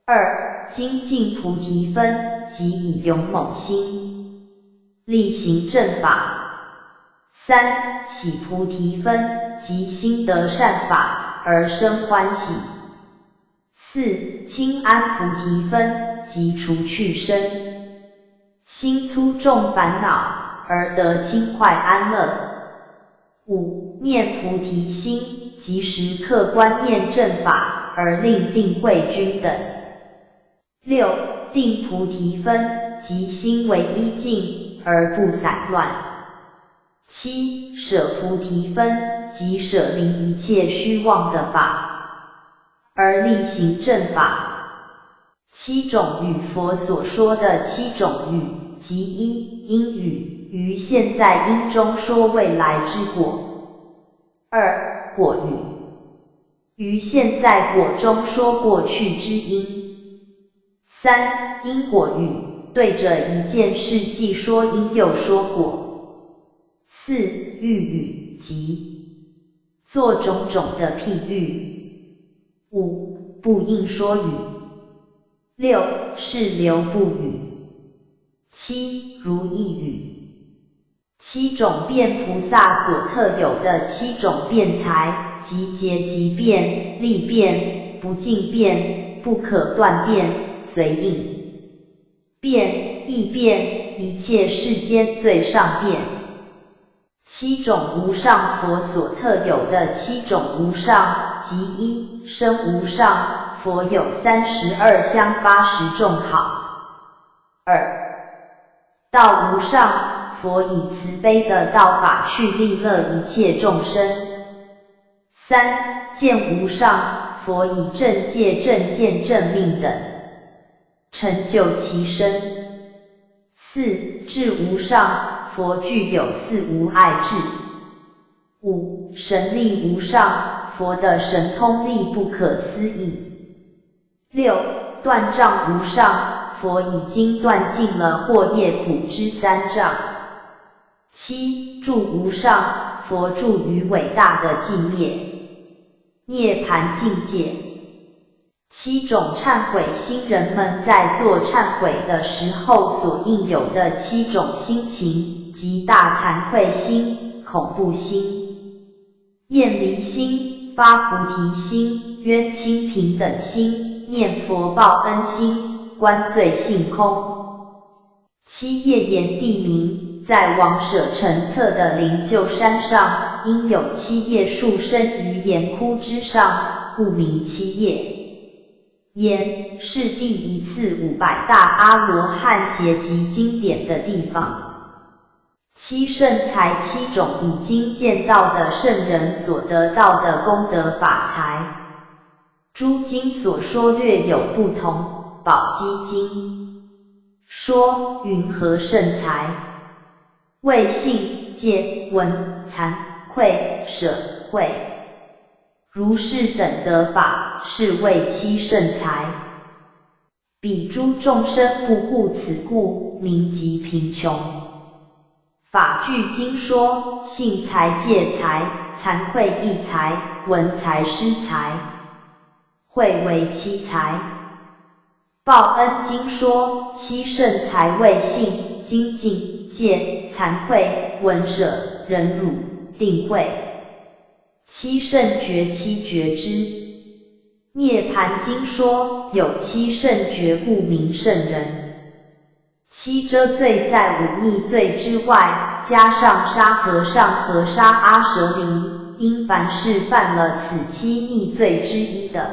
2精进菩提分，即以勇猛心力行正法。3喜菩提分，即心得善法而生欢喜。4清安菩提分，即除去身心粗重烦恼而得轻快安乐。5念菩提心，即时刻观念正法而令定慧均等。6定菩提分，即心为一境而不散乱。7舍菩提分，即舍离一切虚妄的法而力行正法。7种语佛所说的7种语，即一因语，于现在因中说未来之果。2果语，于现在果中说过去之因。3因果语，对着一件事既说因又说果。4喻语，即做种种的譬喻。5不应说语。6是流不语。7如意语。7种辩菩萨所特有的7种辩才，即结即辩、立辩、不尽变，不可断变，随应变，易变，一切世间最上变。七种无上佛所特有的七种无上，即一生无上佛有32相80众好。二道无上佛以慈悲的道法去利乐一切众生。三见无上佛以正戒正见正命等成就其身。四智无上佛具有四无碍智。五神力无上佛的神通力不可思议。六断障无上佛已经断尽了惑业苦之三障。七住无上佛住于伟大的寂灭涅槃境界。七种忏悔心，人们在做忏悔的时候所应有的七种心情，即大惭愧心、恐怖心、厌离心、发菩提心、冤亲平等心、念佛报恩心、观罪性空。七业炎地名，在王舍城侧的灵鹫山上，因有七叶树生于岩窟之上，故名七叶。岩是第一次500大阿罗汉结集经典的地方。七圣财七种已经见到的圣人所得到的功德法财。诸经所说略有不同，宝积经说云何圣财？为信、戒、闻、惭、愧、舍、慧。如是等得法，是谓七圣财。彼诸众生不护此故，名极贫穷。法句经说，信财、戒财、惭愧一财、闻财施财，慧为七财。报恩经说，七圣财为信、精进、戒、惭愧、闻舍、忍辱、定慧。七圣觉七觉之。涅槃经说，有七圣觉故名圣人。七遮罪在五逆罪之外，加上杀和尚和杀阿舍离，因凡是犯了此七逆罪之一的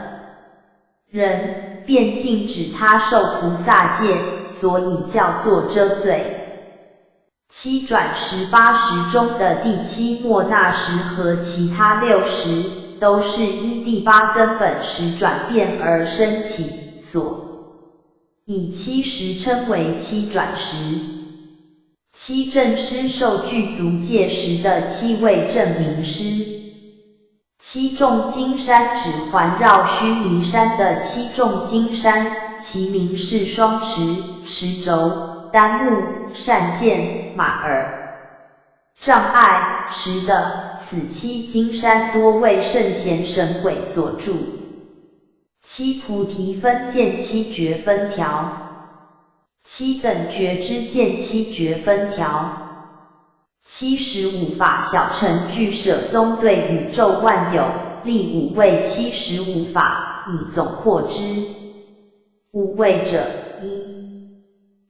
人，便禁止他受菩萨戒，所以叫做遮罪。七转18识中的第七末那识和其他6识，都是依第8根本识转变而生起，所以七识称为七转识。七正师受具足戒时的7位正明师。七重金山指环绕须弥山的七重金山，其名是双持、持轴、丹木、善剑、马儿、障碍、持的。此七金山多为圣贤神鬼所著。七菩提分见七觉分条。七等觉之见七觉分条。75法小乘俱舍宗对宇宙万有，立5位75法，以总括之。五位者，一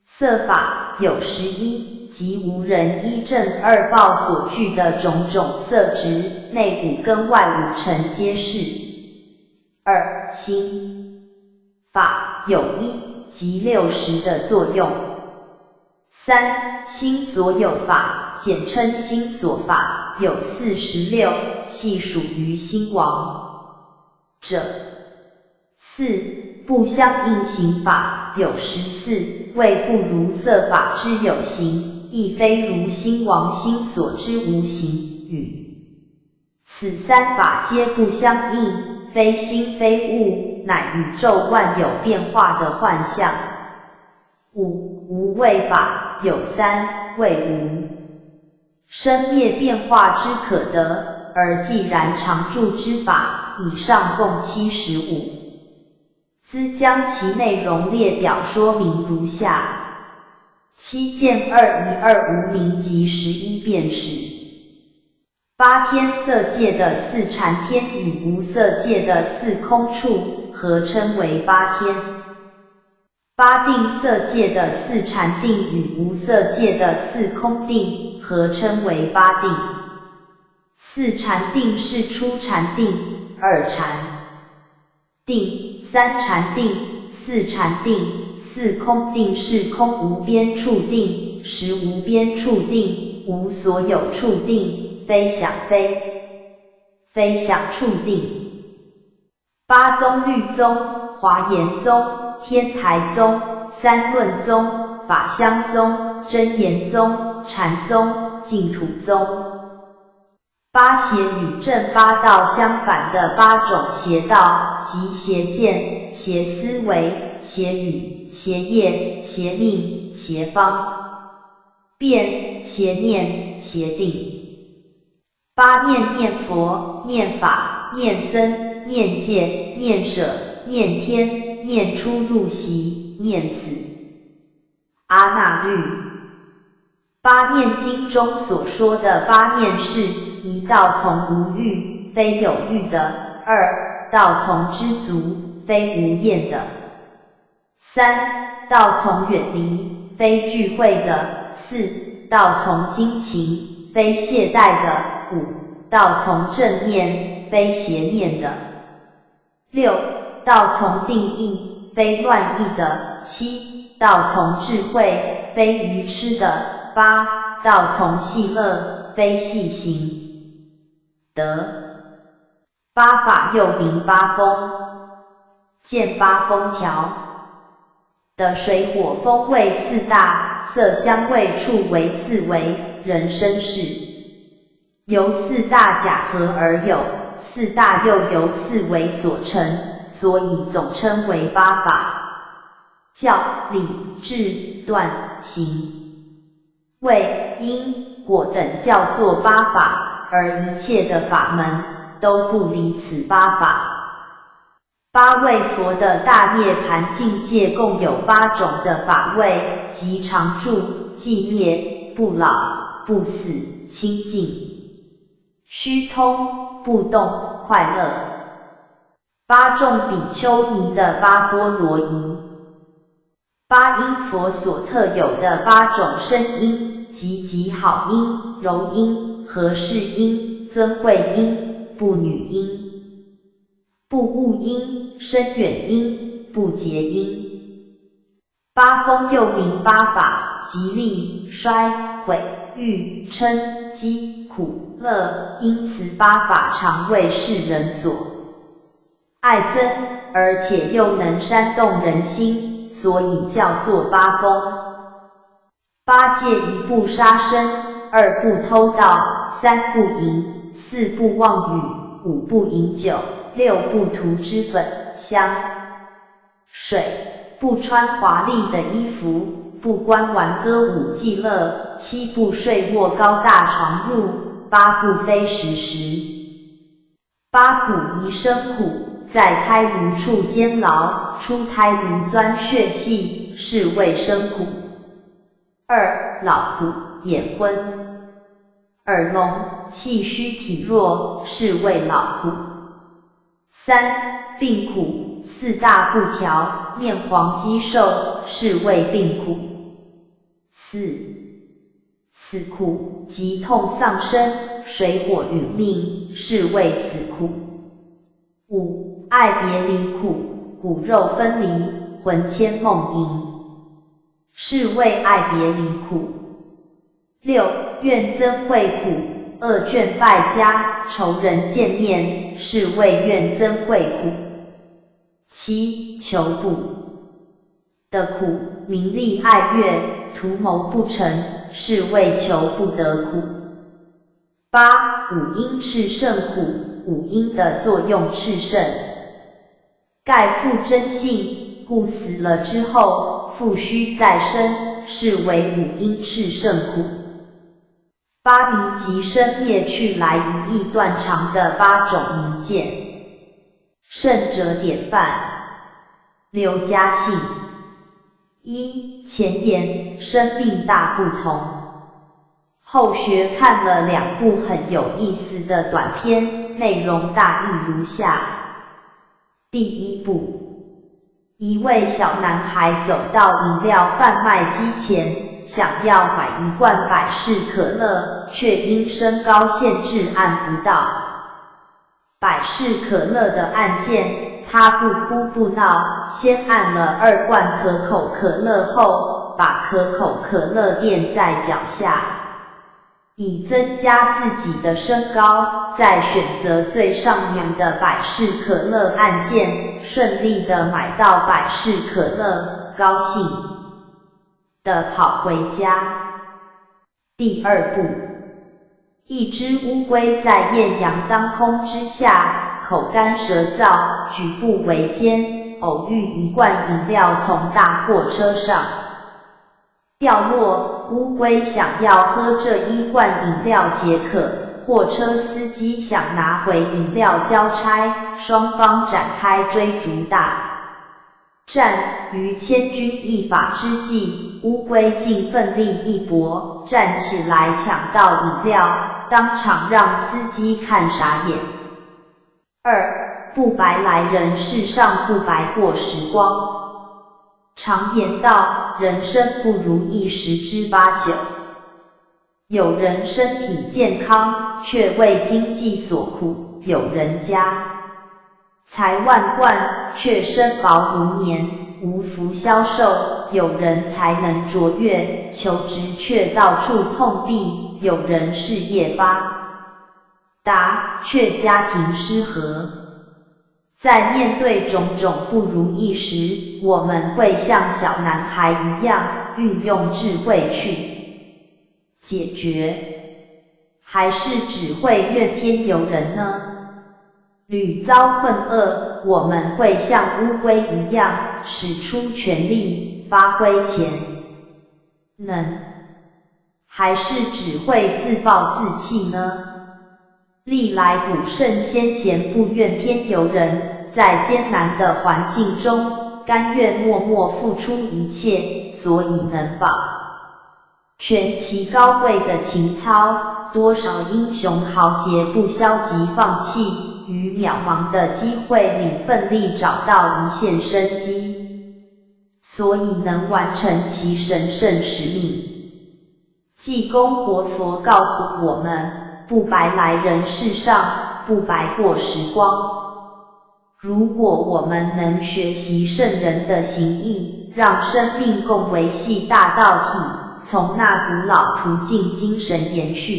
色法有11，即无人依正二报所具的种种色执，内5跟外5尘皆是。二心法有1，即60的作用。三心所有法，简称心所法，有46，系属于心王者。四不相应行法有14，谓不如色法之有形，亦非如心王心所之无形语。此3法皆不相应，非心非物，乃宇宙万有变化的幻象。五无畏法有3，谓无生灭变化之可得，而既然常住之法，以上共75。兹将其内容列表说明如下。七见212无明及11遍识。8天色界的4禅天与无色界的4空处，合称为八天。八定色界的四禅定与无色界的四空定合称为八定。四禅定是初禅定、二禅定、三禅定、四禅定，四空定是空无边处定、实无边处定、无所有处定、非想非想处定。八宗律宗、华严宗、天台宗、三论宗、法相宗、真言宗、禅宗、净土宗。八邪与正八道相反的八种邪道，即邪见、邪思维、邪语、邪业、邪命、邪方便、邪念、邪定。八念：念佛、念法、念僧、念戒、念舍、念天、念出入息、念死。阿那律。八念经中所说的八念是：一道从无欲，非有欲的；二道从知足，非无厌的；三道从远离，非聚会的；四道从精勤，非懈怠的；五道从正念，非邪念的；六道从定义，非乱意的；七道从智慧，非愚痴的；八道从细乐，非细行得。八法又名八风，见八风条的水火风味四大，色香味触为四维，人生事由四大假合而有，四大又由四维所成，所以总称为八法。教、理、智、断、行、位、因、果等叫做八法，而一切的法门都不离此八法。八位佛的大涅盘境界共有八种的法位，即常住、寂灭、不老、不死、清净、虚通、不动、快乐。八众比丘尼的八波罗夷。八音佛所特有的八种声音，即极好音、柔音、和适音、尊贵音、不女音、不悟音、深远音、不结音。八风又名八法，即利、衰、毁、欲、嗔、饥、苦、乐，因此八法常为世人所爱憎，而且又能煽动人心，所以叫做八风。八戒：一不杀生，二不偷盗，三不淫，四不妄语，五不饮酒，六不涂脂粉、香水，不穿华丽的衣服，不观玩歌舞伎乐，七不睡卧高大床褥，八不非时食。八苦：一生苦，在胎如处监牢，出胎如钻血隙，是谓生苦。二老苦：眼昏、耳聋、气虚体弱，是谓老苦。三病苦：四大不调，面黄肌瘦，是谓病苦。四死苦：疾痛丧生，水火殒命，是谓死苦。五爱别离苦：骨肉分离，魂牵梦萦，是谓爱别离苦。六怨憎会苦：恶眷败家，仇人见面，是谓怨憎会苦。七求不得苦：名利爱乐，图谋不成，是谓求不得苦。八五阴炽盛苦：五阴的作用炽盛，盖复真性，故死了之后复须再生，是为五阴炽盛苦。八迷即生灭去来一意断肠的八种迷见。圣者典范。六家姓。一前言：生命大不同。后学看了两部很有意思的短片，内容大意如下。第一步，一位小男孩走到饮料贩卖机前，想要买一罐百事可乐，却因身高限制按不到百事可乐的按键。他不哭不闹，先按了2罐可口可乐后，把可口可乐垫在脚下，以增加自己的身高，再选择最上面的百事可乐按键，顺利的买到百事可乐，高兴的跑回家。第二步，一只乌龟在艳阳当空之下，口干舌燥，举步维艰，偶遇一罐饮料从大货车上掉落，乌龟想要喝这一罐饮料解渴，货车司机想拿回饮料交差，双方展开追逐大战。于千钧一发之际，乌龟竟奋力一搏，站起来抢到饮料，当场让司机看傻眼。2. 不白来人，世上不白过时光。常言道，人生不如意十之八九。有人身体健康，却为经济所苦；有人家财万贯，却身薄如棉，无福消受；有人才能卓越，求职却到处碰壁；有人事业发达，却家庭失和。在面对种种不如意时，我们会像小男孩一样，运用智慧去解决，还是只会怨天尤人呢？屡遭困厄，我们会像乌龟一样，使出全力，发挥潜能，还是只会自暴自弃呢？历来古圣先贤不怨天尤人，在艰难的环境中，甘愿默默付出一切，所以能保全其高贵的情操。多少英雄豪杰不消极放弃，于渺茫的机会里奋力找到一线生机，所以能完成其神圣使命。济公活佛告诉我们，不白来人世上，不白过时光。如果我们能学习圣人的行义，让生命共维系大道体，从那古老途径精神延续，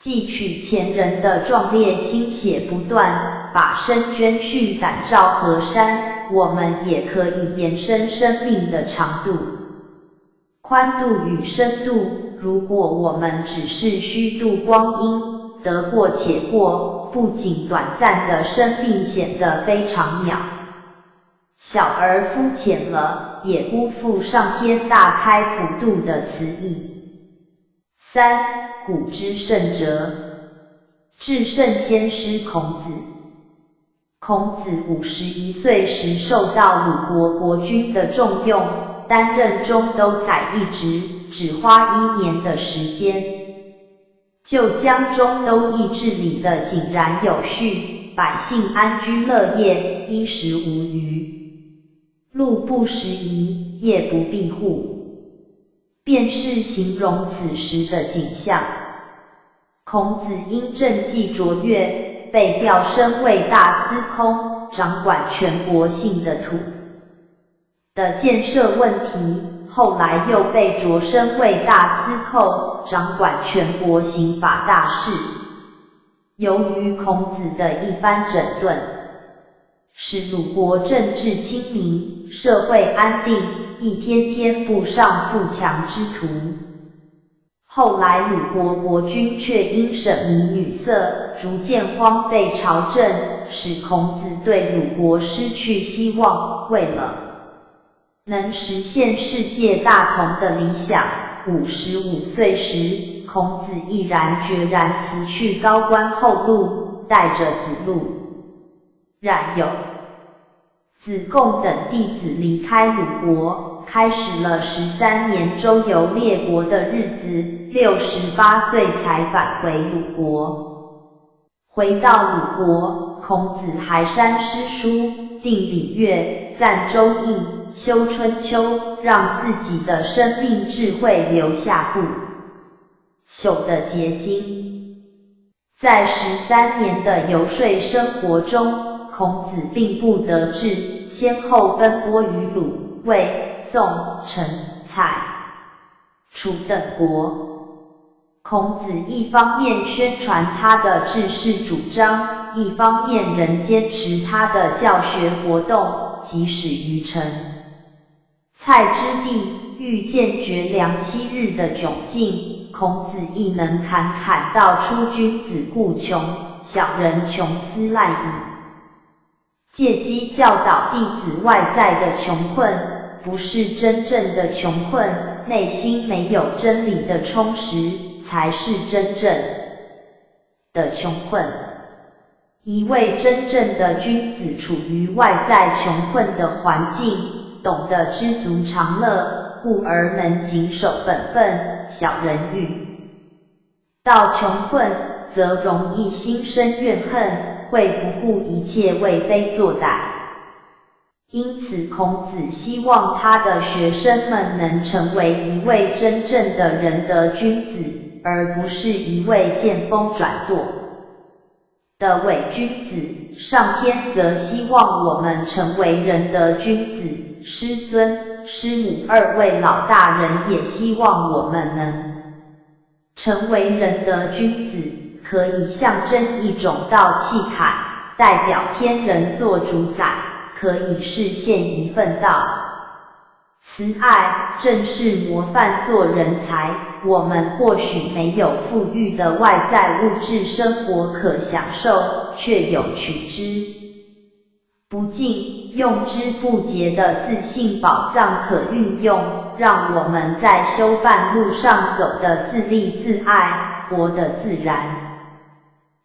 汲取前人的壮烈心血不断，把身捐躯胆照河山，我们也可以延伸生命的长度、宽度与深度。如果我们只是虚度光阴，得过且过，不仅短暂的生命显得非常渺小而肤浅了，也辜负上天大开普渡的慈意。3. 古之圣哲，至圣先师孔子。孔子51岁时受到鲁国国君的重用，担任中都宰一职，只花1年的时间，就将中都邑治理得井然有序，百姓安居乐业，衣食无虞，路不拾遗，夜不闭户，便是形容此时的景象。孔子因政绩卓越，被调升为大司空，掌管全国性的土的建设问题，后来又被擢升为大司寇，掌管全国刑法大事。由于孔子的一番整顿，使鲁国政治清明，社会安定，一天天步上富强之途。后来鲁国国君却因审迷女色，逐渐荒废朝政，使孔子对鲁国失去希望。为了能实现世界大同的理想，55岁时，孔子毅然决然辞去高官厚禄，带着子路、冉有、子贡等弟子离开鲁国，开始了13年周游列国的日子。68岁才返回鲁国。回到鲁国，孔子还删诗书，定礼乐，赞周易，修春秋，让自己的生命智慧留下不朽的结晶。在13年的游说生活中，孔子并不得志，先后奔波于鲁、魏、宋、陈、蔡、楚等国。孔子一方面宣传他的治世主张，一方面仍坚持他的教学活动，即使于陈、蔡之地遇见绝粮7日的窘境，孔子亦能侃侃道出君子固穷，小人穷斯滥矣。借机教导弟子外在的穷困，不是真正的穷困，内心没有真理的充实，才是真正的穷困。一位真正的君子处于外在穷困的环境，懂得知足常乐，故而能谨守本分。小人遇到穷困，则容易心生怨恨，会不顾一切为非作歹。因此孔子希望他的学生们能成为一位真正的仁德君子，而不是一位见风转舵的伪君子。上天则希望我们成为仁德君子，师尊、师母2位老大人也希望我们能成为仁德君子，可以象征一种道气坎，代表天人做主宰，可以实现一份道。慈爱正是模范做人才。我们或许没有富裕的外在物质生活可享受，却有取之不尽、用之不竭的自信宝藏可运用，让我们在修半路上走得自立自爱，活得自然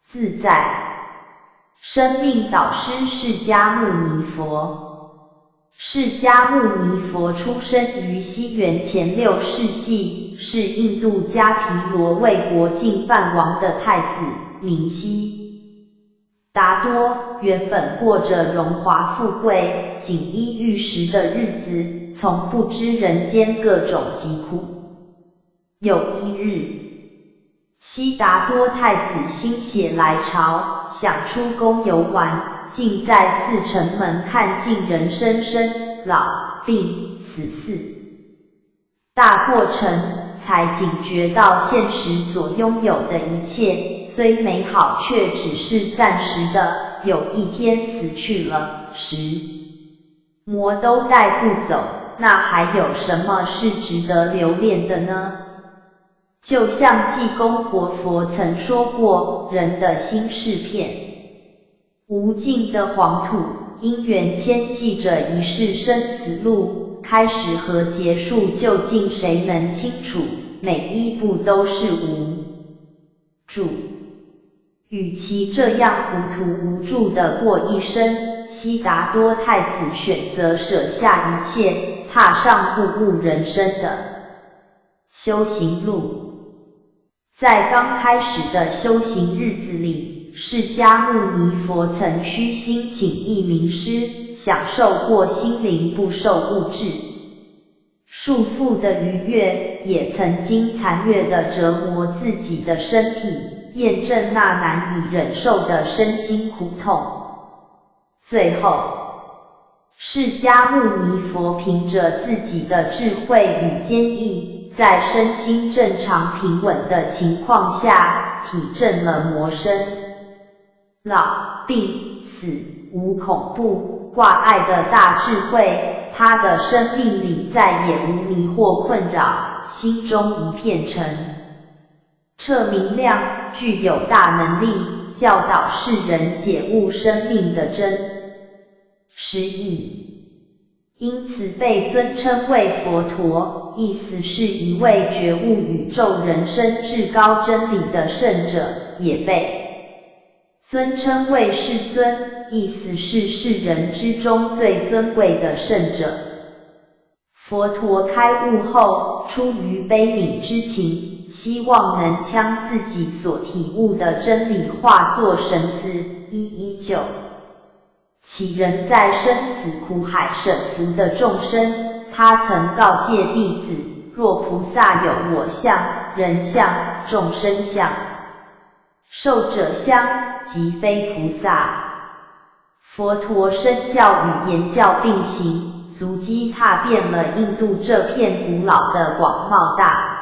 自在。生命导师释迦牟尼佛。释迦牟尼佛出生于西元前6世纪，是印度迦毗罗卫国净饭王的太子，名悉达多。原本过着荣华富贵、锦衣玉食的日子，从不知人间各种疾苦。有一日，悉达多太子心血来潮，想出宫游玩，竟在4城门看尽人生生老病死4大过程，才警觉到现实所拥有的一切虽美好，却只是暂时的，有一天死去了，石魔都带不走，那还有什么是值得留恋的呢？就像济公活佛曾说过，人的心是片无尽的黄土，因缘牵系着一世生死路，开始和结束究竟谁能清楚？每一步都是无助。与其这样糊涂无助地过一生，悉达多太子选择舍下一切，踏上不误人生的修行路。在刚开始的修行日子里，释迦牟尼佛曾虚心请益名师，享受过心灵不受物质束缚的愉悦，也曾经残虐地折磨自己的身体，验证那难以忍受的身心苦痛。最后，释迦牟尼佛凭着自己的智慧与坚毅，在身心正常平稳的情况下，体证了魔生老病死无恐怖挂碍的大智慧。他的生命里再也无迷惑困扰，心中一片澄澈明亮，具有大能力，教导世人解悟生命的真实意，因此被尊称为佛陀，意思是一位觉悟宇宙人生至高真理的圣者，也被尊称为世尊，意思是世人之中最尊贵的圣者。佛陀开悟后，出于悲悯之情，希望能将自己所体悟的真理化作绳子， 119。其人在生死苦海沈浮的众生，他曾告诫弟子：若菩萨有我相、人相、众生相、寿者相，即非菩萨。佛陀身教与言教并行，足迹踏遍了印度这片古老的广袤大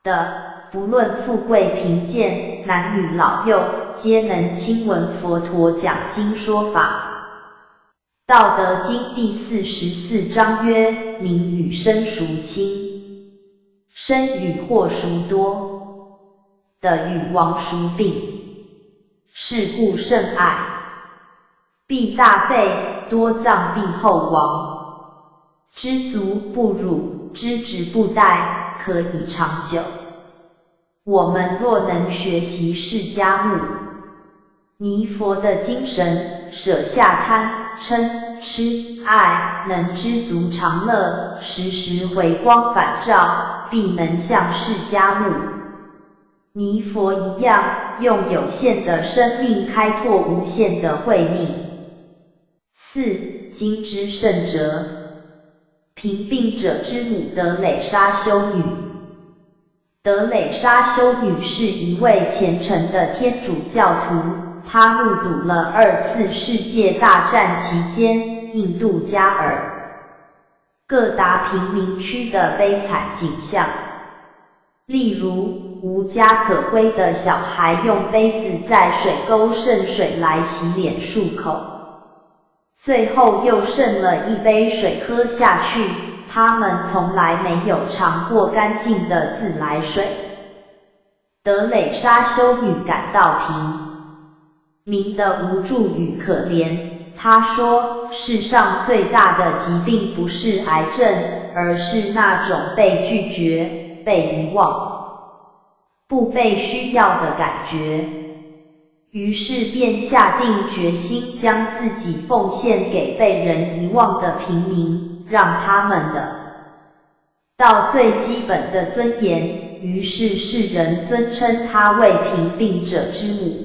的，不论富贵贫贱，男女老幼，皆能亲闻佛陀讲经说法。道德经第44章曰：名与身孰轻？身与祸孰多？德与亡孰并？是故甚爱。必大费，多葬必后亡。知足不辱，知止不殆，可以长久。我们若能学习释迦牟尼佛的精神，舍下贪、嗔、痴、爱，能知足常乐，时时回光返照，必能像释迦牟尼佛一样，用有限的生命开拓无限的慧命。4. 经之圣哲。贫病者之母德蕾莎修女。德蕾莎修女是一位虔诚的天主教徒，她目睹了2次世界大战期间印度加尔各答贫民区的悲惨景象。例如，无家可归的小孩用杯子在水沟渗水来洗脸漱口，最后又剩了一杯水喝下去，他们从来没有尝过干净的自来水。德蕾莎修女感到贫民的无助与可怜，她说，世上最大的疾病不是癌症，而是那种被拒绝、被遗忘、不被需要的感觉。于是便下定决心将自己奉献给被人遗忘的平民，让他们得到最基本的尊严，于是世人尊称她为贫病者之母。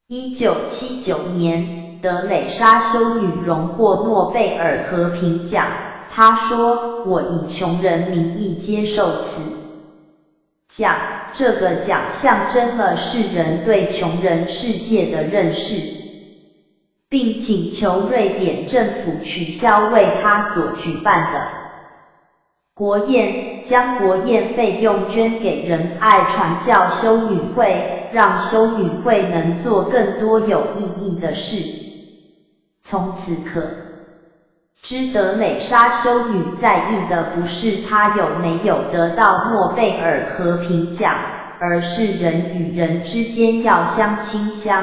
1979年，德蕾莎修女荣获诺贝尔和平奖。她说：“我以穷人名义接受此奖，这个奖象征了世人对穷人世界的认识，并请求瑞典政府取消为他所举办的国宴，将国宴费用捐给仁爱传教修女会，让修女会能做更多有意义的事。”从此可知德蕾莎修女在意的不是她有没有得到诺贝尔和平奖，而是人与人之间要相亲相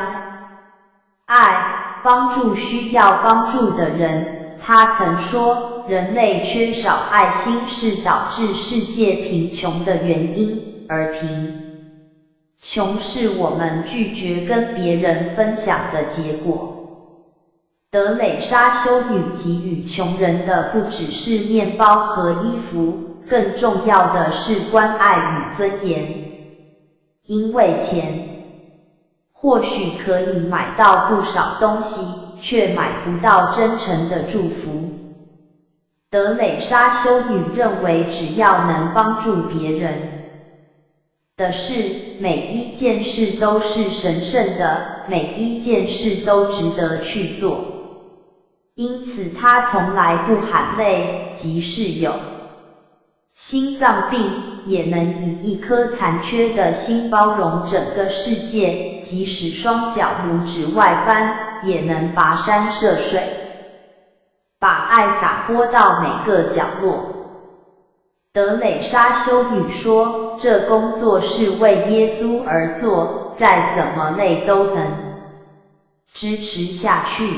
爱，帮助需要帮助的人。她曾说，人类缺少爱心是导致世界贫穷的原因，而贫穷是我们拒绝跟别人分享的结果。德蕾莎修女给予穷人的不只是面包和衣服，更重要的是关爱与尊严。因为钱或许可以买到不少东西，却买不到真诚的祝福。德蕾莎修女认为，只要能帮助别人的事，每一件事都是神圣的，每一件事都值得去做。因此她从来不含泪，即使有心脏病，也能以一颗残缺的心包容整个世界，即使双脚拇指外翻，也能跋山涉水，把爱洒播到每个角落。德蕾莎修女说，这工作是为耶稣而做，再怎么累都能支持下去。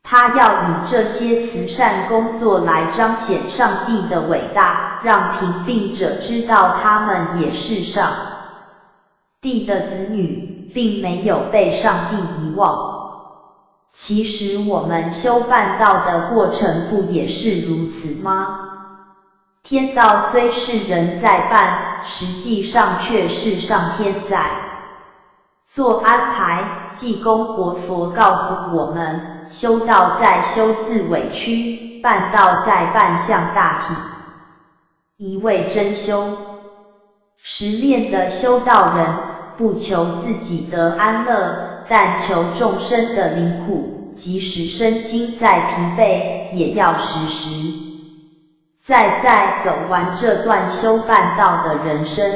她要以这些慈善工作来彰显上帝的伟大，让贫病者知道他们也是上帝的子女，并没有被上帝遗忘。其实我们修办道的过程不也是如此吗？天道虽是人在办，实际上却是上天在做安排，济公活佛告诉我们，修道在修自委屈，办道在办向大体。一味真修，实练的修道人，不求自己得安乐，但求众生的离苦，即使身心再疲惫，也要时时在走完这段修办道的人生。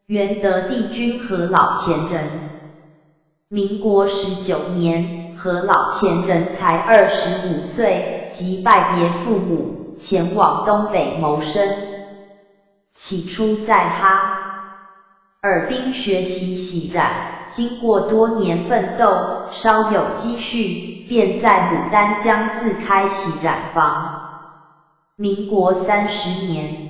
元德帝君何老前人，民国19年，何老前人才25岁，即拜别父母，前往东北谋生。起初在哈尔滨学习洗染，经过多年奋斗，稍有积蓄，便在牡丹江自开洗染坊。民国30年，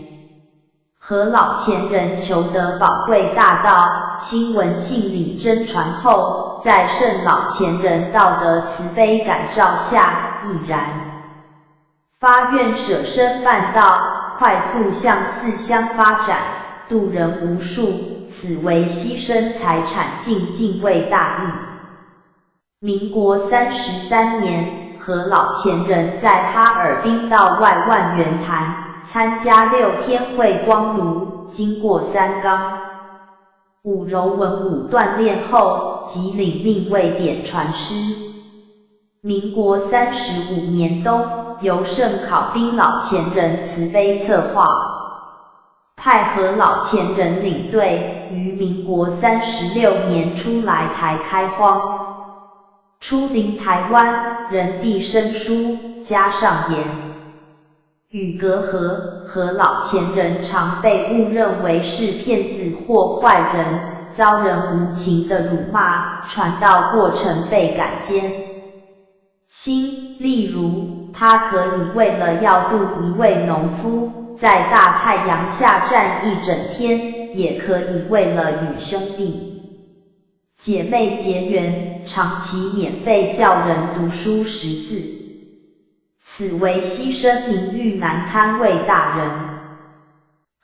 何老前人求得宝贵大道，亲闻信理真传后，在圣老前人道德慈悲感召下，毅然发愿舍身办道，快速向四乡发展，度人无数，此为牺牲财产尽敬畏大义。民国33年，何老前人在哈尔滨道外万源潭参加6天慧光炉，经过3纲5柔文武锻炼后，即领命为典传师。民国35年冬，由圣考宾老前人慈悲策划，派何老前人领队，于民国36年初来台开荒。初临台湾，人地生疏，加上言语隔阂，何老前人常被误认为是骗子或坏人，遭人无情的辱骂，传道过程倍感艰辛。例如，他可以为了要渡一位农夫，在大太阳下站1整天，也可以为了与兄弟姐妹结缘，长期免费教人读书识字，此为牺牲名誉难堪为大人。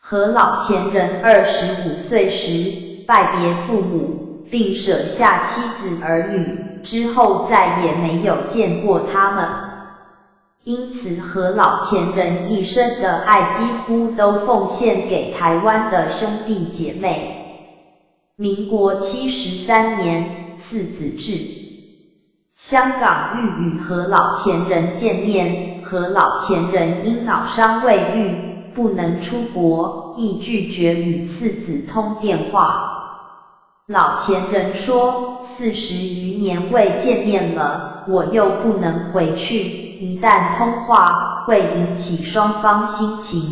何老前人25岁时拜别父母，并舍下妻子儿女，之后再也没有见过他们。因此何老前人一生的爱几乎都奉献给台湾的兄弟姐妹。民国73年，次子至香港欲与何老前人见面，何老前人因脑伤未愈，不能出国，亦拒绝与次子通电话。老前人说，40余年未见面了，我又不能回去，一旦通话，会引起双方心情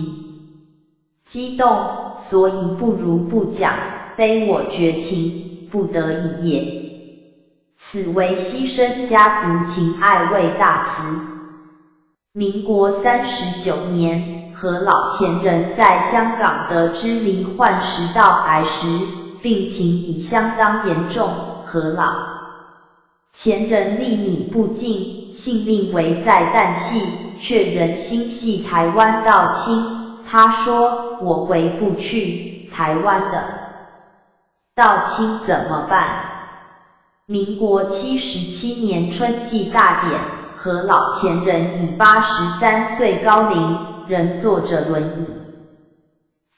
激动，所以不如不讲，非我绝情，不得已也。此为牺牲家族情爱为大慈。民国39年，何老前人在香港得知罹患食道癌时，病情已相当严重，何老前人粒米不进，性命危在旦夕，却仍心系台湾道亲。他说，我回不去，台湾的道亲怎么办？民国77年春季大典，何老前人以83岁高龄，仍坐着轮椅，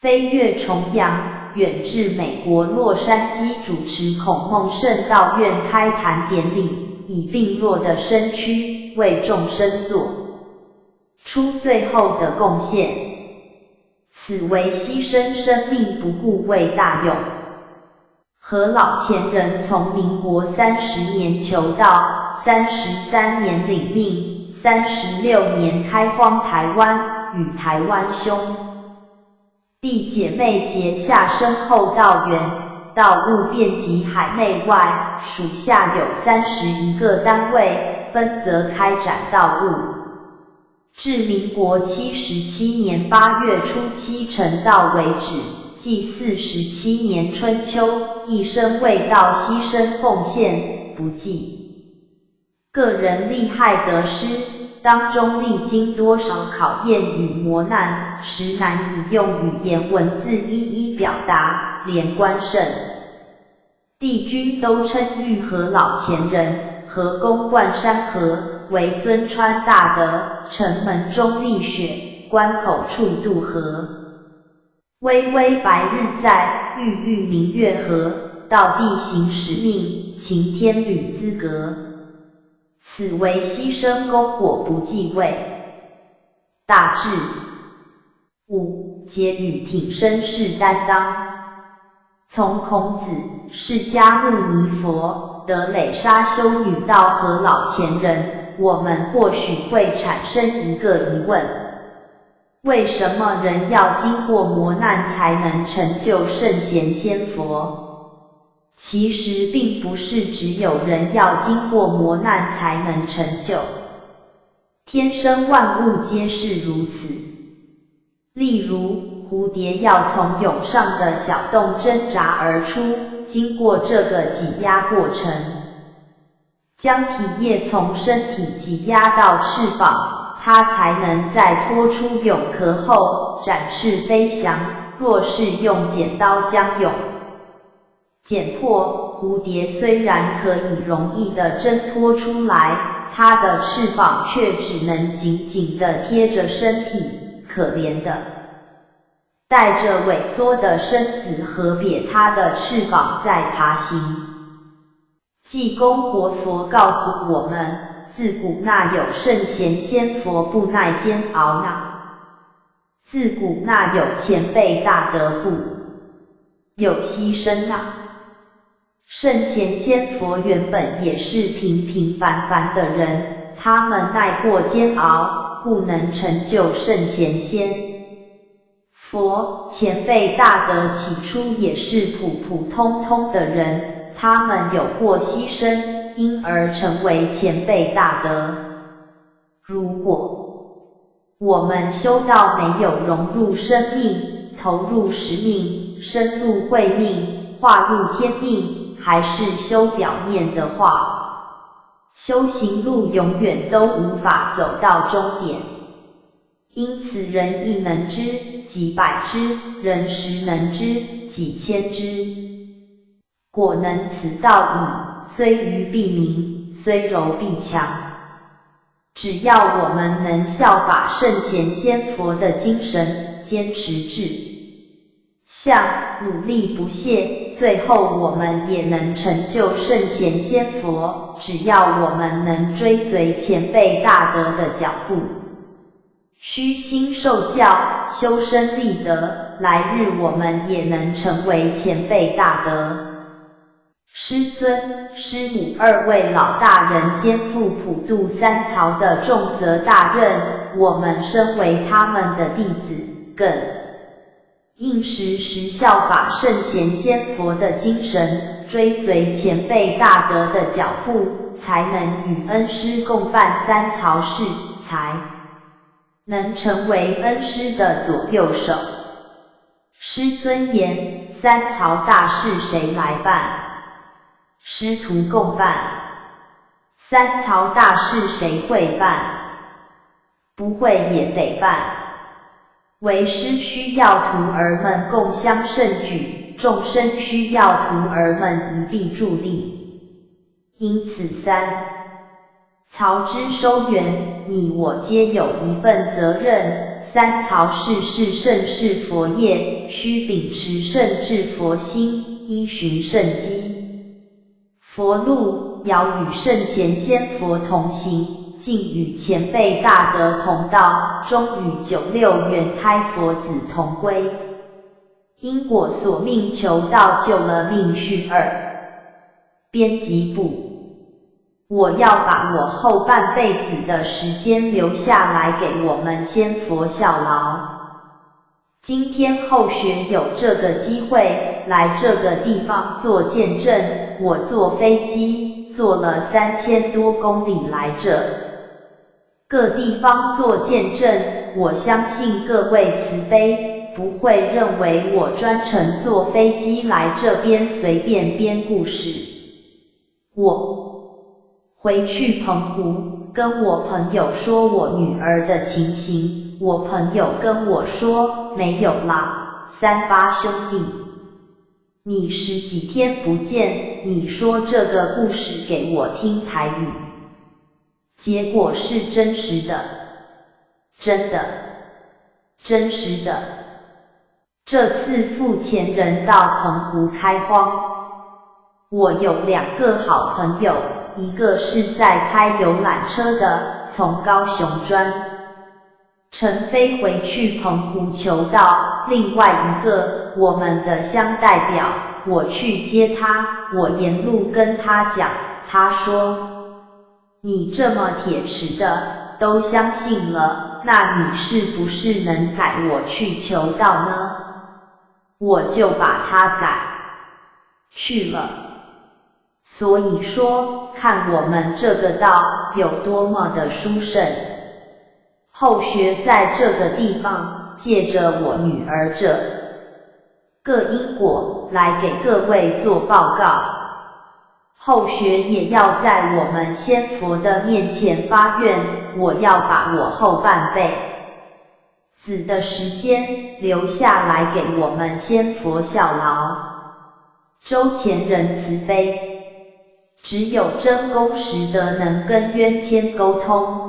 飞越重洋，远至美国洛杉矶主持孔孟圣道院开坛典礼，以病弱的身躯为众生做出最后的贡献，此为牺牲生命不顾为大用。何老前人从民国30年求道，33年领命，36年开荒台湾，与台湾兄弟姐妹结下深厚道缘，道务遍及海内外，属下有31个单位，分责开展道务。至民国77年8月初7成道为止，即47年春秋，一生为道牺牲奉献，不计个人利害得失，当中历经多少考验与磨难，实难以用语言文字一一表达。连关圣帝君都称玉河老前人，河公灌山河，为尊川大德，城门中立雪，关口处渡河。巍巍白日在，郁郁明月河，道地行使命，擎天履资格。此为牺牲功果不继位。大志。5. 节与挺身是担当。从孔子、释迦牟尼佛、德蕾莎修女到何老前人，我们或许会产生一个疑问：为什么人要经过磨难才能成就圣贤仙佛？其实并不是只有人要经过磨难才能成就，天生万物皆是如此。例如，蝴蝶要从蛹上的小洞挣扎而出，经过这个挤压过程，将体液从身体挤压到翅膀，它才能在脱出蛹壳后展翅飞翔。若是用剪刀将蛹剪破，蝴蝶虽然可以容易地挣脱出来，它的翅膀却只能紧紧地贴着身体，可怜的带着萎缩的身子和瘪塌的翅膀在爬行。济公活佛告诉我们，自古那有圣贤仙佛不耐煎熬那，自古那有前辈大德不有牺牲那。圣贤仙佛原本也是平平凡凡的人，他们耐过煎熬，故能成就圣贤仙佛。前辈大德起初也是普普通通的人，他们有过牺牲，因而成为前辈大德。如果我们修到没有融入生命，投入使命，深入慧命，化入天命，还是修表面的话，修行路永远都无法走到终点。因此人一能知，几百知；人十能知，几千知。果能此道矣，虽愚必明，虽柔必强。只要我们能效法圣贤仙佛的精神，坚持志向，努力不懈，最后我们也能成就圣贤仙佛。只要我们能追随前辈大德的脚步，虚心受教，修身立德，来日我们也能成为前辈大德。师尊、师母二位老大人肩负普渡三曹的重责大任，我们身为他们的弟子，更应时时效法圣贤仙佛的精神，追随前辈大德的脚步，才能与恩师共办三曹事，才能成为恩师的左右手。师尊言：三曹大事谁来办？师徒共办。三曹大事谁会办？不会也得办。为师需要徒儿们共襄盛举，众生需要徒儿们一臂助力。因此三曹之收圆，你我皆有一份责任。三曹事是圣事佛业，须秉持圣智佛心，依循圣机佛路，遥与圣贤仙佛同行，近与前辈大德同道，终与96元胎佛子同归。因果所命求道，救了命续2。编辑部，我要把我后半辈子的时间留下来给我们仙佛效劳。今天后学有这个机会来这个地方做见证，我坐飞机坐了3000多公里来这个地方做见证，我相信各位慈悲不会认为我专程坐飞机来这边随便编故事。我回去澎湖跟我朋友说我女儿的情形，我朋友跟我说没有啦，38兄弟你10几天不见，你说这个故事给我听台语，结果是真实的，真的，真实的。这次付钱人到澎湖开荒，我有2个好朋友，一个是在开游览车的，从高雄专程飞回去澎湖求道，另外一个我们的乡代表，我去接他，我沿路跟他讲，他说你这么铁齿的都相信了，那你是不是能载我去求道呢？我就把他载去了。所以说，看我们这个道有多么的殊胜。后学在这个地方，借着我女儿这个因果来给各位做报告。后学也要在我们仙佛的面前发愿，我要把我后半辈子的时间留下来给我们仙佛效劳。周前人慈悲，只有真功实德能跟冤亲沟通。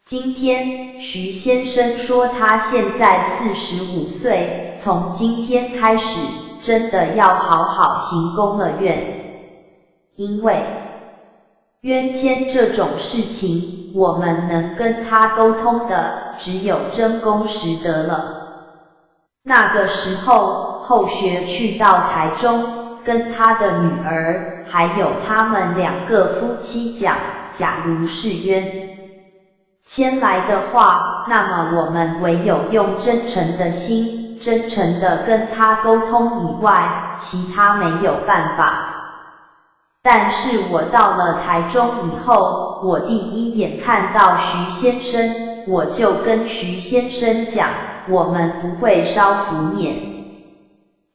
今天徐先生说他现在45岁，从今天开始真的要好好行功了愿。因为冤亲这种事情，我们能跟他沟通的只有真功实德了。那个时候后学去到台中，跟他的女儿还有他们2个夫妻讲，假如是冤牵来的话，那么我们唯有用真诚的心，真诚的跟他沟通以外，其他没有办法。但是我到了台中以后，我第一眼看到徐先生，我就跟徐先生讲，我们不会烧符念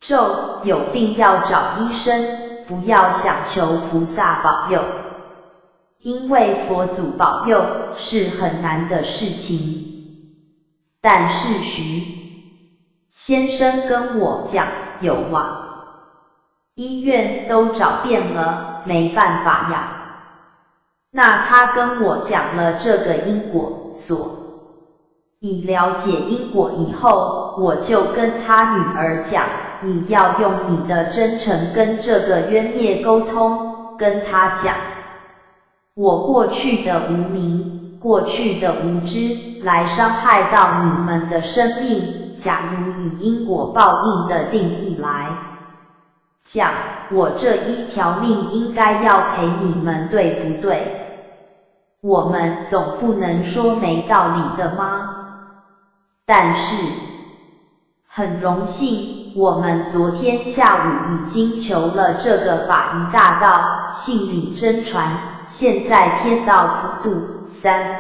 咒，有病要找医生，不要想求菩萨保佑。因为佛祖保佑是很难的事情。但是徐先生跟我讲，有啊，医院都找遍了，没办法呀。那他跟我讲了这个因果，所以了解因果以后，我就跟他女儿讲，你要用你的真诚跟这个冤孽沟通，跟他讲，我过去的无明，过去的无知，来伤害到你们的生命。假如以因果报应的定义来讲，我这1条命应该要赔你们，对不对？我们总不能说没道理的吗？但是很荣幸，我们昨天下午已经求了这个法仪大道，信理真传，现在天道普渡3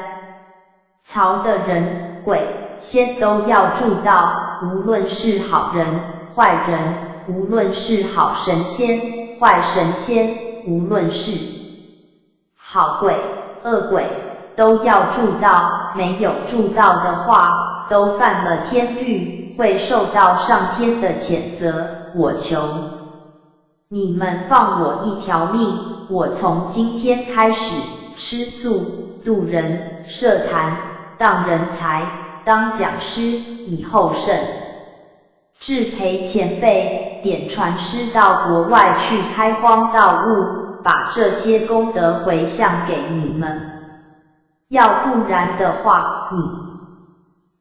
曹的人鬼仙都要助道，无论是好人坏人，无论是好神仙坏神仙，无论是好鬼恶鬼，都要助道，没有助道的话，都犯了天律，会受到上天的谴责。我求你们放我1条命，我从今天开始吃素、度人、设坛、当人才、当讲师，以后甚至陪前辈点传师到国外去开荒道路，把这些功德回向给你们。要不然的话，你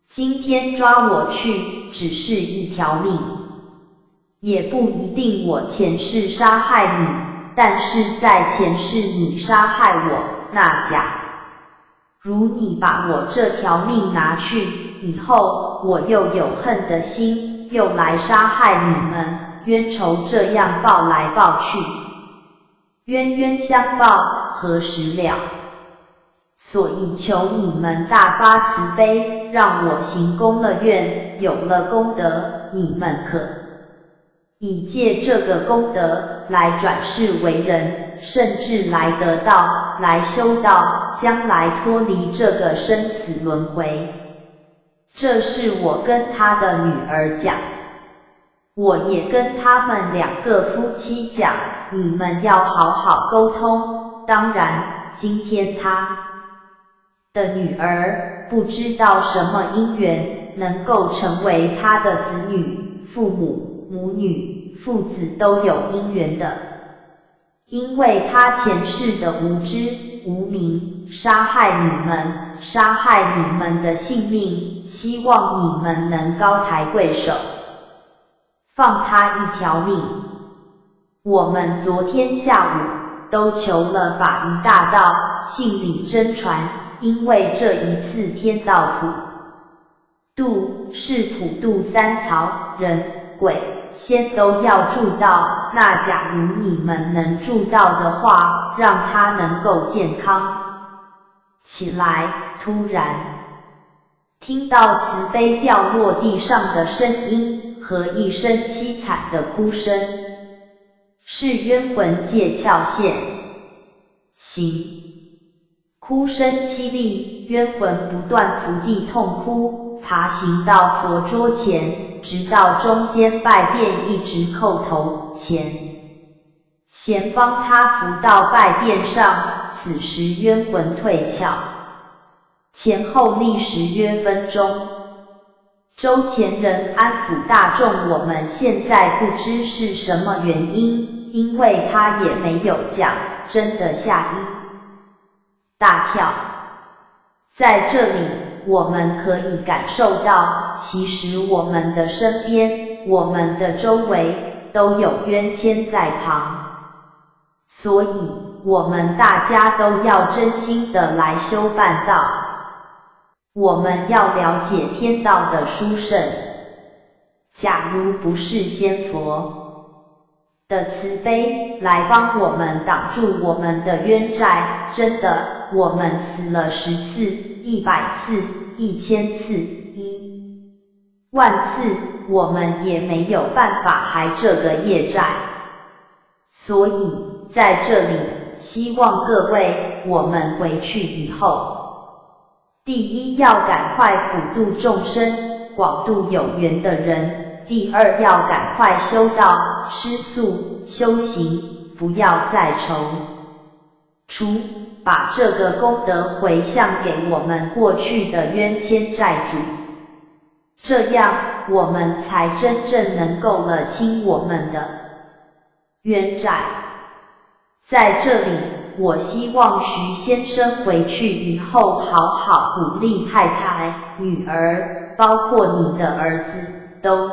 今天抓我去，只是1条命，也不一定我前世杀害你，但是在前世你杀害我，那假如你把我这条命拿去以后，我又有恨的心，又来杀害你们，冤仇这样报来报去，冤冤相报何时了？所以求你们大发慈悲，让我行功了愿，有了功德，你们可以借这个功德来转世为人，甚至来得道，来修道，将来脱离这个生死轮回。这是我跟他的女儿讲。我也跟他们2个夫妻讲，你们要好好沟通。当然，今天他的女儿不知道什么因缘能够成为他的子女，父母、母女、父子都有因缘的。因为他前世的无知、无明，杀害你们，杀害你们的性命，希望你们能高抬贵手，放他一条命。我们昨天下午都求了法仪大道，信理真传，因为这一次天道普渡是普渡三曹，人、鬼、仙都要助道，那假如你们能助道的话，让他能够健康起来。突然听到慈悲掉落地上的声音和一声凄惨的哭声，是冤魂借窍现形，哭声凄厉，冤魂不断伏地痛哭，爬行到佛桌前，直到中间拜殿，一直叩头前贤帮他扶到拜殿上。此时冤魂退窍，前后历时约分钟。周前人安抚大众，我们现在不知是什么原因，因为他也没有讲，真的吓一大跳。在这里我们可以感受到，其实我们的身边，我们的周围都有冤亲在旁，所以我们大家都要真心的来修办道。我们要了解天道的殊胜，假如不是仙佛的慈悲来帮我们挡住我们的冤债，真的，我们死了10次、100次、1000次、10000次，我们也没有办法还这个业债。所以在这里，希望各位，我们回去以后，第一要赶快普度众生，广度有缘的人；第二要赶快修道、吃素、修行，不要再踌躇，把这个功德回向给我们过去的冤亲债主，这样我们才真正能够了清我们的冤债。在这里，我希望徐先生回去以后好好鼓励太太、女儿，包括你的儿子，都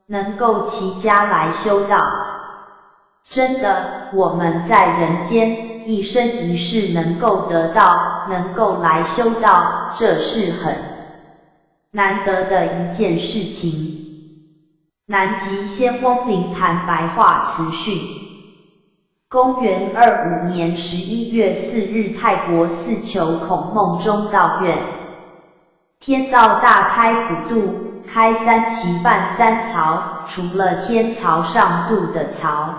能够齐家来修道。真的，我们在人间一生一世能够得到，能够来修道，这是很难得的一件事情。南极仙翁灵坛白话词训。公元25年11月4日，泰国四球孔孟中道院，天道大开普渡，开3期办3曹，除了天曹上渡的曹，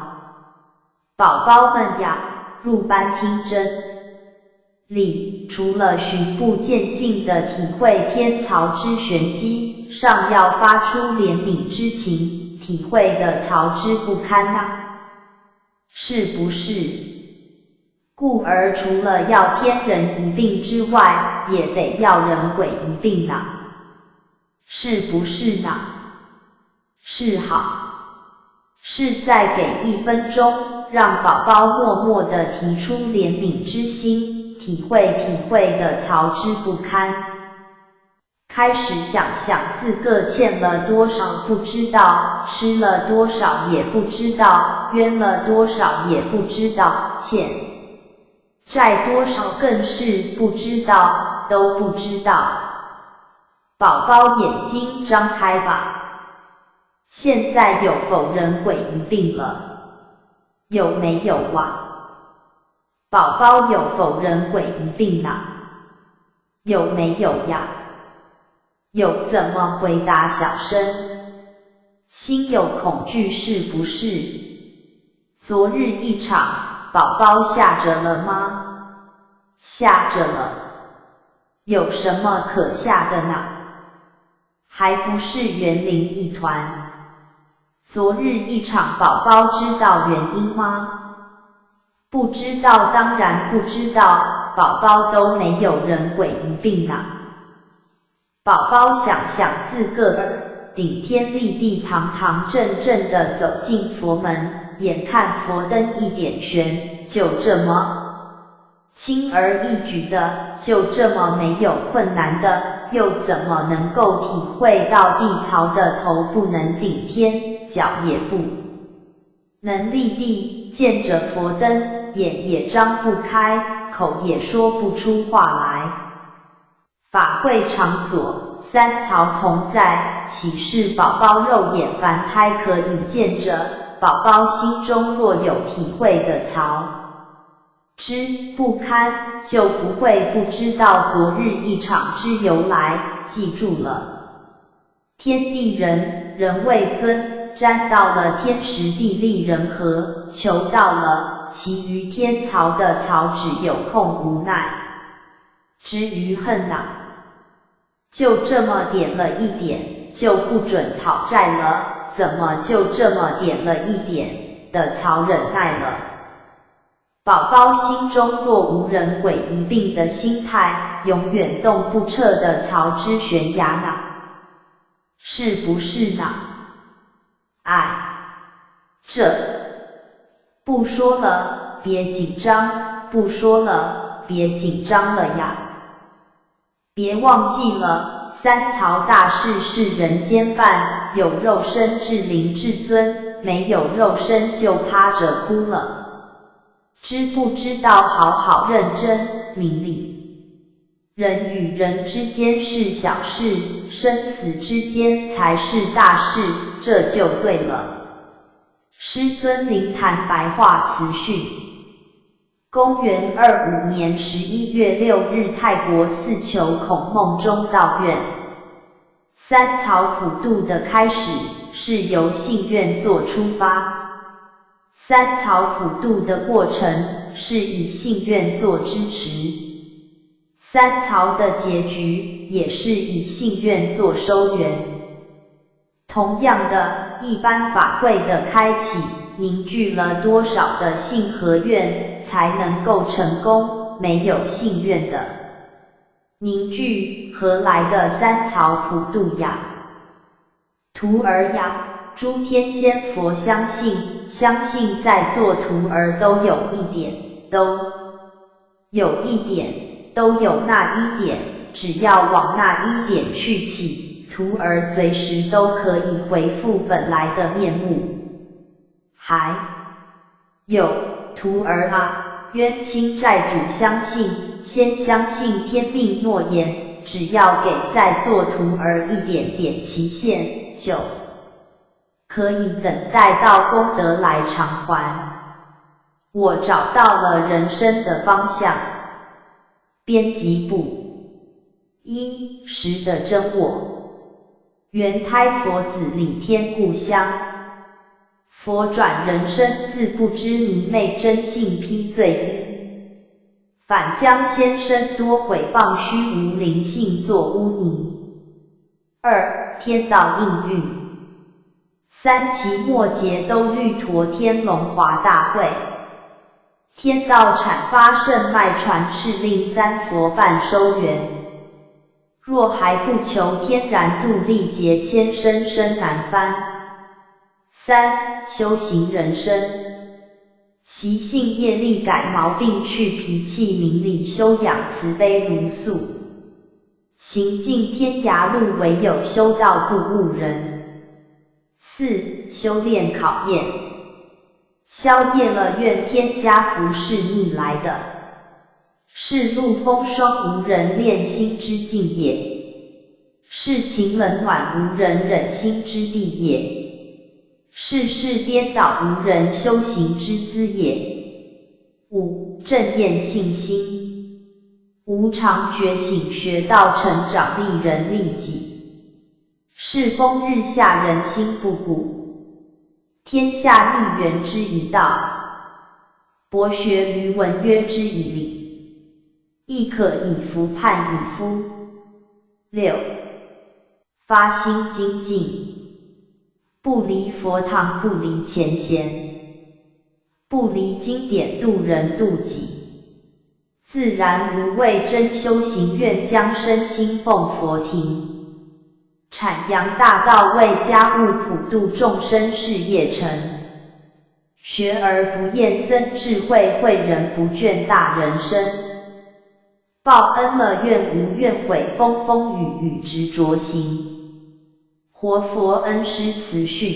宝宝们呀，入班听真理，除了循步渐进的体会天曹之玄机，尚要发出怜悯之情，体会的曹之不堪呐。是不是？故而除了要天人一并之外，也得要人鬼一并呢？是不是呢？是好。是再给1分钟，让宝宝默默地提出怜悯之心，体会的曹之不堪。开始想想自个欠了多少不知道，吃了多少也不知道，冤了多少也不知道，欠债多少更是不知道，都不知道。宝宝眼睛张开吧。现在有否人鬼一并了？有没有啊？宝宝有否人鬼一并啊？有没有呀？有怎么回答小声？心有恐惧是不是？昨日一场，宝宝吓着了吗？吓着了。有什么可吓的呢？还不是园林一团。昨日一场，宝宝知道原因吗？不知道，当然不知道，宝宝都没有人鬼一并呢。宝宝想想自个儿，顶天立地、堂堂正正地走进佛门，眼看佛灯一点悬，就这么轻而易举的，就这么没有困难的，又怎么能够体会到地槽的头不能顶天，脚也不能立地，见着佛灯，眼也张不开，口也说不出话来。法会场所，三槽同在，岂是宝宝肉眼凡胎可以见着？宝宝心中若有体会的槽之不堪，就不会不知道昨日一场之由来，记住了。天地人，人为尊，沾到了天时地利人和，求到了，其余天槽的槽只有空无奈之余恨呐。就这么点了一点，就不准讨债了，怎么就这么点了一点的槽忍耐了？宝宝心中若无人鬼一并的心态，永远动不彻的槽之悬崖呢？是不是呢？哎，这不说了，别紧张，不说了，别紧张了呀。别忘记了，三槽大士是人间饭，有肉身至灵至尊，没有肉身就趴着哭了。知不知道好好认真明理？人与人之间是小事，生死之间才是大事，这就对了。师尊灵坛白话词训。公元25年11月6日，泰国四球孔孟中道院。三槽普渡的开始是由信愿作出发。三槽普渡的过程是以信愿作支持，三槽的结局也是以信愿作收圆。同样的，一般法会的开启，凝聚了多少的信和愿才能够成功？没有信愿的凝聚，何来的三槽普渡呀？徒儿呀！诸天仙佛相信在座徒儿都有一点，都有那一点，只要往那一点去起，徒儿随时都可以恢复本来的面目。还有徒儿啊，冤亲债主先相信天命诺言，只要给在座徒儿一点点期限，就可以等待到功德来偿还。我找到了人生的方向。编辑部1时的真我，原胎佛子理天故乡，佛转人生自不知迷昧真性披罪衣，反将先生多毁谤虚无灵性作污泥。2天道应运。3期末节兜率陀天龙华大会，天道阐发圣脉传敕令三佛办收圆。若还不求天然度力劫千生生难翻。3修行人生，习性业力改毛病去脾气明理修养慈悲如素，行尽天涯路唯有修道不误人。4修炼考验，消业了愿天家福是逆来的，是路风霜无人恋心之境也，是情冷暖无人忍心之地也，是事颠倒无人修行之资也。5正验信心，无常觉醒学道成长利人利己，是风日下人心不古，天下逆缘之一道，博学于文约之以理，亦可以服判以夫。6发心精进，不离佛堂不离前贤，不离经典度人度己，自然无畏真修行愿将身心奉佛庭，阐扬大道为家务普度众生事业成，学而不厌增智慧诲人不倦大人生，报恩了愿无怨悔风风雨雨执着行，活佛恩师慈训，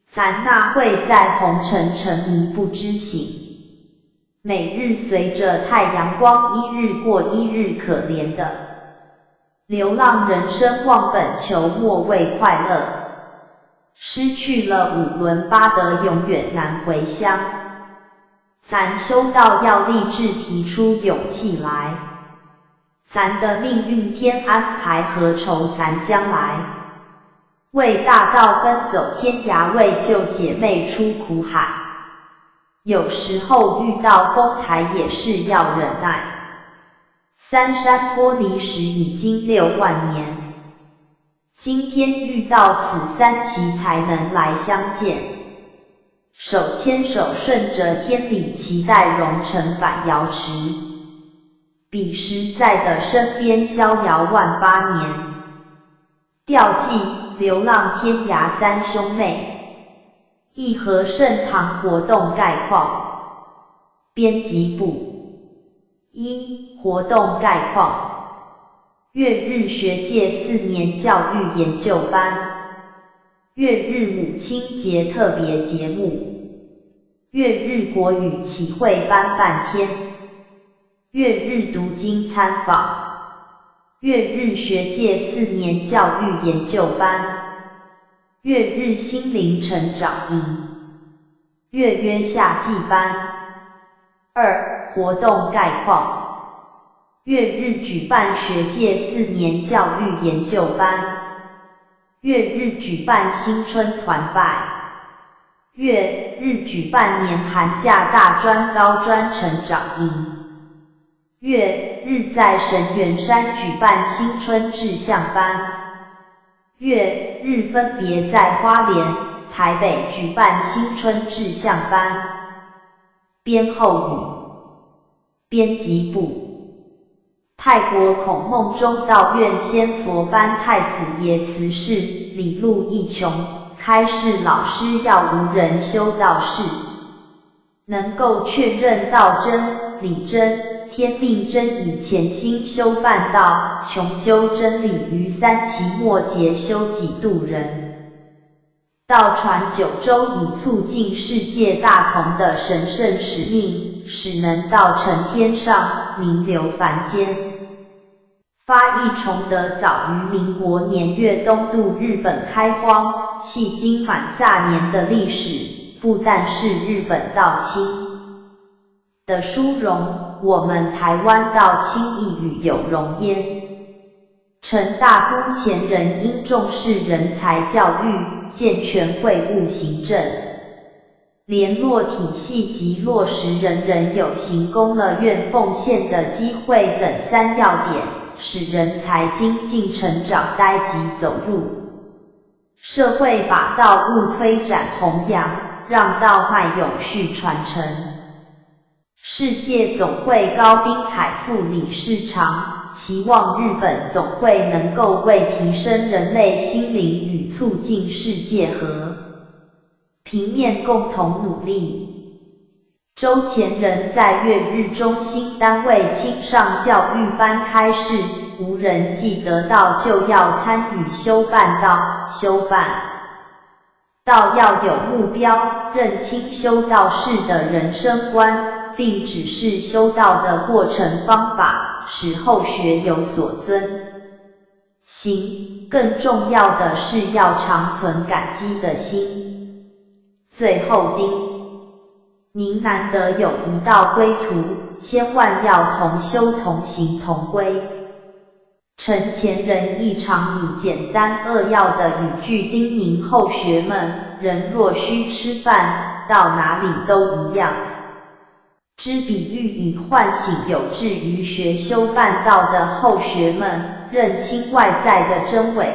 咱那会在红尘沉迷不知醒，每日随着太阳光一日过一日可怜的流浪人生忘本求末为快乐，失去了五伦八德永远难回乡，咱修道要立志提出勇气来，咱的命运天安排何愁咱将来，为大道奔走天涯为救姐妹出苦海，有时候遇到风台也是要忍耐，三山坡离时已经6万年，今天遇到此三奇才能来相见，手牵手顺着天理期待融成反瑶池，彼时在的身边逍遥万8年，吊祭流浪天涯三兄妹，义和盛堂活动概况。编辑部。1、活动概况。月日学界4年教育研究班。月日母亲节特别节目。月日国语启慧班半天。月日读经参访。月日学界4年教育研究班。月日心灵成长营。月约夏季班。2、活动概况。月日举办学界4年教育研究班。月日举办新春团拜。月日举办年寒假大专高专成长营。月日在神元山举办新春志向班。月日分别在花莲、台北举办新春志向班。编后语。编辑部。泰国孔孟中道院仙佛班太子爷慈氏理路一穷，开示老师要无人修道士，能够确认道真、理真、天命真，以潜心修办道，穷究真理于3期末节修己度人，道传9州，以促进世界大同的神圣使命，使能道成天上，名流凡间。发义崇德早于民国年月东渡日本开荒，迄今满4年的历史，不但是日本道清的殊荣，我们台湾道清亦与有荣焉。陈大姑前人因重视人才教育，健全会务行政联络体系及落实人人有行公乐愿奉献的机会等3要点，使人才精进成长呆及走入社会，把道务推展弘扬，让道脉永续传承。世界总会高滨凯副理事长期望日本总会能够为提升人类心灵与促进世界和平面共同努力。周前人在月日中心单位青上教育班开示，无人既得道就要参与修办道，修办道要有目标，认清修道士的人生观，并指示修道的过程方法，使后学有所遵行。更重要的是要常存感激的心。最后叮，您难得有一道归途，千万要同修同行同归。陈前人亦常以简单扼要的语句叮咛后学们，人若需吃饭，到哪里都一样。之比喻以唤醒有志于学修办道的后学们，认清外在的真伪，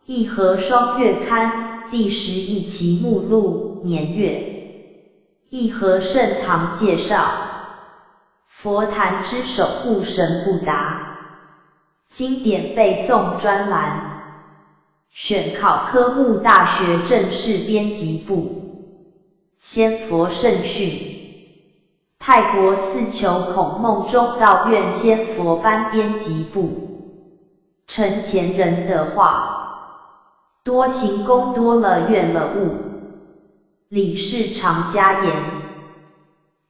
义和双月刊第11期目录年月。义和盛堂介绍。佛坛之守护神不达。经典背诵专栏。选考科目大学正式编辑部。仙佛圣训。泰国四球孔孟中道院仙佛班编辑部。陈前人的话，多行功多了怨了物。李氏常家言，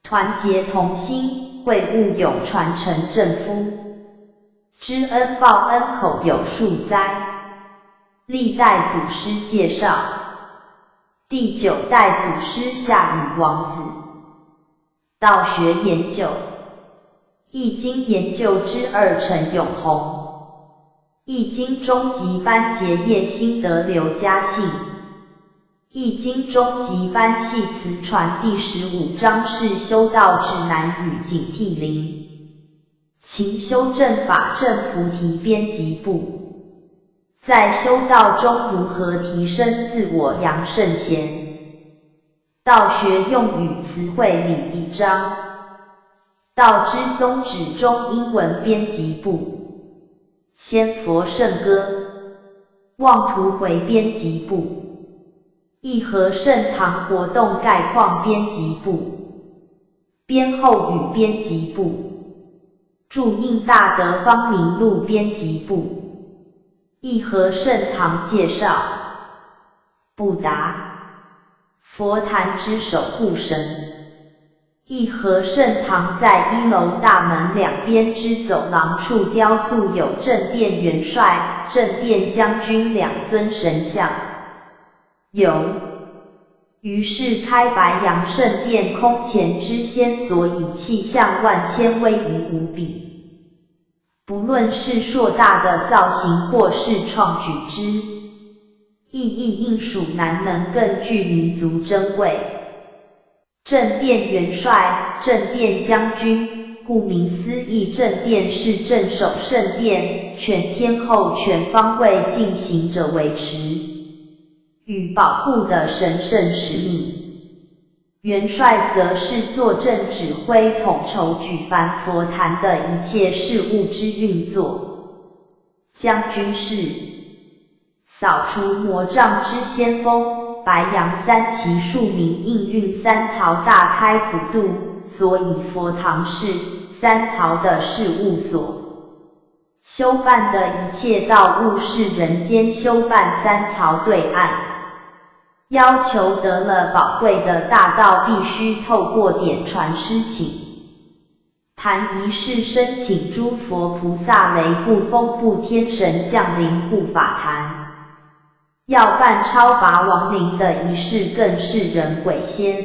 团结同心，会物有传承正夫。知恩报恩口有数哉。历代祖师介绍。第9代祖师夏禹王子。道学研究。易经研究之2陈永红。易经终极班结业心得刘嘉信。易经终极班系辞传第15章是修道指南与警惕铃。勤修正法正菩提编辑部。在修道中如何提升自我扬圣贤。道学用语词汇里1章。道之宗旨中英文编辑部。仙佛圣歌。望图回编辑部。义和盛堂活动概况编辑部。编后语编辑部。注印大德方明录编辑部。义和盛堂介绍。不达。佛坛之守护神。义和盛堂在1楼大门两边之走廊处雕塑有正殿元帅、正殿将军2尊神像。于是开白阳圣殿空前之先所以气象万千威仪无比。不论是硕大的造型或是创举之意义应属难能，更具弥足珍贵。正殿元帅、正殿将军，顾名思义，正殿是镇守圣殿、全天候全方位进行着维持与保护的神圣使命。元帅则是坐镇指挥统筹举凡佛坛的一切事务之运作。将军是扫除魔障之先锋，白杨3旗庶民应运3曹大开普渡，所以佛堂是3曹的事务所。修办的一切道务是人间修办3曹对岸。要求得了宝贵的大道，必须透过点传施请。坛仪式申请诸佛菩萨雷部风部天神降临护法坛。要办超拔亡灵的仪式，更是人鬼仙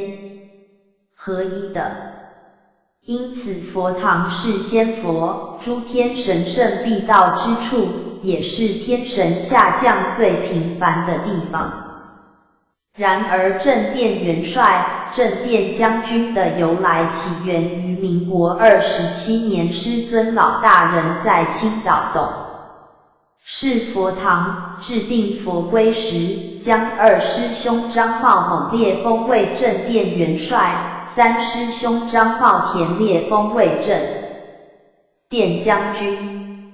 合一的。因此佛堂是仙佛、诸天神圣必到之处，也是天神下降最频繁的地方。然而正殿元帅、正殿将军的由来起源于民国27年师尊老大人在青岛董是佛堂制定佛规时，将2师兄张茂猛烈封为正殿元帅，3师兄张茂田烈封为正殿将军，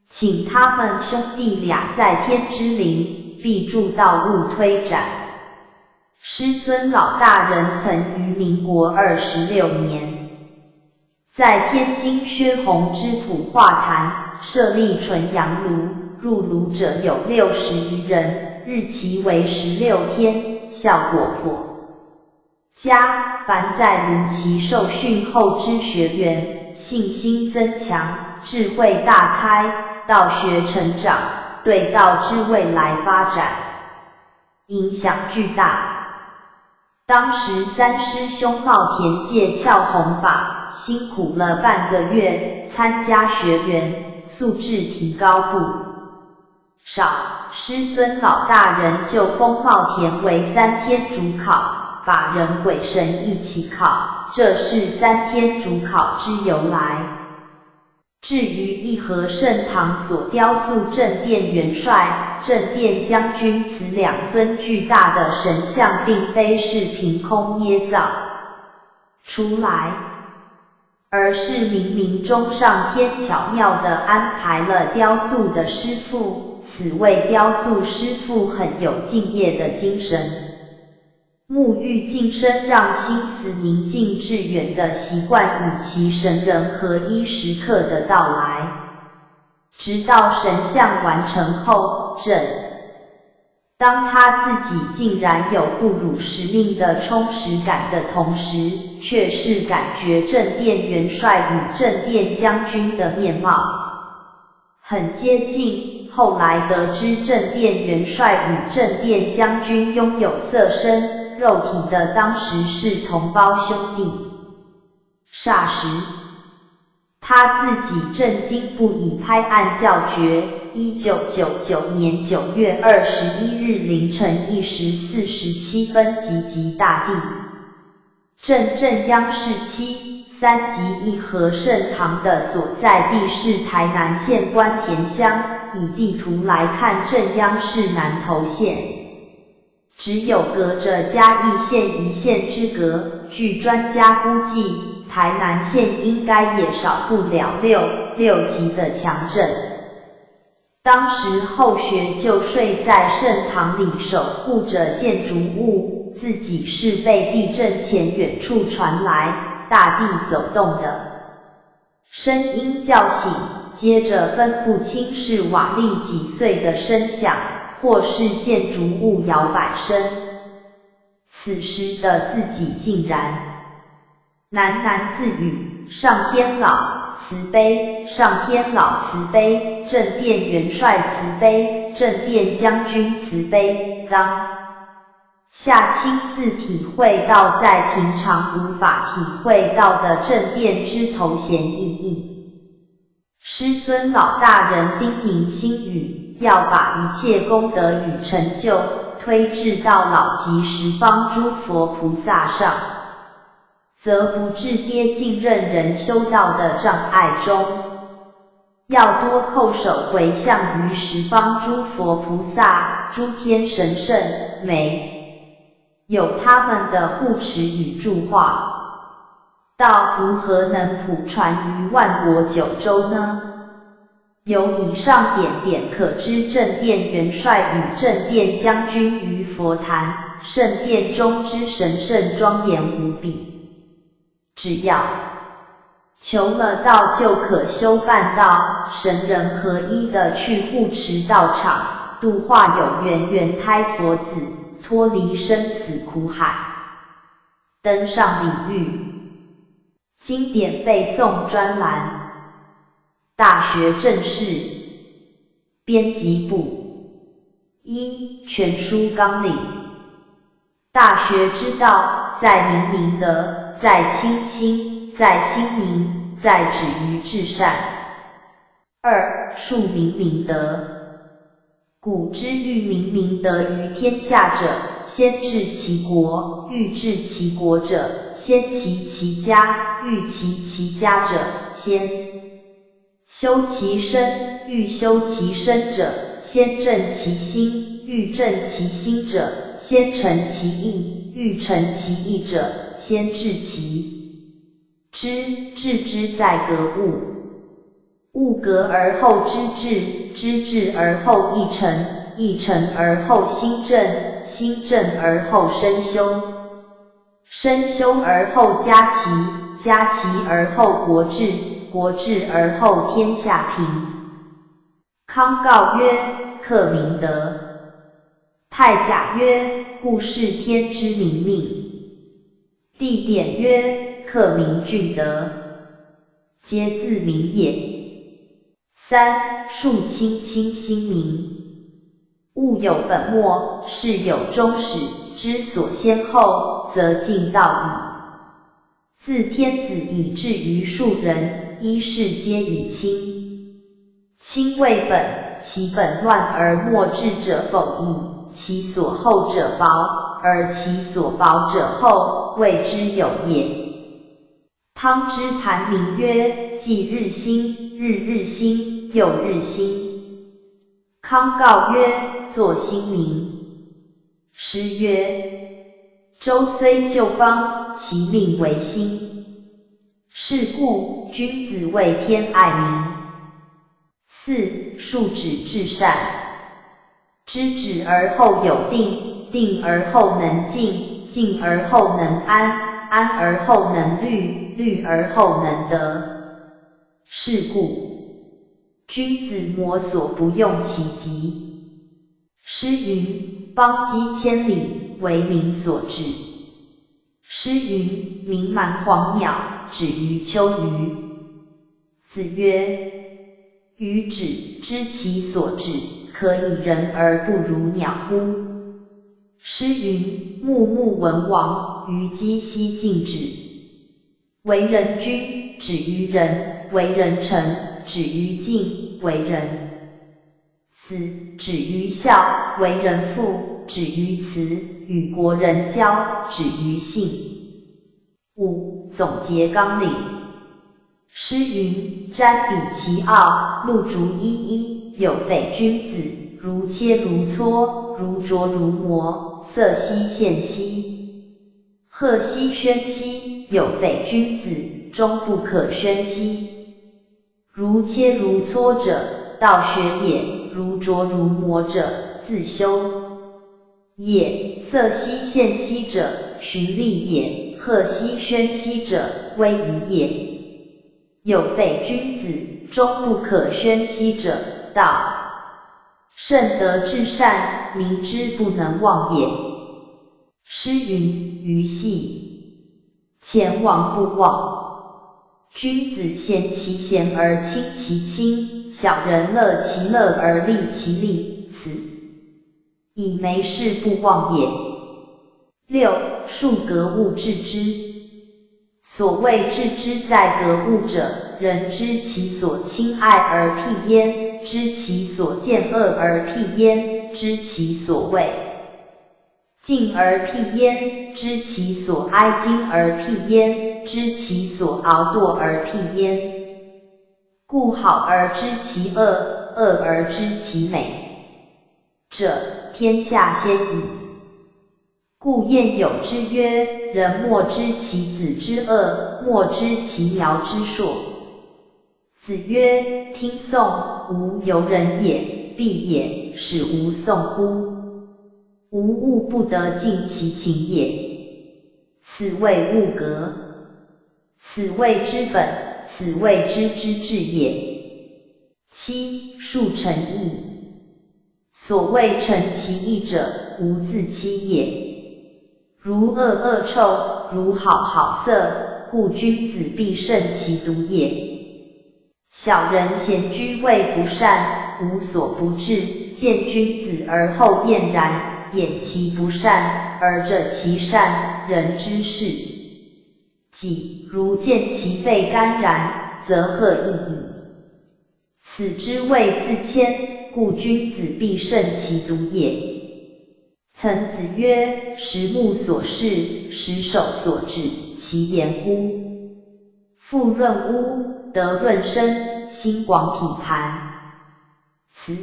请他们兄弟俩在天之灵，必助道务推展。师尊老大人曾于民国26年，在天津薛洪之普化坛设立纯阳炉，入炉者有60余人，日期为16天，效果颇佳。凡在炉期受训后之学员，信心增强，智慧大开，道学成长，对道之未来发展影响巨大。当时3师兄茂田借窍弘法，辛苦了半个月，参加学员，素质提高不少。师尊老大人就封茂田为3天主考，把人鬼神一起考，这是3天主考之由来。至于义和盛堂所雕塑正殿元帅、正殿将军此两尊巨大的神像，并非是凭空捏造出来，而是冥冥中上天巧妙地安排了雕塑的师傅。此位雕塑师傅很有敬业的精神，沐浴净身，让心思宁静致远的习惯，以其神人合一时刻的到来，直到神像完成后，当他自己竟然有不辱使命的充实感的同时，却是感觉正殿元帅与正殿将军的面貌很接近。后来得知正殿元帅与正殿将军拥有色身肉体的，当时是同胞兄弟，霎时他自己震惊不已，拍案叫绝。1999年9月21日凌晨1时47分，集大地震央视7、3级义和盛堂的所在地是台南县关田乡，以地图来看，震央是南投县，只有隔着嘉义县1县之隔。据专家估计，台南县应该也少不了6级的强震。当时后学就睡在圣堂里守护着建筑物，自己是被地震前远处传来大地走动的声音叫醒，接着分不清是瓦砾击碎的声响，或是建筑物摇摆声。此时的自己竟然喃喃自语：上天老慈悲，上天老慈悲，正殿元帅慈悲，正殿将军慈悲。当下亲自体会到在平常无法体会到的正殿之头衔意义。师尊老大人叮咛心语，要把一切功德与成就推至到老及十方诸佛菩萨上，则不致跌进任人修道的障碍中，要多叩首回向于十方诸佛菩萨、诸天神圣，有他们的护持与助化，道如何能普传于万国九州呢？由以上点可知，正殿元帅与正殿将军于佛坛圣殿中之神圣庄严无比。只要求了道，就可修办道，神人合一的去护持道场，度化有缘圆胎佛子，脱离生死苦海，登上领域。经典背诵专栏，大学正式编辑部。1. 全书纲领。大学之道，在明明德，在亲亲，在心明，在止于至善。2. 述明明德。古之欲明明德于天下者，先治其国；欲治其国者，先齐其家；欲齐其家者，先修其身；欲修其身者，先正其心；欲正其心者，先诚其意；欲诚其意者，先治其知。治之在格物，物格而后知至，知至而后意诚，意诚而后心正，心正而后身修，身修而后家齐，家齐而后国治，国治而后天下平。康诰曰：克明德。太甲曰：故是天之明命。地点曰：克明俊德，皆自明也。3. 述亲亲心明。物有本末，事有终始，知所先后，则近道矣。自天子以至于庶人，一事皆以亲。亲为本，其本乱而末治者否矣，其所厚者薄，而其所薄者厚，谓之有也。汤之盘铭曰：既日新，日日新，又日新。康告曰：作新民。师曰：周虽旧邦，其命维新。是故君子为天爱民。4. 述止至善。知止而后有定，定而后能静，静而后能安，安而后能虑，虑而后能得。是故君子摩所不用其极。诗云：邦畿千里，为民所治。诗云：民蛮黄鸟，止于秋鱼。子曰：予止，知其所止，可以人而不如鸟乎？诗云：穆穆文王，于鸡西尽止。为人君，止于仁；为人臣，止于敬，为仁。子，止于孝；为人父，止于慈；与国人交，止于信。5. 总结纲领。诗云：瞻彼其奥，露竹依依，有匪君子，如切如磋，如琢如磨，色兮宪兮。赫兮宣兮，有匪君子，终不可宣兮。如切如磋者，道学也；如琢如磨者，自修也。色兮宪兮者，循吏也；赫兮宣兮者，威仪也。有匪君子，终不可宣兮者，道。圣德至善，民之不能忘也。诗云：鱼戏，前往不忘。君子贤其贤而亲其亲，小人乐其乐而利其利，此以没事不忘也。6. 述格物致知。所谓致之在格物者，人知其所亲爱而辟焉，知其所见恶而辟焉，知其所畏敬而辟焉，知其所哀矜而辟焉，知其所傲惰而辟焉。故好而知其恶，恶而知其美者，天下先矣。故谚有之曰：人莫知其子之恶，莫知其苗之硕。子曰：听讼，无由人也，必也，使无讼乎？无物不得尽其情也。此谓物格，此谓之本，此谓知之至也。7. 述诚意。所谓诚其意者，无自欺也。如恶恶臭，如好好色，故君子必慎其独也。小人闲居谓不善，无所不至，见君子而后厌然，掩其不善，而者其善，人之事。己如见其肺肝然，则贺意矣。此之谓自谦，故君子必慎其独也。曾子曰：食木所视，食手所指，其言乎？富润屋，德润身，心广体盘。此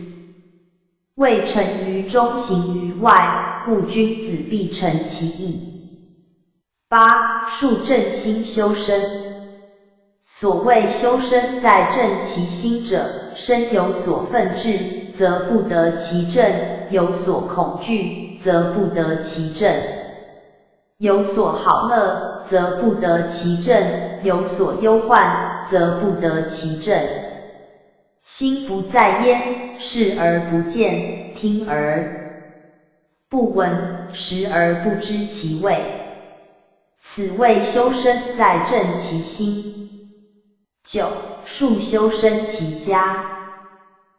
谓诚于中，行于外，故君子必诚其意。8. 述正心修身。所谓修身在正其心者，身有所愤志，则不得其正；有所恐惧，则不得其正；有所好乐，则不得其正；有所忧患，则不得其正。心不在焉，视而不见，听而不闻，食而不知其味。此谓修身在正其心。9. 述修身齐家。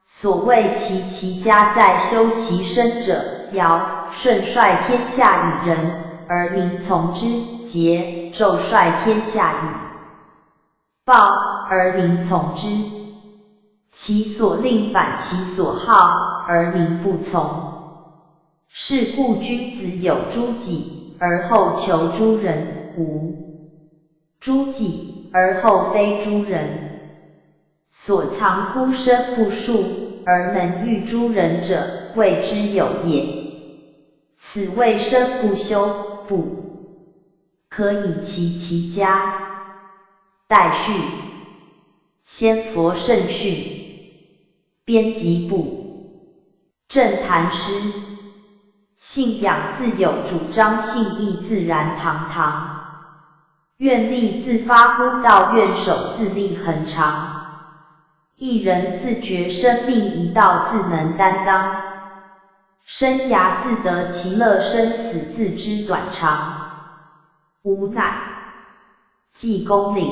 所谓其家在修其身者，尧舜率天下以仁，而民从之；桀纣率天下以暴，而民从之。其所令反其所好，而民不从。是故君子有诸己，而后求诸人；无诸己，而后非诸人。所藏孤深不述，而能喻诸人者，谓之有也。此谓身不修，不可以其家。待续，先佛圣训，编辑部，正坛师。信仰自有主张，信义自然堂堂。愿力自发乎道，愿守自立恒长。一人自觉生命一道，自能担当。生涯自得其乐，生死自知短长。无奈，济公领，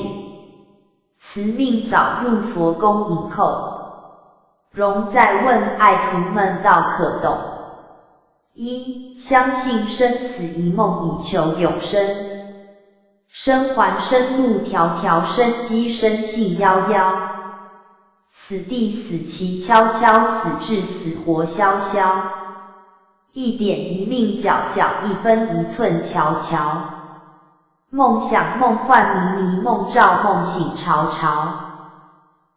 辞命早入佛宫迎叩。容再问爱徒们道可懂。一、相信生死一梦，以求永生。生还生路迢迢，生机生性夭夭。死地死期悄悄，死至死活萧萧。一点一命皎皎，一分一寸悄悄。梦想梦幻迷迷，梦照梦醒潮潮。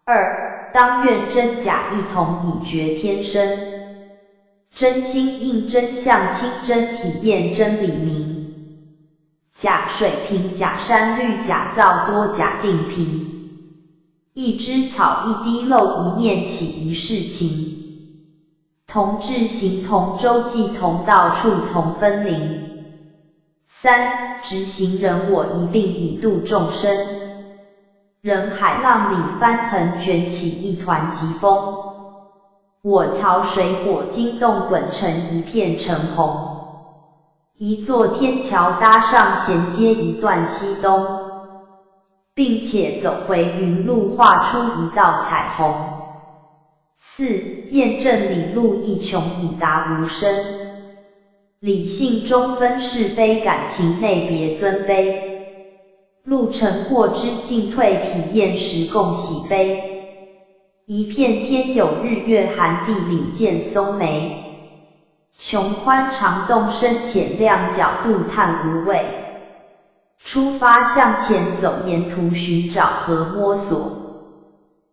二、当愿真假一同，以觉天生。真心印真相，亲真体验真理明。假水平，假山绿，假造多，假定平。一枝草，一滴漏，一念起，一世情。同志行，同舟际，同到处，同分离。三、执行人我一并，以度众生。人海浪里翻腾，卷起一团疾风。我曹水火惊动，滚成一片橙红。一座天桥搭上，衔接一段西东，并且走回云路，画出一道彩虹。四、验证理路一穷，以达无生。理性中分是非，感情内别尊卑。路程过之进退，体验时共喜悲。一片天有日月寒，地里见松梅。穷宽长洞深浅量，角度探无味。出发向前走，沿途寻找和摸索。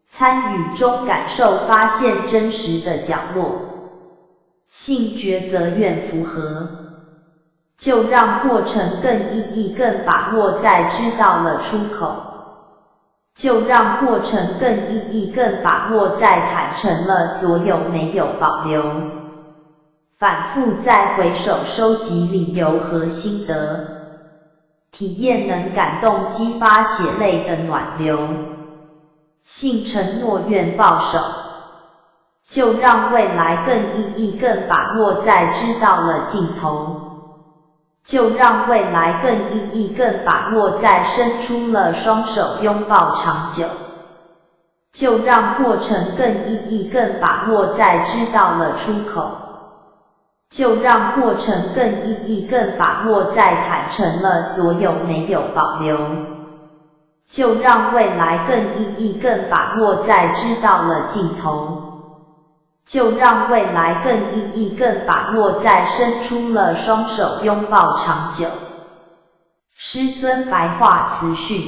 参与中感受，发现真实的角落。信觉则愿符合，就让过程更意义，更把握在知道了出口。就让过程更意义，更把握在坦诚了所有，没有保留。反复再回首，收集理由和心得，体验能感动，激发血泪的暖流。信承诺，愿抱守，就让未来更意义，更把握在知道了尽头。就让未来更意义，更把握在伸出了双手，拥抱长久。就让过程更意义，更把握在知道了出口。就让过程更意义，更把握在坦诚了所有，没有保留。就让未来更意义，更把握在知道了尽头。就让未来更意义，更把握在伸出了双手，拥抱长久。师尊白话词训：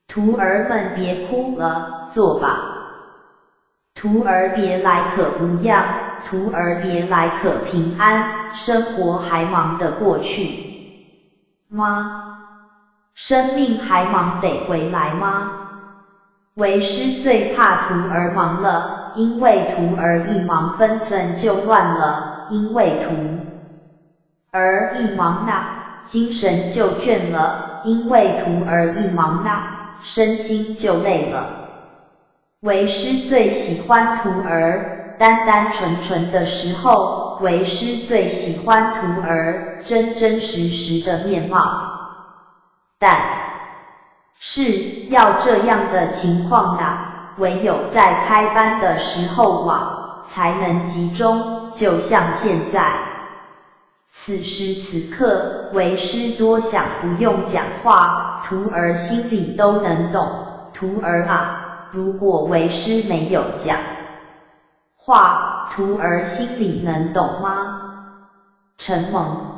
徒儿们别哭了，坐吧。徒儿别来可无恙，徒儿别来可平安，生活还忙得过去吗？生命还忙得回来吗？为师最怕徒儿忙了，因为徒儿一忙，分寸就乱了，因为徒儿一忙精神就倦了，因为徒儿一忙身心就累了。为师最喜欢徒儿单单纯纯的时候，为师最喜欢徒儿真真实实的面貌。但是要这样的情况唯有在开班的时候才能集中，就像现在。此时此刻，为师多想不用讲话，徒儿心里都能懂。徒儿如果为师没有讲话，徒儿心里能懂吗？承蒙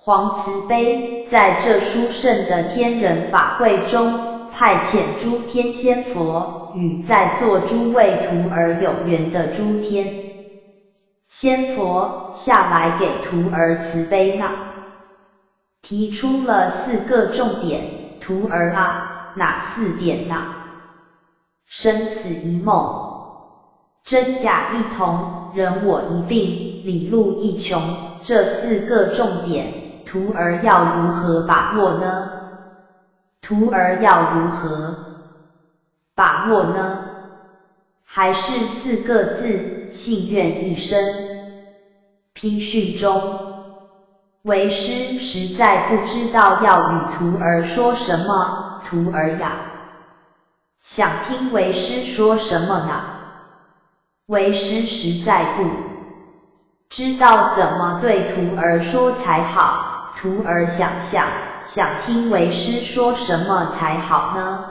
黄慈悲在这殊胜的天人法会中，派遣诸天仙佛与在座诸位徒儿有缘的诸天仙佛下来给徒儿慈悲呢？提出了4个重点，徒儿啊，哪4点呢？生死一梦，真假一同，人我一并，理路一穷，这4个重点，徒儿要如何把握呢？徒儿要如何把握呢？还是4个字，信愿一生。批训中，为师实在不知道要与徒儿说什么，徒儿呀，想听为师说什么呢？为师实在不知道怎么对徒儿说才好，徒儿想听为师说什么才好呢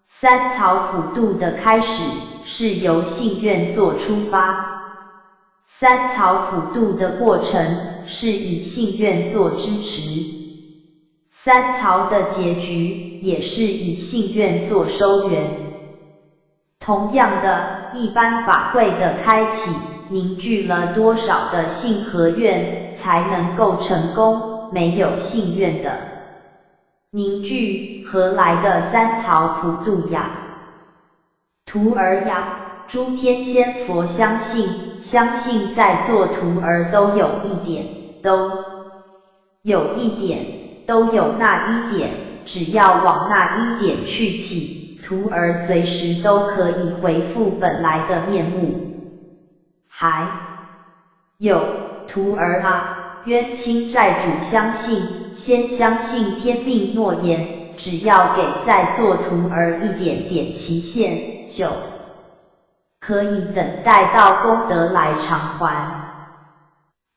？3曹普渡的开始是由信愿做出发，3曹普渡的过程是以信愿做支持，3曹的结局也是以信愿做收圆。同样的，一般法会的开启，凝聚了多少的信和愿才能够成功？没有信愿的凝聚，何来的3曹普渡呀？徒儿呀，诸天仙佛相信在座徒儿都有一点，都有那1点，只要往那1点去起，徒儿随时都可以恢复本来的面目。还有，徒儿啊，冤亲债主先相信天命诺言，只要给在座徒儿一点点期限，就可以等待到功德来偿还。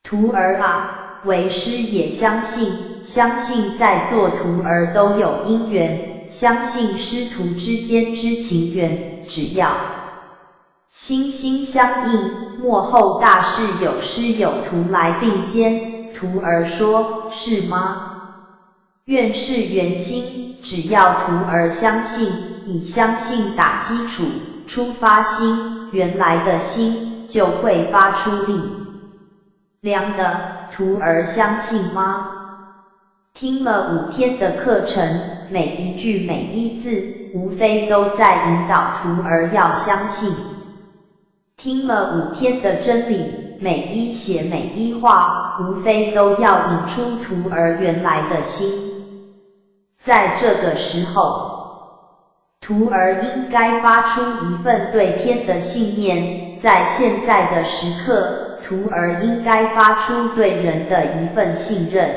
徒儿啊，为师也相信在座徒儿都有因缘，相信师徒之间之情缘，只要心心相印，末后大事有师有徒来并肩。徒儿说，是吗？愿是圆心，只要徒儿相信，以相信打基础，出发心，原来的心就会发出力量的。徒儿相信吗？听了5天的课程，每一句每一字，无非都在引导徒儿要相信。听了5天的真理，每一写每一画，无非都要引出徒儿原来的心。在这个时候，徒儿应该发出一份对天的信念，在现在的时刻，徒儿应该发出对人的一份信任。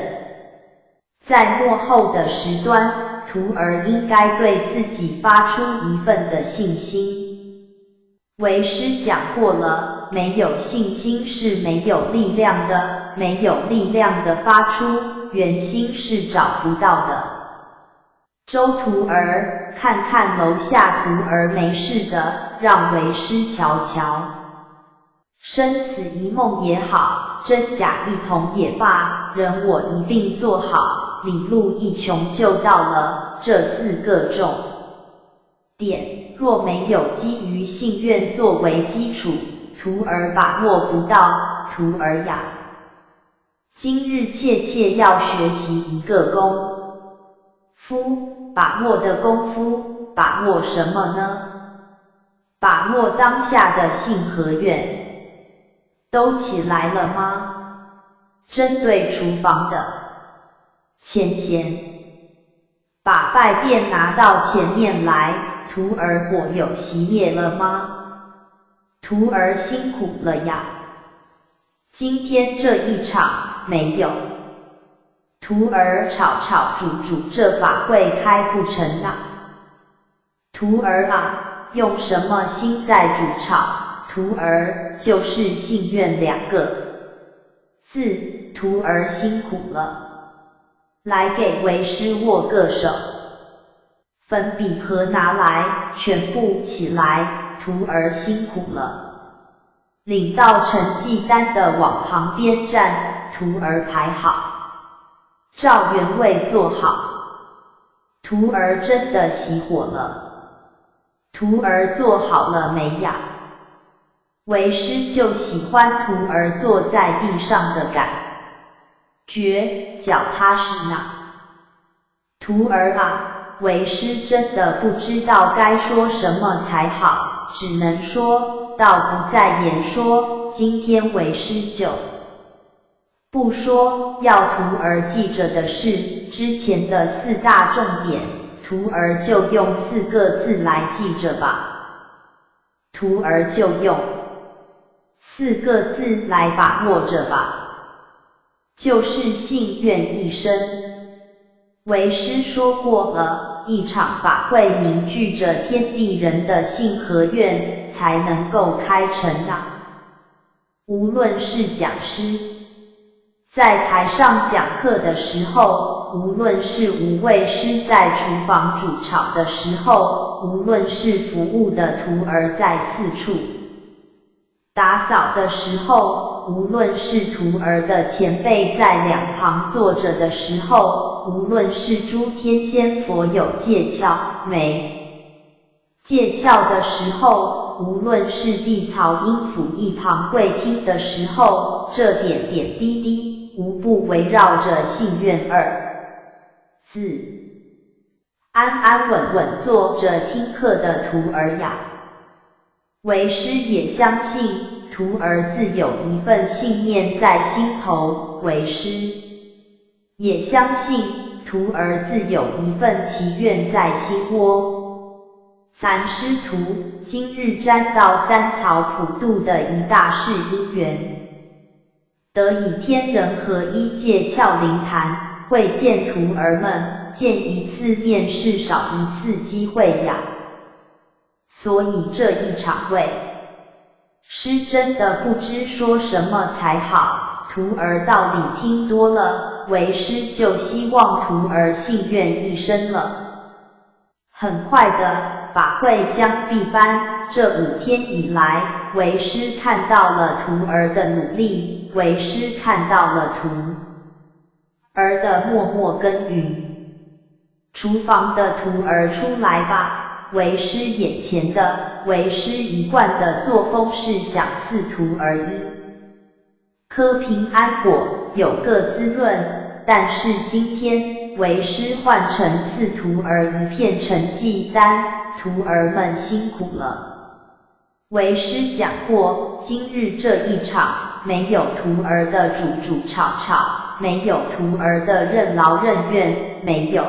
在末后的时端，徒儿应该对自己发出一份的信心。为师讲过了，没有信心是没有力量的，没有力量的发出，原心是找不到的。周徒儿，看看楼下徒儿没事的，让为师瞧瞧。生死一梦也好，真假一同也罢，人我一并做好，理路一穷就到了这4个重点。若没有基于信愿作为基础，徒儿把握不到。徒儿呀，今日切切要学习一个功夫，把握的功夫，把握什么呢？把握当下的信和愿。都起来了吗？针对厨房的前嫌，把拜垫拿到前面来。徒儿火有熄灭了吗？徒儿辛苦了呀。今天这一场没有。徒儿吵吵煮煮，这法会开不成啊。徒儿啊，用什么心在煮炒？徒儿就是信愿2个字，徒儿辛苦了。来给为师握个手。粉笔盒拿来，全部起来，徒儿辛苦了。领到成绩单的往旁边站，徒儿排好，照原位坐好。徒儿真的熄火了。徒儿坐好了没呀？为师就喜欢徒儿坐在地上的感觉，脚踏实呢。徒儿啊，为师真的不知道该说什么才好，只能说，道不在言说，今天为师就不说，要徒儿记着的是之前的4大重点，徒儿就用4个字来记着吧。徒儿就用4个字来把握着吧，就是信愿一生。为师说过了，一场法会凝聚着天地人的信和愿，才能够开成啊。无论是讲师在台上讲课的时候，无论是无畏师在厨房煮炒的时候，无论是服务的徒儿在四处打扫的时候，无论是徒儿的前辈在两旁坐着的时候，无论是诸天仙佛有戒窍没戒窍的时候，无论是地曹阴府一旁跪听的时候，这点点滴滴无不围绕着信愿2字，安安稳稳坐着听课的徒儿呀。为师也相信，徒儿自有一份信念在心头，为师也相信，徒儿自有一份祈愿在心窝。咱师徒今日沾到三曹普渡的一大事因缘，得以天人合一戒窍灵坛，会见徒儿们，见一次面是少一次机会呀。所以这一场会，师真的不知说什么才好，徒儿道理听多了，为师就希望徒儿信愿一生了。很快的，法会将闭班，这5天以来，为师看到了徒儿的努力，为师看到了徒儿的默默耕耘。厨房的徒儿出来吧，为师眼前的，为师一贯的作风是想赐徒儿一颗平安果，有个滋润，但是今天为师换成赐徒儿一片成绩单，徒儿们辛苦了。为师讲过，今日这一场，没有徒儿的煮煮炒炒，没有徒儿的任劳任怨，没有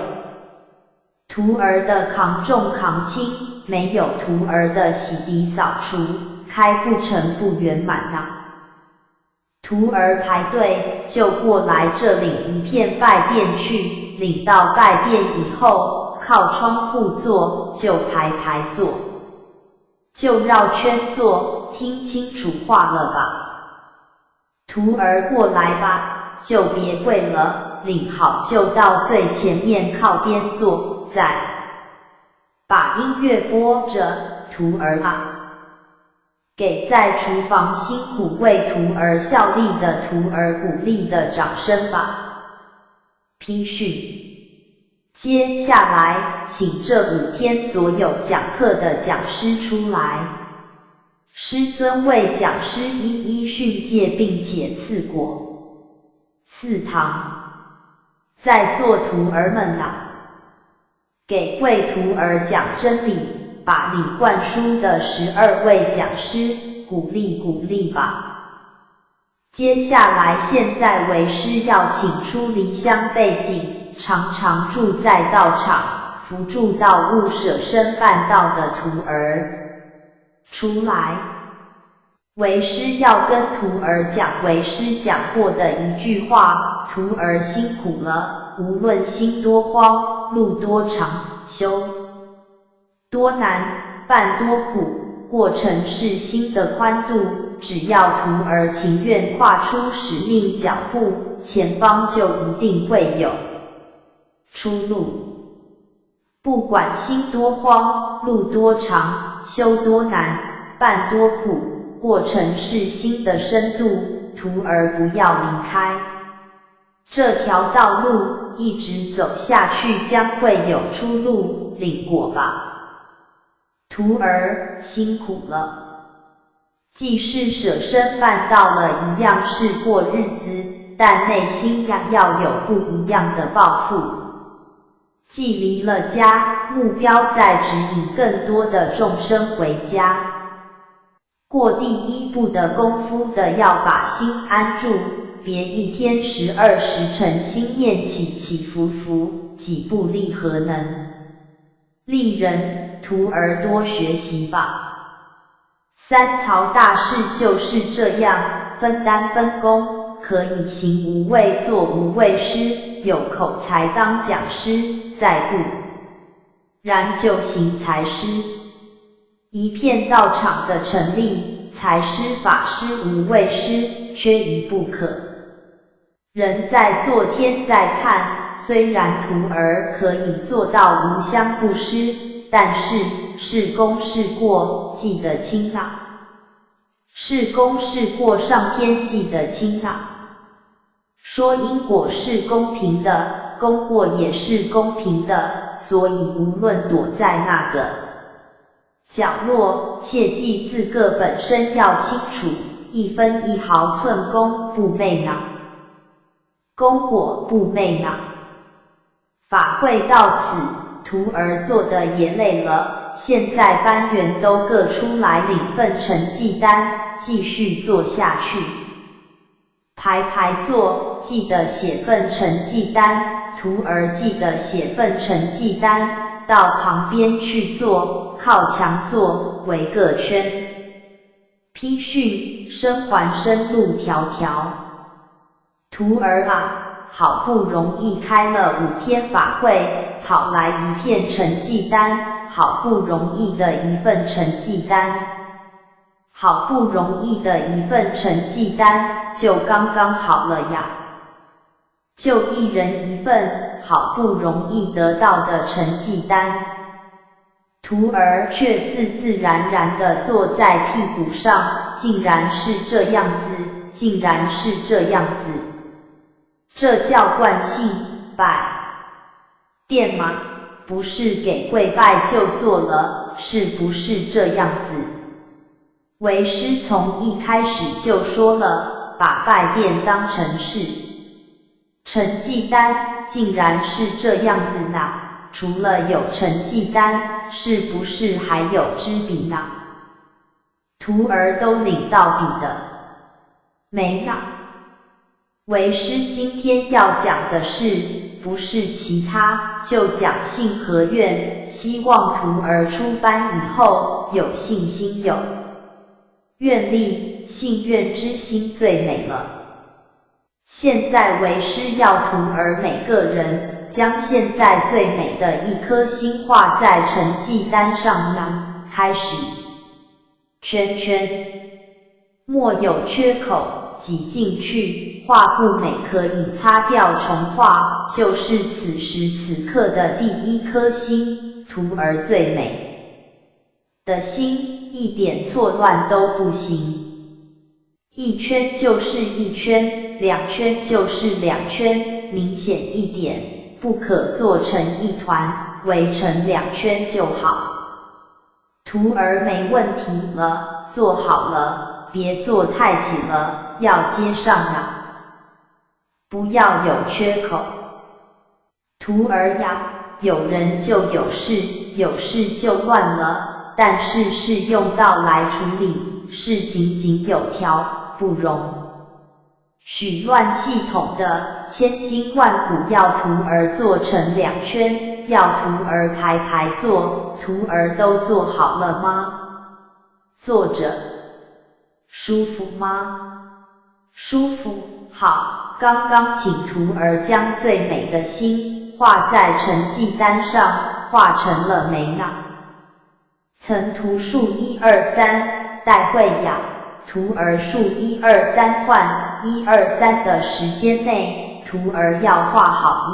徒儿的扛重扛轻，没有徒儿的洗涤扫除，开不成不圆满啊。徒儿排队就过来这领一片拜垫去，领到拜垫以后，靠窗户坐，就排排坐，就绕圈坐，听清楚话了吧？徒儿过来吧，就别跪了，领好就到最前面靠边坐，再把音乐播着，徒儿啊。给在厨房辛苦为徒儿效力的徒儿鼓励的掌声吧。批训。接下来，请这5天所有讲课的讲师出来。师尊为讲师一一训诫并且赐果。赐堂。在座徒儿们啊，给贵徒儿讲真理。把理灌输的12位讲师鼓励鼓励吧。接下来现在为师要请出离乡背景，常常住在道场，扶助道务舍身办道的徒儿出来。为师要跟徒儿讲为师讲过的一句话，徒儿辛苦了，无论心多荒，路多长，修多难，办多苦，过程是心的宽度，只要徒儿情愿跨出使命脚步，前方就一定会有出路。不管心多荒，路多长，修多难，办多苦，过程是心的深度，徒儿不要离开这条道路一直走下去将会有出路，领果吧。徒儿辛苦了，既是舍身办到了一样是过日子，但内心要有不一样的抱负。既离了家，目标在指引更多的众生回家。过第一步的功夫的要把心安住，别一天10-20成心念起起伏伏，几步力何能？利人，徒儿多学习吧。三曹大士就是这样，分担分工，可以行无畏做无畏师，有口才当讲师，再不然就行财师。一片道场的成立，财师、法师、无畏师，缺一不可。人在做天在看，虽然徒儿可以做到无相不施，但是是功是过记得清啊。是功是过上天记得清啊。说因果是公平的，功过也是公平的，所以无论躲在那个角落，切记自个本身要清楚，一分一毫寸功不昧囊，功果不昧囊。法会到此，徒儿做的也累了，现在班员都各出来领份成绩单，继续做下去。排排坐，记得写份成绩单，徒儿记得写份成绩单，到旁边去坐，靠墙坐，围个圈。批训，身环身路迢迢。徒儿啊，好不容易开了5天法会，讨来一片成绩单，好不容易的一份成绩单。好不容易的一份成绩单，就刚刚好了呀。就一人一份，好不容易得到的成绩单。徒儿却自自然然地坐在屁股上，竟然是这样子，竟然是这样子。这叫惯性，拜殿吗？不是给跪拜就做了，是不是这样子？为师从一开始就说了，把拜殿当成是成绩单，竟然是这样子呢。除了有成绩单，是不是还有支笔呢？徒儿都领到笔的没呢。为师今天要讲的是，不是其他，就讲信和愿，希望徒儿出班以后有信心有愿力，信愿之心最美了。现在为师要徒儿每个人将现在最美的一颗心画在成绩单上呢，开始圈圈，莫有缺口，挤进去，画不美可以擦掉重画，就是此时此刻的第一颗心，徒儿最美的心，一点错乱都不行。一圈就是一圈，2圈就是2圈，明显一点，不可做成一团，围成2圈就好。徒儿没问题了，做好了，别做太紧了，要接上啊，不要有缺口。徒儿呀，有人就有事，有事就乱了，但是是用道来处理，是井井有条，不容许乱系统的，千辛万苦要徒儿做成2圈，要徒儿排排坐，徒儿都做好了吗？坐着舒服吗？舒服，好，刚刚请徒儿将最美的心画在成绩单上，画成了没呢？曾图数1、2、3，待会呀。徒儿数1、2、3换1、2、3的时间内，徒儿要画好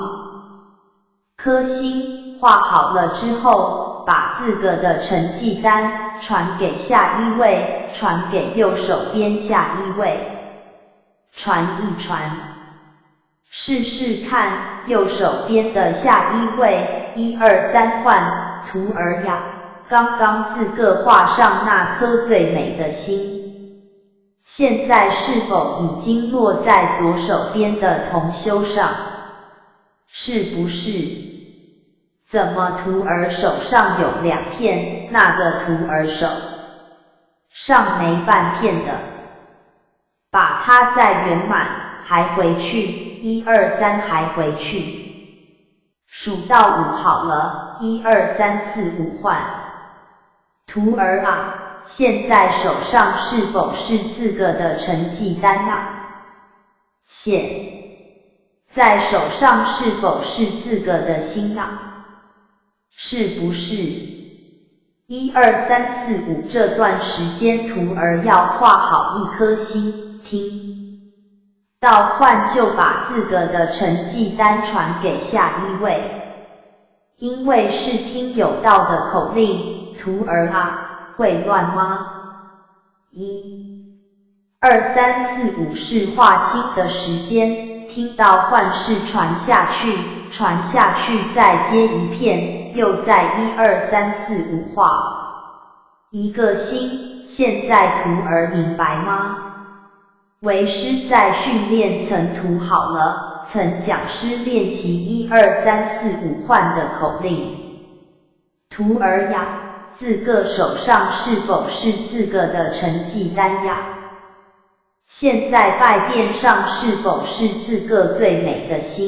1颗心，画好了之后，把自个的成绩单传给下一位，传给右手边下一位，传一传。试试看，右手边的下一位，1、2、3换，徒儿呀，刚刚自个画上那颗最美的心，现在是否已经落在左手边的同修上？是不是？怎么徒儿手上有2片，那个徒儿手上没半片的？把它再圆满，还回去，1、2、3还回去，数到5好了，1、2、3、4、5换。徒儿啊，现在手上是否是自个的成绩单啊？现在手上是否是自个的心啊？是不是？1、2、3、4、5这段时间徒儿要画好一颗心，听到换就把自个的成绩单传给下一位，因为是听有道的口令，徒儿啊，会乱吗？1、2、3、4、5是画心的时间，听到换是传下去，传下去再接一片，又在1、2、3、4、5画一个心，现在徒儿明白吗？为师在训练曾涂好了，曾讲师练习1、2、3、4、5换的口令。徒儿呀，自个手上是否是自个的成绩单呀？现在拜殿上是否是自个最美的心？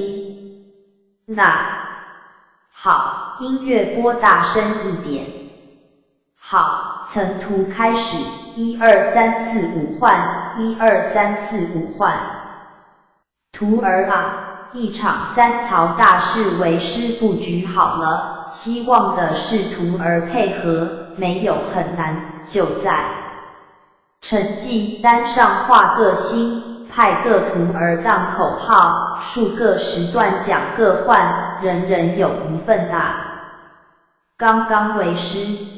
那好，音乐播大声一点。好，曾涂开始，1、2、3、4、5换，1、2、3、4、5换。徒儿啊，一场3槽大事为师布局好了，希望的是徒儿配合，没有很难，就在成绩单上画个心，派个徒儿当口号，数个时段讲个换，人人有一份啊。刚刚为师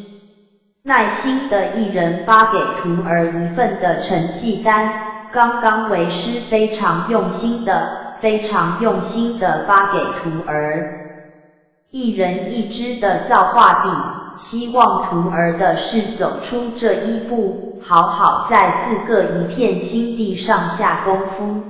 耐心的一人发给徒儿一份的成绩单，刚刚为师非常用心的发给徒儿一人一支的造画笔，希望徒儿的是走出这一步，好好在自个一片心地上下功夫。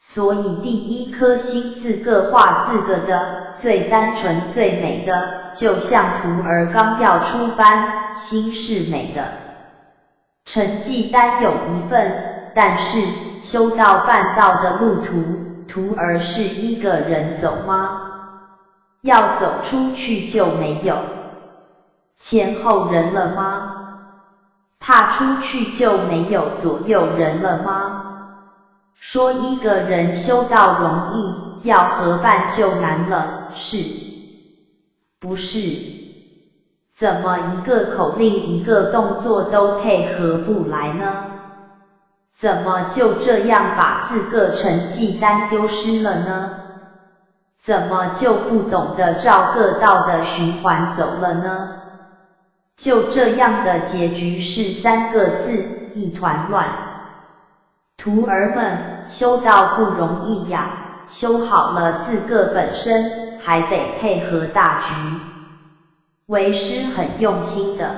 所以第一颗心自个画自个的，最单纯最美的，就像徒儿刚要出班，心是美的。成绩单有一份，但是修到半道的路途，徒儿是一个人走吗？要走出去就没有前后人了吗？踏出去就没有左右人了吗？说一个人修道容易，要合伴就难了，是不是？怎么一个口令一个动作都配合不来呢？怎么就这样把自个成绩单丢失了呢？怎么就不懂得照个道的循环走了呢？就这样的结局是3个字，一团乱。徒儿们，修道不容易呀，修好了自个本身，还得配合大局。为师很用心的，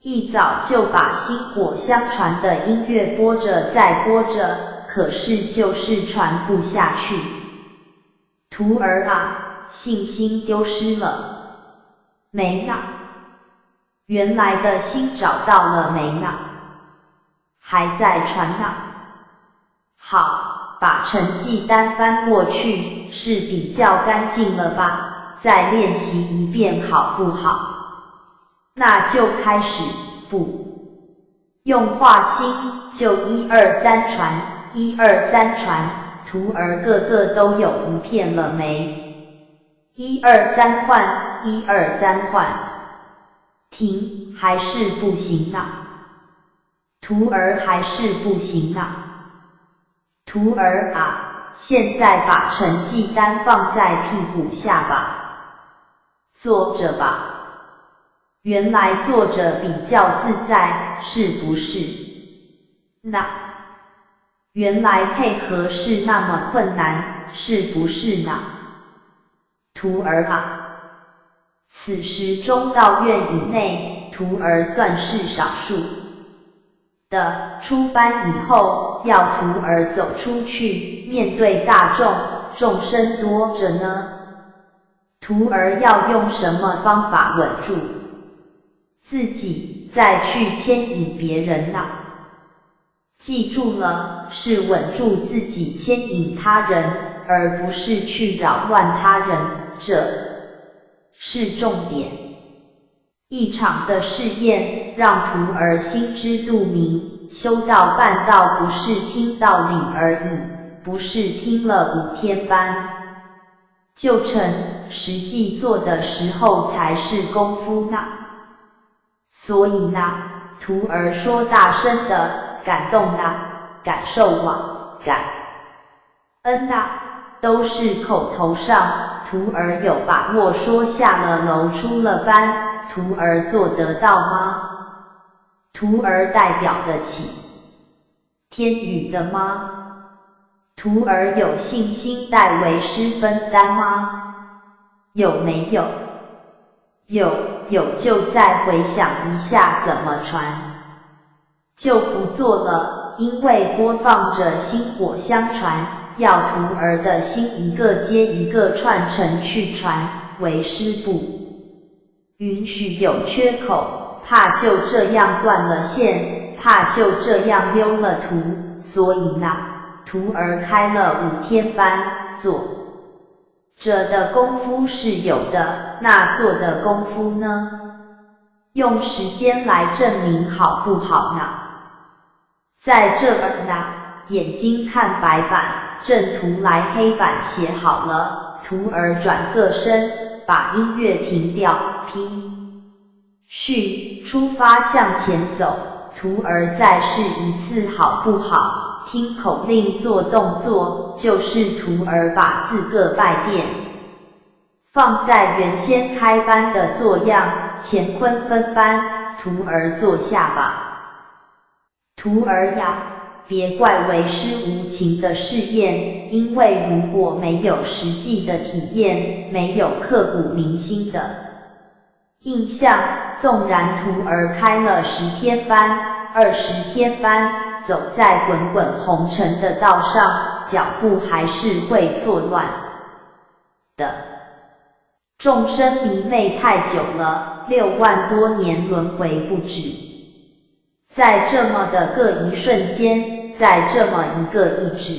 一早就把薪火相传的音乐播着再播着，可是就是传不下去。徒儿啊，信心丢失了没呢？原来的心找到了没呢？还在传呢。好，把成绩单翻过去，是比较干净了吧？再练习一遍好不好？那就开始，不用画心，就1、2、3传，1、2、3传，徒儿个个都有一片了没？1、2、3换，1、2、3换。停，还是不行啊。徒儿还是不行啊。徒儿啊，现在把成绩单放在屁股下吧。坐着吧。原来坐着比较自在，是不是？那原来配合是那么困难，是不是呢？徒儿啊，此时中道院以内，徒儿算是少数的。出班以后，要徒儿走出去，面对大众，众生多着呢。徒儿要用什么方法稳住自己，再去牵引别人呢？记住了，是稳住自己，牵引他人，而不是去扰乱他人，这是重点。一场的试验，让徒儿心知肚明，修道办道不是听道理而已，不是听了5天班就成，实际做的时候才是功夫呢。所以呢，徒儿说大声的感动啦，感受啊，感恩啦，都是口头上，徒儿有把握说下了楼出了班，徒儿做得到吗？徒儿代表得起天宇的吗？徒儿有信心代为师分担吗？有没有？有就再回想一下怎么传。就不做了，因为播放着薪火相传，要徒儿的心一个接一个串成去传，为师不允许有缺口，怕就这样断了线，怕就这样溜了途，所以呢，徒儿开了5天班，做着的功夫是有的，那做的功夫呢？用时间来证明好不好呢？在这儿呢，眼睛看白板，正徒来黑板写好了，徒儿转个身，把音乐停掉，续出发向前走，徒儿再试一次好不好？听口令做动作，就是徒儿把4个拜遍放在原先开班的做样，乾坤分班，徒儿坐下吧。徒儿呀，别怪为师无情的试验，因为如果没有实际的体验，没有刻骨铭心的印象，纵然徒儿开了10天班、20天班，走在滚滚红尘的道上，脚步还是会错乱的。众生迷昧太久了，6万多年轮回不止。在这么的个一瞬间，在这么一个意志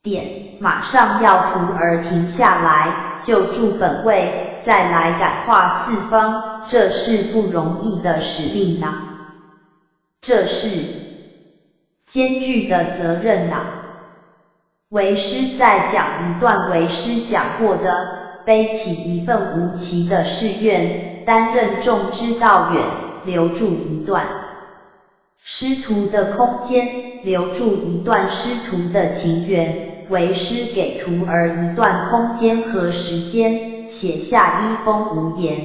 点，马上要徒儿停下来，就住本位，再来感化四方，这是不容易的使命呐，这是艰巨的责任呐。为师再讲一段为师讲过的，背起一份无期的誓愿，担任众之道远，留住一段师徒的空间，留住一段师徒的情缘，为师给徒儿一段空间和时间，写下一封无言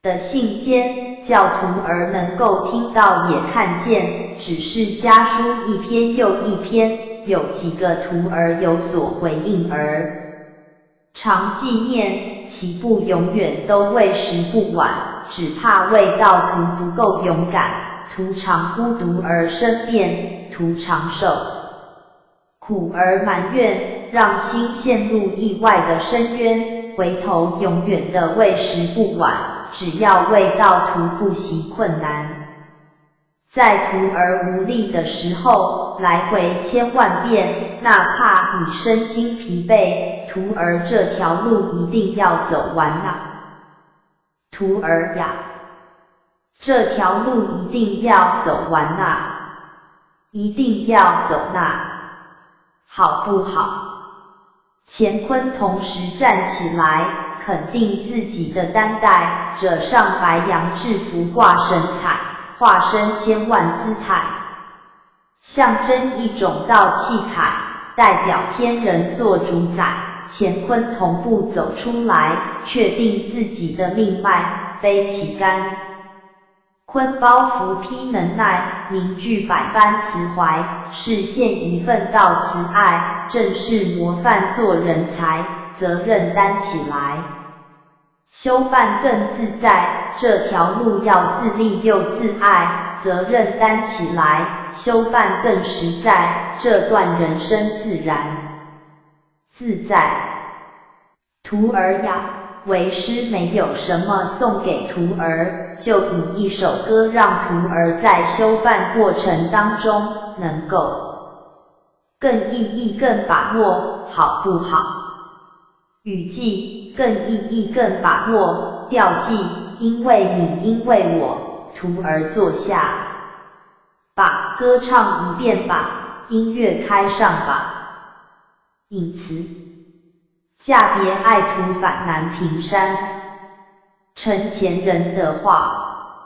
的信笺，叫徒儿能够听到也看见，只是家书一篇又一篇，有几个徒儿有所回应而常纪念，其不永远都为时不晚，只怕为道徒不够勇敢，徒常孤独而生变，徒常受苦而埋怨，让心陷入意外的深渊，回头永远的为时不晚，只要为道徒不惜困难。在徒儿无力的时候，来回1000万遍，哪怕已身心疲惫，徒儿这条路一定要走完啊！徒儿呀，这条路一定要走完啊！一定要走啊！好不好？乾坤同时站起来，肯定自己的担待，惹上白羊制服挂神彩，化身千万姿态，象征一种道气铠，代表天人做主宰，乾坤同步走出来，确定自己的命脉，背起干坤包袱披能耐，凝聚百般慈怀，是现一份道慈爱，正是模范做人才，责任担起来。修办更自在，这条路要自立又自爱，责任担起来，修办更实在，这段人生自然自在。徒儿呀，为师没有什么送给徒儿，就以一首歌让徒儿在修办过程当中能够更意义更把握，好不好？语记更意义更把握，调记因为你因为我，徒儿坐下，把歌唱一遍吧，音乐开上吧。引词：驾别爱徒返南屏山，承前人的话，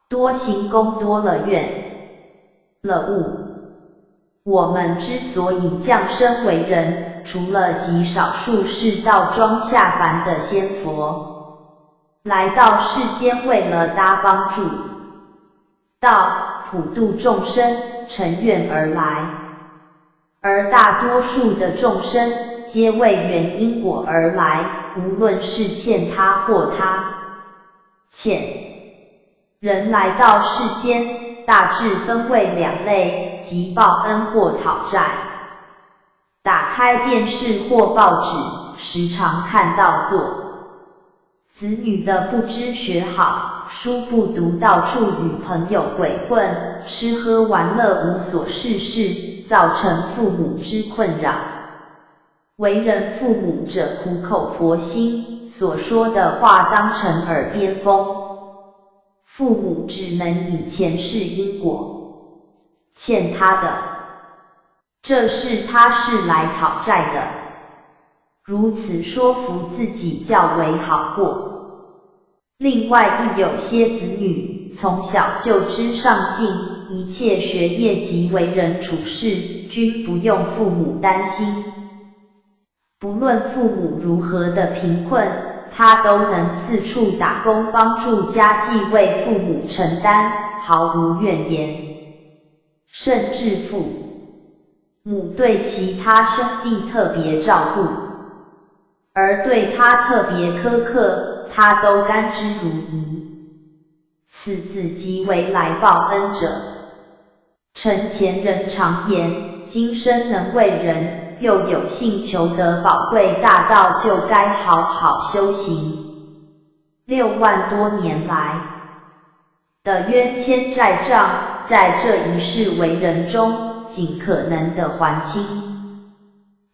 多行功多了愿了悟。我们之所以降生为人，除了极少数是道庄下凡的仙佛，来到世间为了搭帮助道普度众生，成愿而来，而大多数的众生皆为原因果而来，无论是欠他或他欠。人来到世间，大致分为两类，即报恩或讨债。打开电视或报纸，时常看到做子女的不知学好，书不读，到处与朋友鬼混，吃喝玩乐无所事事，造成父母之困扰。为人父母者苦口婆心，所说的话当成耳边风。父母只能以前世因果欠他的，这是他是来讨债的，如此说服自己较为好过。另外亦有些子女从小就知上进，一切学业及为人处事均不用父母担心，不论父母如何的贫困，他都能四处打工帮助家计，为父母承担，毫无怨言。甚至父母对其他兄弟特别照顾，而对他特别苛刻，他都甘之如饴。此子即为来报恩者。承前人常言，今生能为人，又有幸求得宝贵大道，就该好好修行。6万多年来的冤欠债障，在这一世为人中尽可能的还清。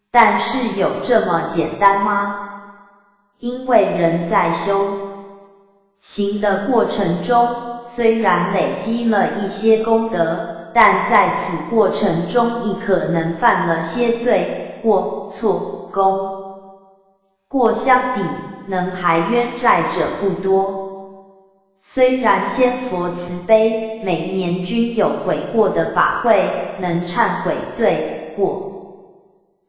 但是有这么简单吗？因为人在修行的过程中，虽然累积了一些功德，但在此过程中亦可能犯了些罪过错功过相抵，能还冤债者不多。虽然仙佛慈悲，每年均有悔过的法会，能忏悔罪过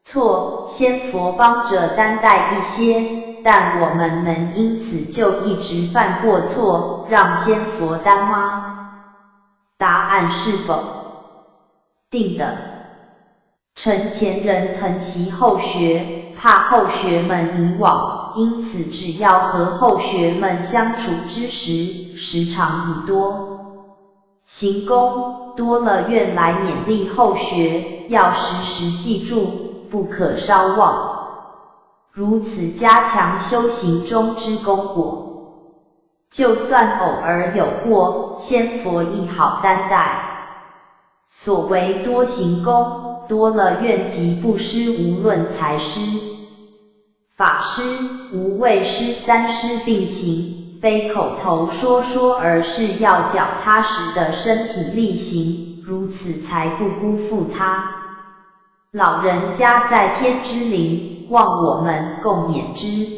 错，仙佛帮着担待一些，但我们能因此就一直犯过错，让仙佛担吗？答案是否定的。承前人疼惜后学，怕后学们迷惘，因此只要和后学们相处之时，时常以多行功，多了愿来勉励后学，要时时记住，不可稍忘。如此加强修行中之功果，就算偶尔有过，仙佛亦好担待。所谓多行功，多了愿即布施，无论财施、法施、无畏施三施并行，非口头说说，而是要脚踏实的身体力行，如此才不辜负他老人家在天之灵，望我们共勉之。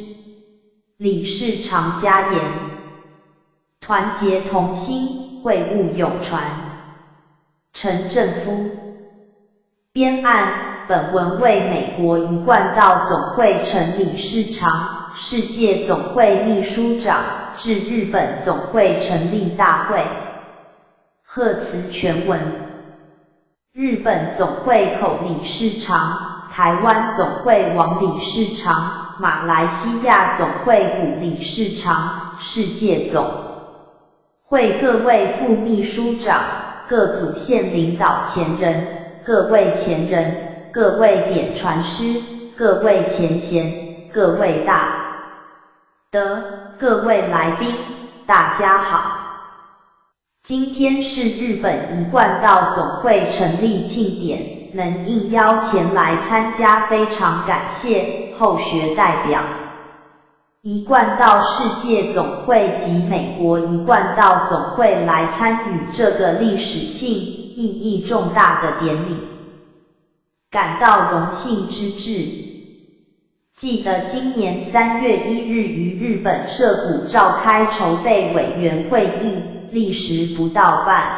李氏常家言：团结同心，会物永传。陈正夫编案，本文为美国一贯道总会陈理事长、世界总会秘书长，致日本总会成立大会。贺词全文。日本总会口理事长，台湾总会王理事长，马来西亚总会古理事长，世界总会各位副秘书长，各组县领导前人，各位前人，各位典传师，各位前贤，各位大德，各位来宾，大家好。今天是日本一贯道总会成立庆典，能应邀前来参加非常感谢后学代表。一贯道世界总会及美国一贯道总会来参与这个历史性、意义重大的典礼，感到荣幸之至。记得今年3月1日于日本涩谷召开筹备委员会议，历时不到半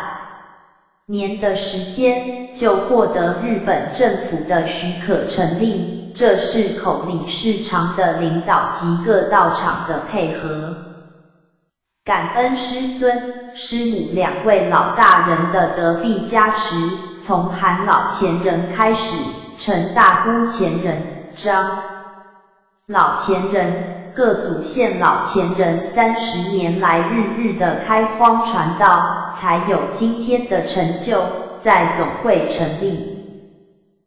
年的时间，就获得日本政府的许可成立，这是口理事长的领导及各道场的配合。感恩师尊、师母2位老大人的德庇加持，从韩老前人开始，陈大姑前人、张老前人、各祖县老前人30年来日的开荒传道，才有今天的成就。在总会成立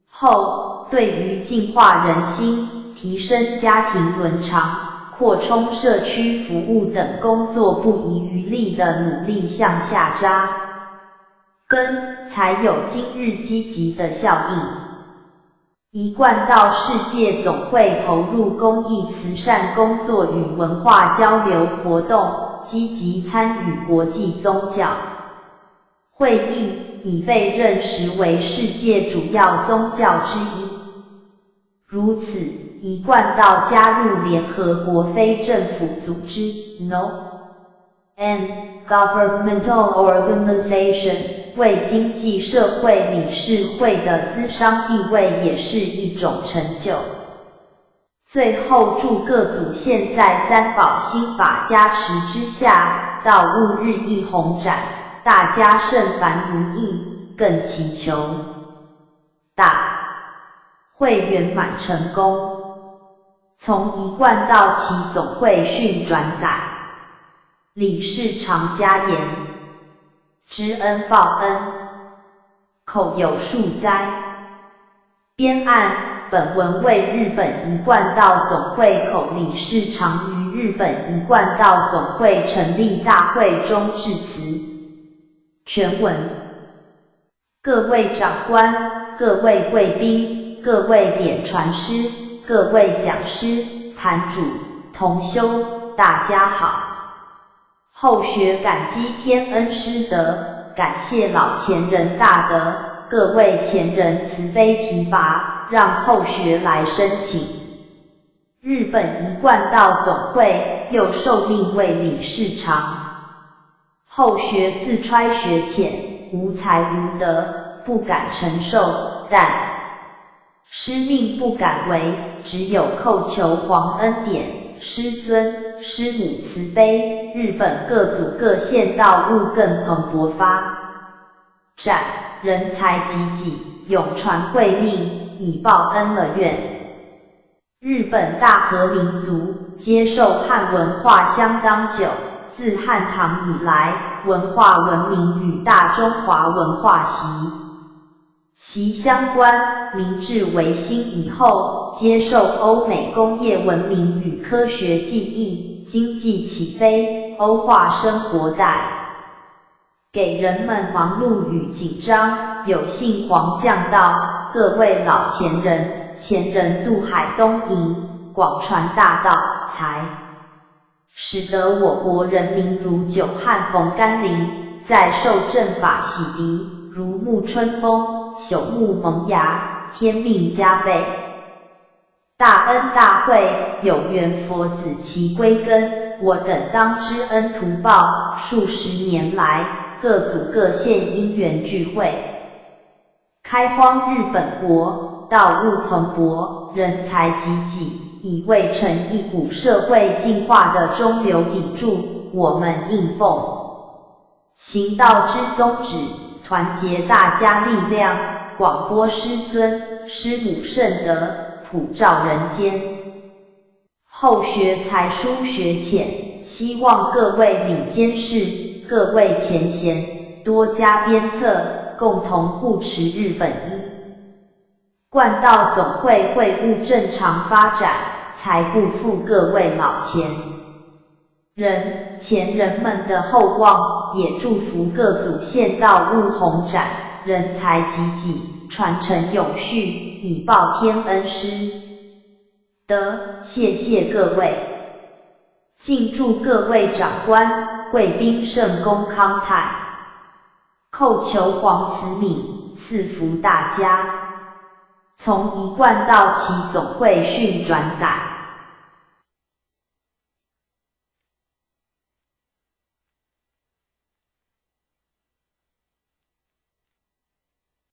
后，对于净化人心、提升家庭伦常、扩充社区服务等工作不遗余力的努力向下扎根，才有今日积极的效应。一贯道世界总会投入公益慈善工作与文化交流活动，积极参与国际宗教会议，已被认识为世界主要宗教之一。如此，一贯道加入联合国非政府组织 Non-Governmental Organization 为经济社会理事会的资商地位也是一种成就。最后祝各组县在三宝心法加持之下，道务日益宏展，大家甚凡如意，更祈求大会圆满成功。从一贯道其总会训转载，理事长加言，知恩报恩，口有数哉。编案，本文为日本一贯道总会口理事长于日本一贯道总会成立大会中致辞。全文。各位长官、各位贵宾、各位典传师、各位讲师、坛主、同修，大家好。后学感激天恩师德，感谢老前人大德，各位前人慈悲提拔，让后学来申请。日本一贯道总会又受命为理事长。后学自揣学浅，无才无德，不敢承受，但师命不敢违，只有叩求皇恩典，师尊、师母慈悲，日本各组各县道路更蓬勃发展，人才济济，永传贵命，以报恩了愿。日本大和民族接受汉文化相当久，自汉唐以来，文化文明与大中华文化息相关，明治维新以后，接受欧美工业文明与科学技艺，经济起飞，欧化生活带给人们忙碌与紧张。有幸皇降道，各位老前人渡海东瀛，广传大道，才使得我国人民如久旱逢甘霖，在受正法洗涤，如沐春风，朽木萌芽，天命加倍。大恩大惠，有缘佛子齐归根，我等当知恩图报。数十年来，各组各县因缘聚会，开荒日本国，道路蓬勃，人才济济，已为成一股社会进化的中流砥柱。我们应奉行道之宗旨，团结大家力量，广播师尊、师母圣德，普照人间。后学才疏学浅，希望各位领监事、各位前贤多加鞭策，共同护持日本一贯道总会会务正常发展，才不负各位老前人们的厚望，也祝福各祖先道路宏展，人才济济，传承永续，以报天恩师德。谢谢各位，敬祝各位长官、贵宾圣公康泰，叩求皇慈悯，赐福大家。从一贯道其总会训转载。